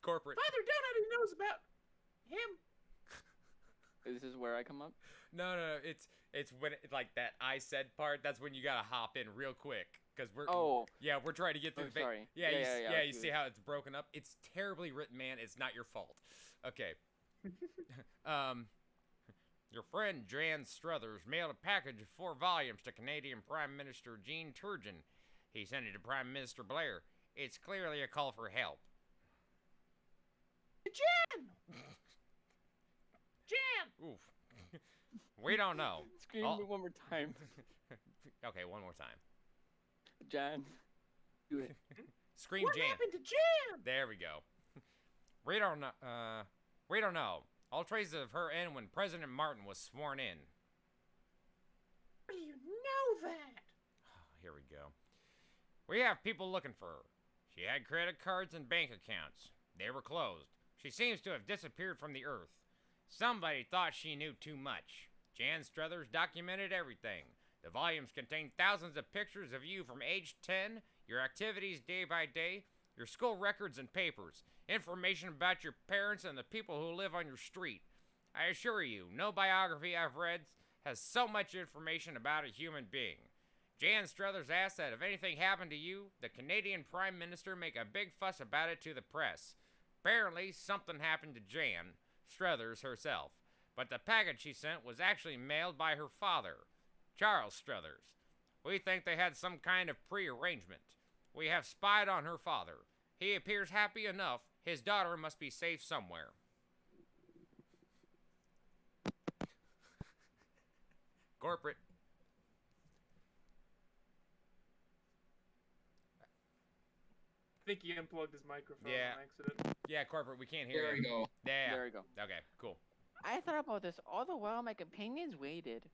Corporate. Father Donut who knows about him. This is where I come up. No, it's when like that I said part. That's when you gotta hop in real quick because we're we're trying to get through Oh, the sorry. Yeah, Yeah, you see how it's broken up. It's terribly written, man. It's not your fault. Okay. Your friend Jan Struthers mailed a package of 4 volumes to Canadian Prime Minister Jean Turgeon. He sent it to Prime Minister Blair. It's clearly a call for help. Jan. Jan. Oof. We don't know. Scream Oh. it one more time. Okay, one more time. Jan. Do it. Scream What Jan. happened to Jan? There we go. We don't know. We don't know. All traces of her end when President Martin was sworn in. How do you know that? Here we go. We have people looking for her. She had credit cards and bank accounts. They were closed. She seems to have disappeared from the earth. Somebody thought she knew too much. Jan Struthers documented everything. The volumes contain thousands of pictures of you from age 10, your activities day by day, your school records and papers, information about your parents and the people who live on your street. I assure you, no biography I've read has so much information about a human being. Jan Struthers asked that if anything happened to you, the Canadian Prime Minister make a big fuss about it to the press. Apparently, something happened to Jan Struthers herself, but the package she sent was actually mailed by her father, Charles Struthers. We think they had some kind of pre-arrangement. We have spied on her father. He appears happy enough. His daughter must be safe somewhere. Corporate. I think he unplugged his microphone Yeah. on accident. Yeah, corporate, we can't hear There you. we go. Yeah. There we go. Okay, cool. I thought about this all the while my companions waited.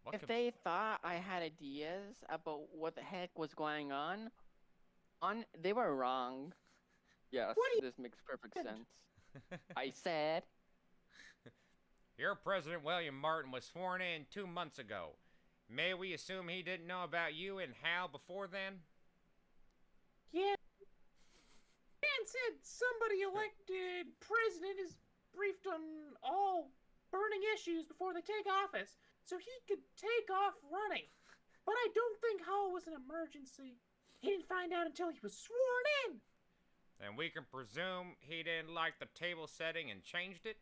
What If could- they thought I had ideas about what the heck was going on, they were wrong. Yes, What do you this makes perfect sense. I said, Your President William Martin was sworn in 2 months ago. May we assume he didn't know about you and Hal before then? Yeah. Man said somebody elected president is briefed on all burning issues before they take office, so he could take off running. But I don't think Hall was an emergency. He didn't find out until he was sworn in. Then we can presume he didn't like the table setting and changed it?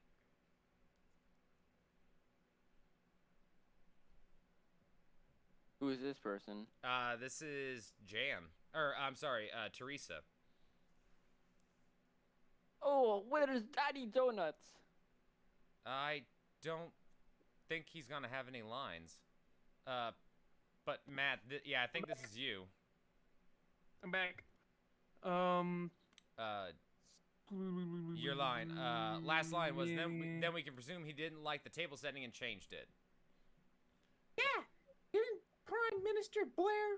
who is this person? This is Jan. I'm sorry, Theresa. Oh, where's Daddy Donuts? I don't think he's gonna have any lines. But Matt, yeah, I think this is you. I'm back. Your line. Last line was then we can presume he didn't like the table setting and changed it. Yeah. Didn't Prime Minister Blair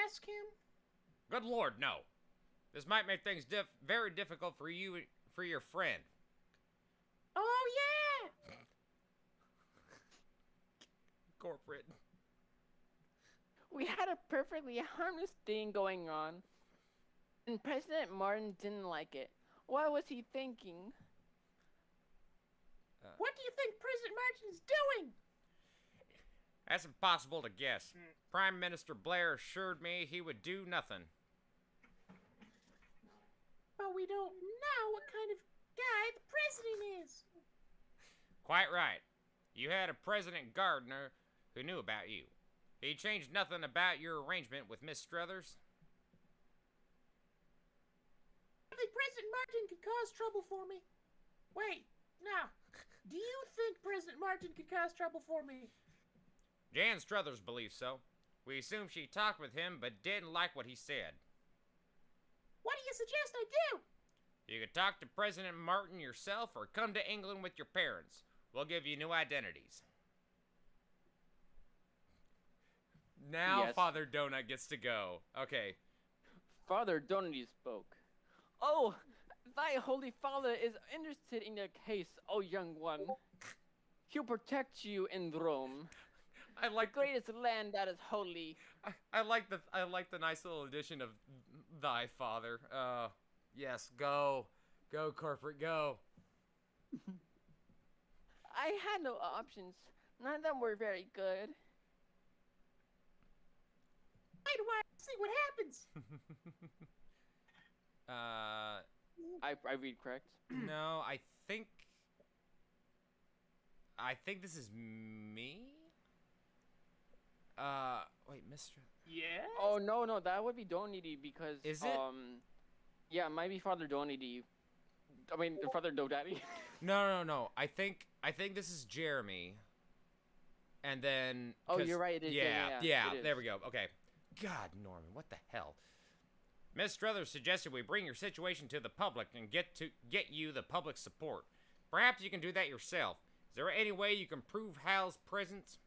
ask him? Good Lord, no. This might make things very difficult for you, for your friend. Oh, yeah. Corporate. We had a perfectly harmless thing going on, and President Martin didn't like it. What was he thinking? What do you think President Martin's doing? That's impossible to guess. Prime Minister Blair assured me he would do nothing. But we don't know what kind of guy the president is. Quite right. You had a President Gardner who knew about you. He changed nothing about your arrangement with Miss Struthers. I think President Martin could cause trouble for me. Wait, now, do you think President Martin could cause trouble for me? Jan Struthers believes so. We assume she talked with him but didn't like what he said. What do you suggest I do? You could talk to President Martin yourself or come to England with your parents. We'll give you new identities. Now Yes. Father Donut gets to go. Okay. Father Donny spoke. Oh, thy holy father is interested in your case, O young one. He'll protect you in Rome, I like the greatest land that is holy. I like the nice little addition of thy father. Yes, go. Go, corporate, go. I had no options. None of them were very good. Wait a while, see what happens. I read correct. No, I think this is me? Wait, Mr. Yeah. Oh no, that would be Donity because Is it? Yeah, it might be Father Donity. I mean Father Dodaddy. No. I think this is Jeremy. And then Oh, 'cause- you're right, it is, Yeah, yeah, it there is. we go. Okay. God, Norman, what the hell? Miss Struthers suggested we bring your situation to the public and get you the public support. Perhaps you can do that yourself. Is there any way you can prove Hal's presence?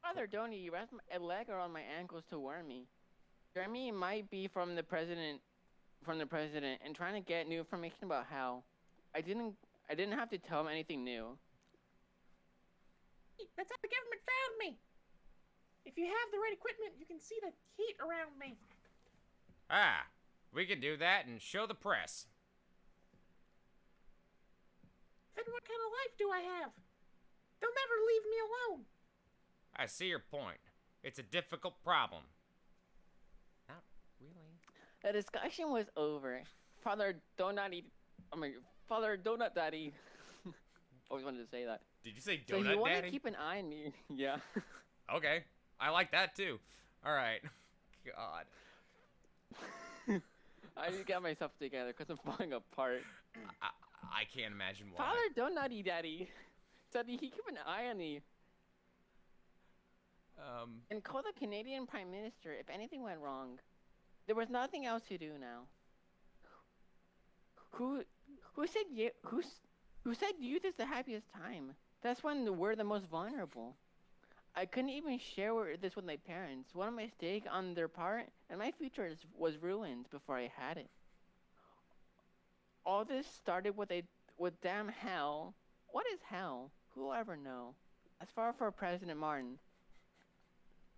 Father Donity wrapped a leg around my ankles to warn me. Jeremy might be from the president, and trying to get new information about Hal. I didn't have to tell him anything new. That's how the government found me. If you have the right equipment, you can see the heat around me. Ah, we can do that and show the press. Then what kind of life do I have? They'll never leave me alone. I see your point. It's a difficult problem. Not really. The discussion was over. Father Donut Daddy. Always wanted to say that. Did you say So he Donut wanted Daddy? to keep an eye on me. Yeah. Okay, I like that too. All right. God. I need to get myself together because I'm falling apart. I can't imagine why. Father Donutty Daddy said he keep an eye on me and call the Canadian Prime Minister if anything went wrong. There was nothing else to do now. Who said youth is the happiest time? That's when we're the most vulnerable. I couldn't even share this with my parents. One mistake on their part, and my future was ruined before I had it. All this started with damn hell. What is hell? Who will ever know? As far for President Martin,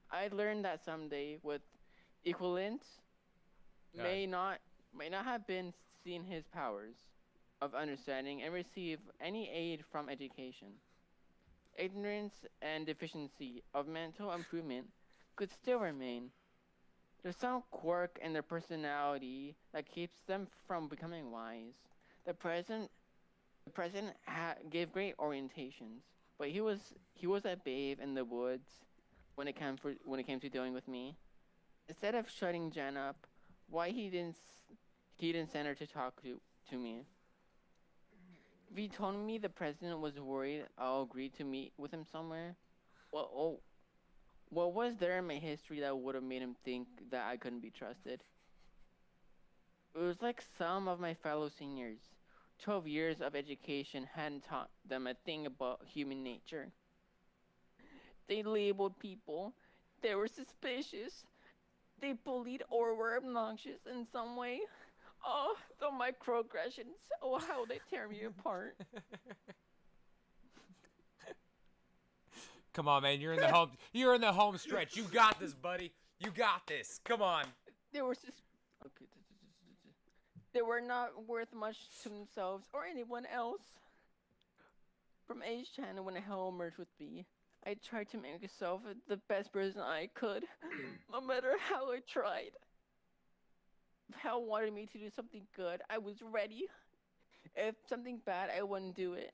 I learned that someday with equivalence may not have been seen his powers of understanding and receive any aid from education. Ignorance and deficiency of mental improvement could still remain. There's some quirk in their personality that keeps them from becoming wise. The president gave great orientations, but he was a babe in the woods when it came to dealing with me. Instead of shutting Jen up, why he didn't send her to talk to me. If he told me the president was worried I'll agree to meet with him somewhere, what was there in my history that would have made him think that I couldn't be trusted? It was like some of my fellow seniors. 12 years of education hadn't taught them a thing about human nature. They labeled people. They were suspicious. They bullied or were obnoxious in some way. Oh, the microaggressions. Oh, how they tear me apart. Come on, man. You're in the home stretch. You got this, buddy. You got this. Come on. They were They were not worth much to themselves or anyone else. From age 10, when hell merged with me, I tried to make myself the best person I could, no matter how I tried. If hell wanted me to do something good, I was ready. If something bad, I wouldn't do it.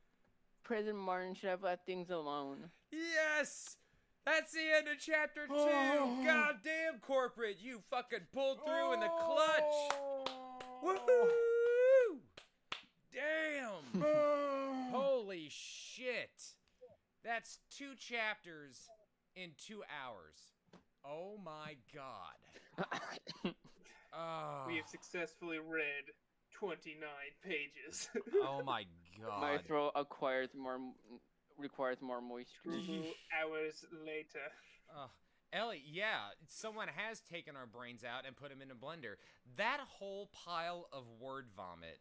President Martin should have let things alone. Yes! That's the end of chapter 2! Goddamn corporate! You fucking pulled through in the clutch! Woohoo! Damn! Holy shit! That's 2 chapters in 2 hours. Oh my god. We have successfully read 29 pages. Oh my god. My throat requires more moisture. 2 hours later. Ellie, yeah, someone has taken our brains out and put them in a blender. That whole pile of word vomit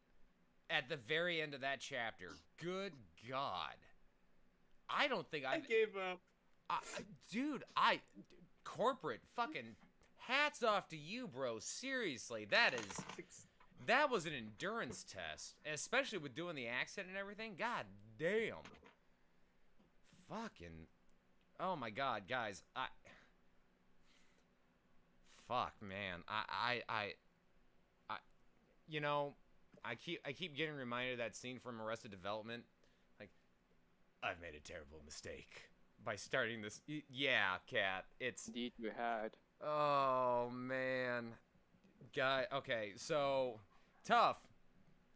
at the very end of that chapter. Good God. I don't think I gave up. Dude, corporate fucking hats off to you, bro. Seriously, that was an endurance test, especially with doing the accent and everything. God damn. Fucking, oh my god, guys, fuck, man, you know, I keep getting reminded of that scene from Arrested Development, like, I've made a terrible mistake by starting this. Yeah, Kat, it's. Indeed, you had. Oh man, okay, so tough.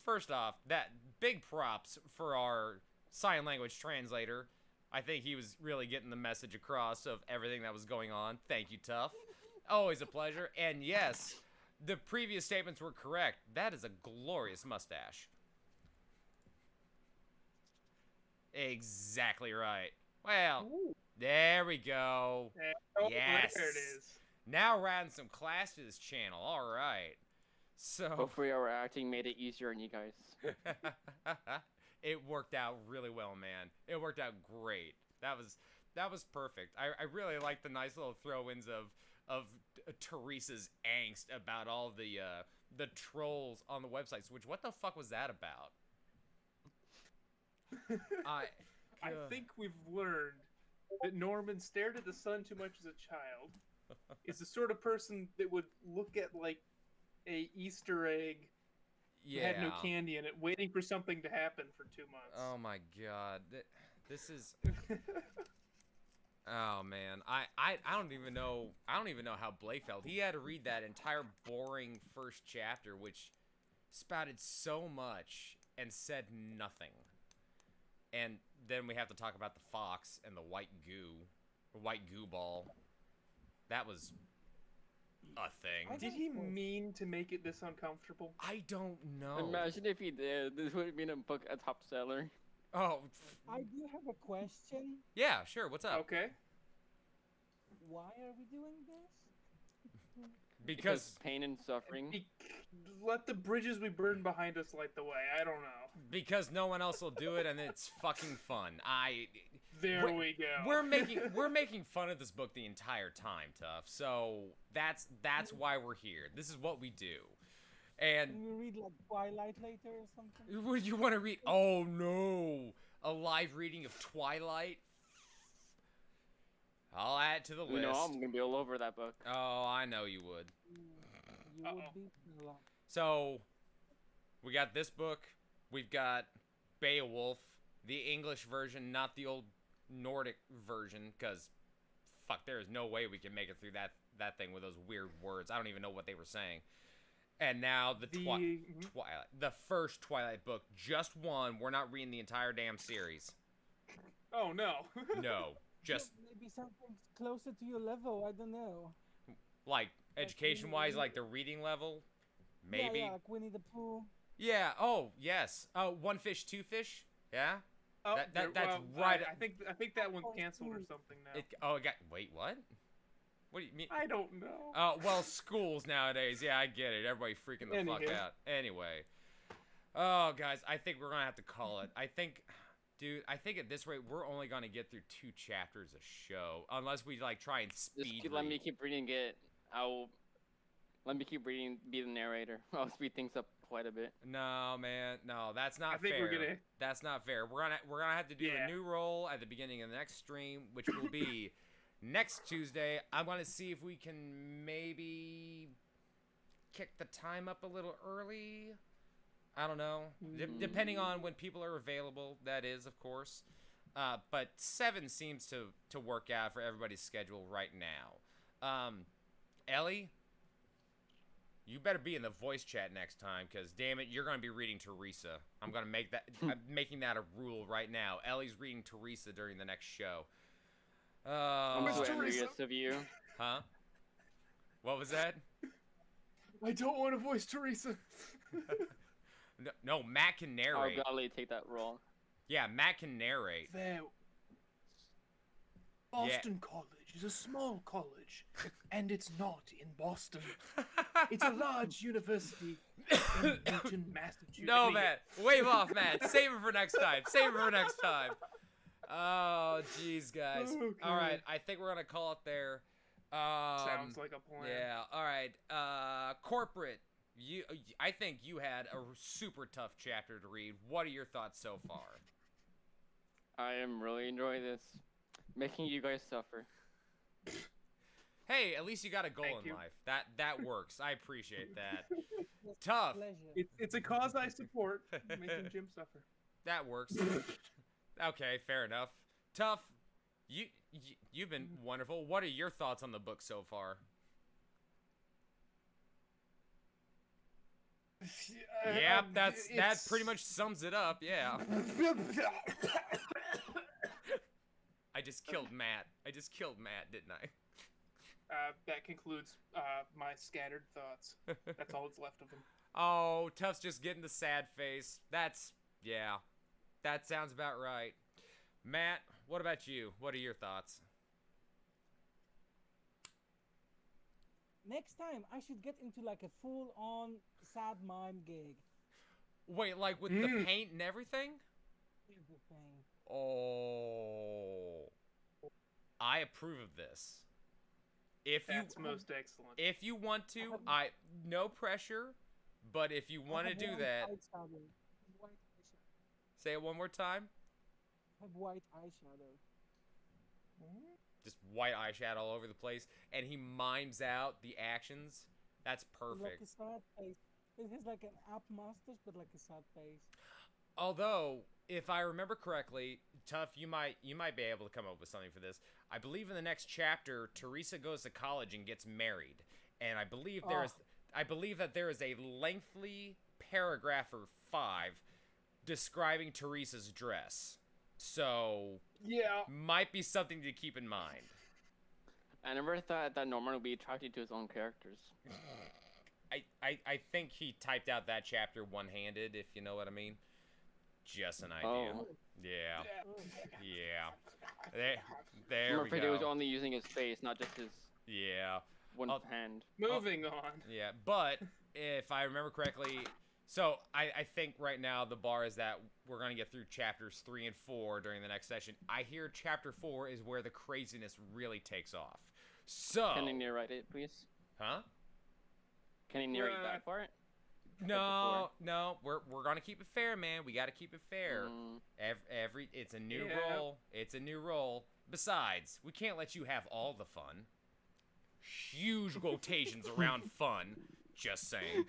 First off, that big props for our sign language translator. I think he was really getting the message across of everything that was going on. Thank you, Tough. Always a pleasure. And yes, the previous statements were correct. That is a glorious mustache. Exactly right. Well, there we go. Yes. There it is. Now we're adding some class to this channel. All right. So. Hopefully our acting made it easier on you guys. It worked out really well, man. It worked out great. that was perfect. I really like the nice little throw-ins of Theresa's angst about all the trolls on the websites. Which, what the fuck was that about? I think we've learned that Norman stared at the sun too much as a child. Is the sort of person that would look at like a Easter egg that had no candy in it, waiting for something to happen for 2 months. Oh my god, this is. Oh man, I don't even know. I don't even know how Blake felt. He had to read that entire boring first chapter, which spouted so much and said nothing. And then we have to talk about the fox and the white goo ball. That was a thing. Did he mean to make it this uncomfortable? I don't know. Imagine if he did. This would have been a book a top seller. Oh. I do have a question. Yeah, sure. What's up? Okay. Why are we doing this? Because pain and suffering. Let the bridges we burn behind us light the way. I don't know. Because no one else will do it, and it's fucking fun. There we go. We're making fun of this book the entire time, Tough. So that's why we're here. This is what we do. And Can we read like Twilight later or something? would you want to read? Oh no, a live reading of Twilight. I'll add it to the list. You know I'm gonna be all over that book. Oh, I know you would. You would be a lot. So we got this book. We've got Beowulf, the English version, not the old Nordic version, because fuck, there is no way we can make it through that thing with those weird words. I don't even know what they were saying. And now the Twilight, the first Twilight book, just one. We're not reading the entire damn series. Oh no. No, just Maybe something closer to your level. I don't know. like education-wise, like the reading level, maybe. Yeah, like Winnie the Pooh. Yeah. Oh, yes. One fish, two fish. Yeah. Oh, That's well, right. I think that one's canceled or something now. It got. Wait, what? What do you mean? I don't know. Oh, well, schools nowadays. Yeah, I get it. Everybody freaking the fuck Anywho. out. Anyway. Oh, guys, I think we're gonna have to call it. I think, dude, at this rate, we're only gonna get through 2 chapters a show, unless we like try and speed. Just let me keep reading it. Let me keep reading. Be the narrator. I'll speed things up quite a bit. No, man, no, that's not I think fair. we're gonna- That's not fair. We're gonna have to do Yeah. a new roll at the beginning of the next stream, which will be next Tuesday. I want to see if we can maybe kick the time up a little early. I don't know, depending on when people are available. That is, of course. But 7 seems to work out for everybody's schedule right now. Ellie, you better be in the voice chat next time, because damn it, you're gonna be reading Theresa. I'm gonna make that. I'm making that a rule right now. Ellie's reading Theresa during the next show. I'm Miss so Theresa. envious of you. Huh? What was that? I don't want to voice Theresa. No, Matt can I'll narrate. gladly take that role. Yeah, Matt can narrate. There. Boston College is a small college, and it's not in Boston. It's a large university in Newton, Massachusetts. No, Matt. Wave off, Matt. Save it for next time. Save it for next time. Oh, jeez, guys. Okay. All right, I think we're gonna call it there. Sounds like a plan. Yeah. All right. Corporate. I think you had a super tough chapter to read. What are your thoughts so far? I am really enjoying this, making you guys suffer. Hey, at least you got a goal Thank in you. life. That works. I appreciate that. Yes, Tough. Pleasure. It's a cause I support, making Jim suffer. That works. Okay, fair enough. Tough. You've been wonderful. What are your thoughts on the book so far? Yep, that pretty much sums it up. Yeah. I just killed Matt. Didn't I? That concludes my scattered thoughts. That's all that's left of them. Oh, Tough's just getting the sad face. Yeah. That sounds about right. Matt, what about you? What are your thoughts? Next time, I should get into like a full-on sad mime gig. Wait, like with the paint and everything? Everything. Oh. I approve of this. If That's most excellent. you want to, no pressure, but if you want to do that, say it one more time. Have white eyeshadow. Just white eyeshadow all over the place, and he mimes out the actions. That's Like perfect. a sad face. It has like an up mustache, but like a sad face. Although, if I remember correctly, Tough, you might be able to come up with something for this. I believe in the next chapter, Theresa goes to college and gets married, and I believe that there is a lengthy paragraph or 5 describing Theresa's dress. So, Yeah. might be something to keep in mind. I never thought that Norman would be attracted to his own characters. I think he typed out that chapter one-handed, if you know what I mean. Just an idea. Oh. Yeah. There I'm we afraid he was go. only using his face, not just his Yeah. one Oh. hand. Moving on. Yeah, but if I remember correctly, so I think right now the bar is that we're going to get through chapters 3 and 4 during the next session. I hear chapter 4 is where the craziness really takes off. So... Can you narrate it, please? Huh? Can you narrate that part? No, we're gonna keep it fair, man. We gotta keep it fair. It's a new role. It's a new role. Besides, we can't let you have all the fun. Huge quotations around fun. Just saying.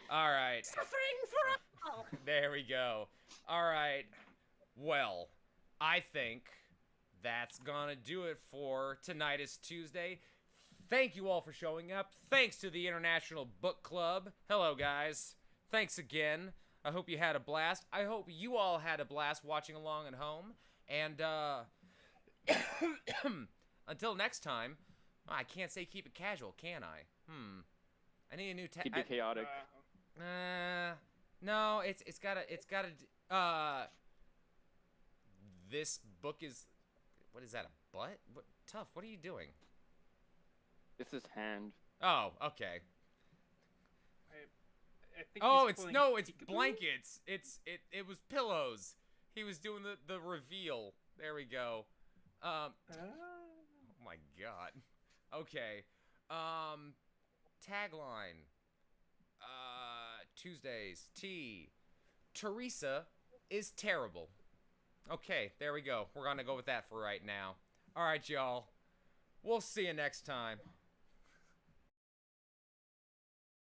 All right. Suffering for all. There we go. All right. Well, I think that's gonna do it for Tonight is Tuesday. Thank you all for showing up. Thanks to the International Book Club. Hello, guys. Thanks again. I hope you had a blast. I hope you all had a blast watching along at home. And, until next time, I can't say keep it casual, can I? I need a new Keep it chaotic. No, it's gotta, this book is, what is that, a butt? What, Tough, what are you doing? This is hand. Oh, okay. I think Oh, he's pulling it's peekaboo? blankets. It was pillows. He was doing the reveal. There we go. Oh my god. Okay. Tagline. Tuesdays. T. Theresa is terrible. Okay, there we go. We're gonna go with that for right now. All right, y'all. We'll see you next time.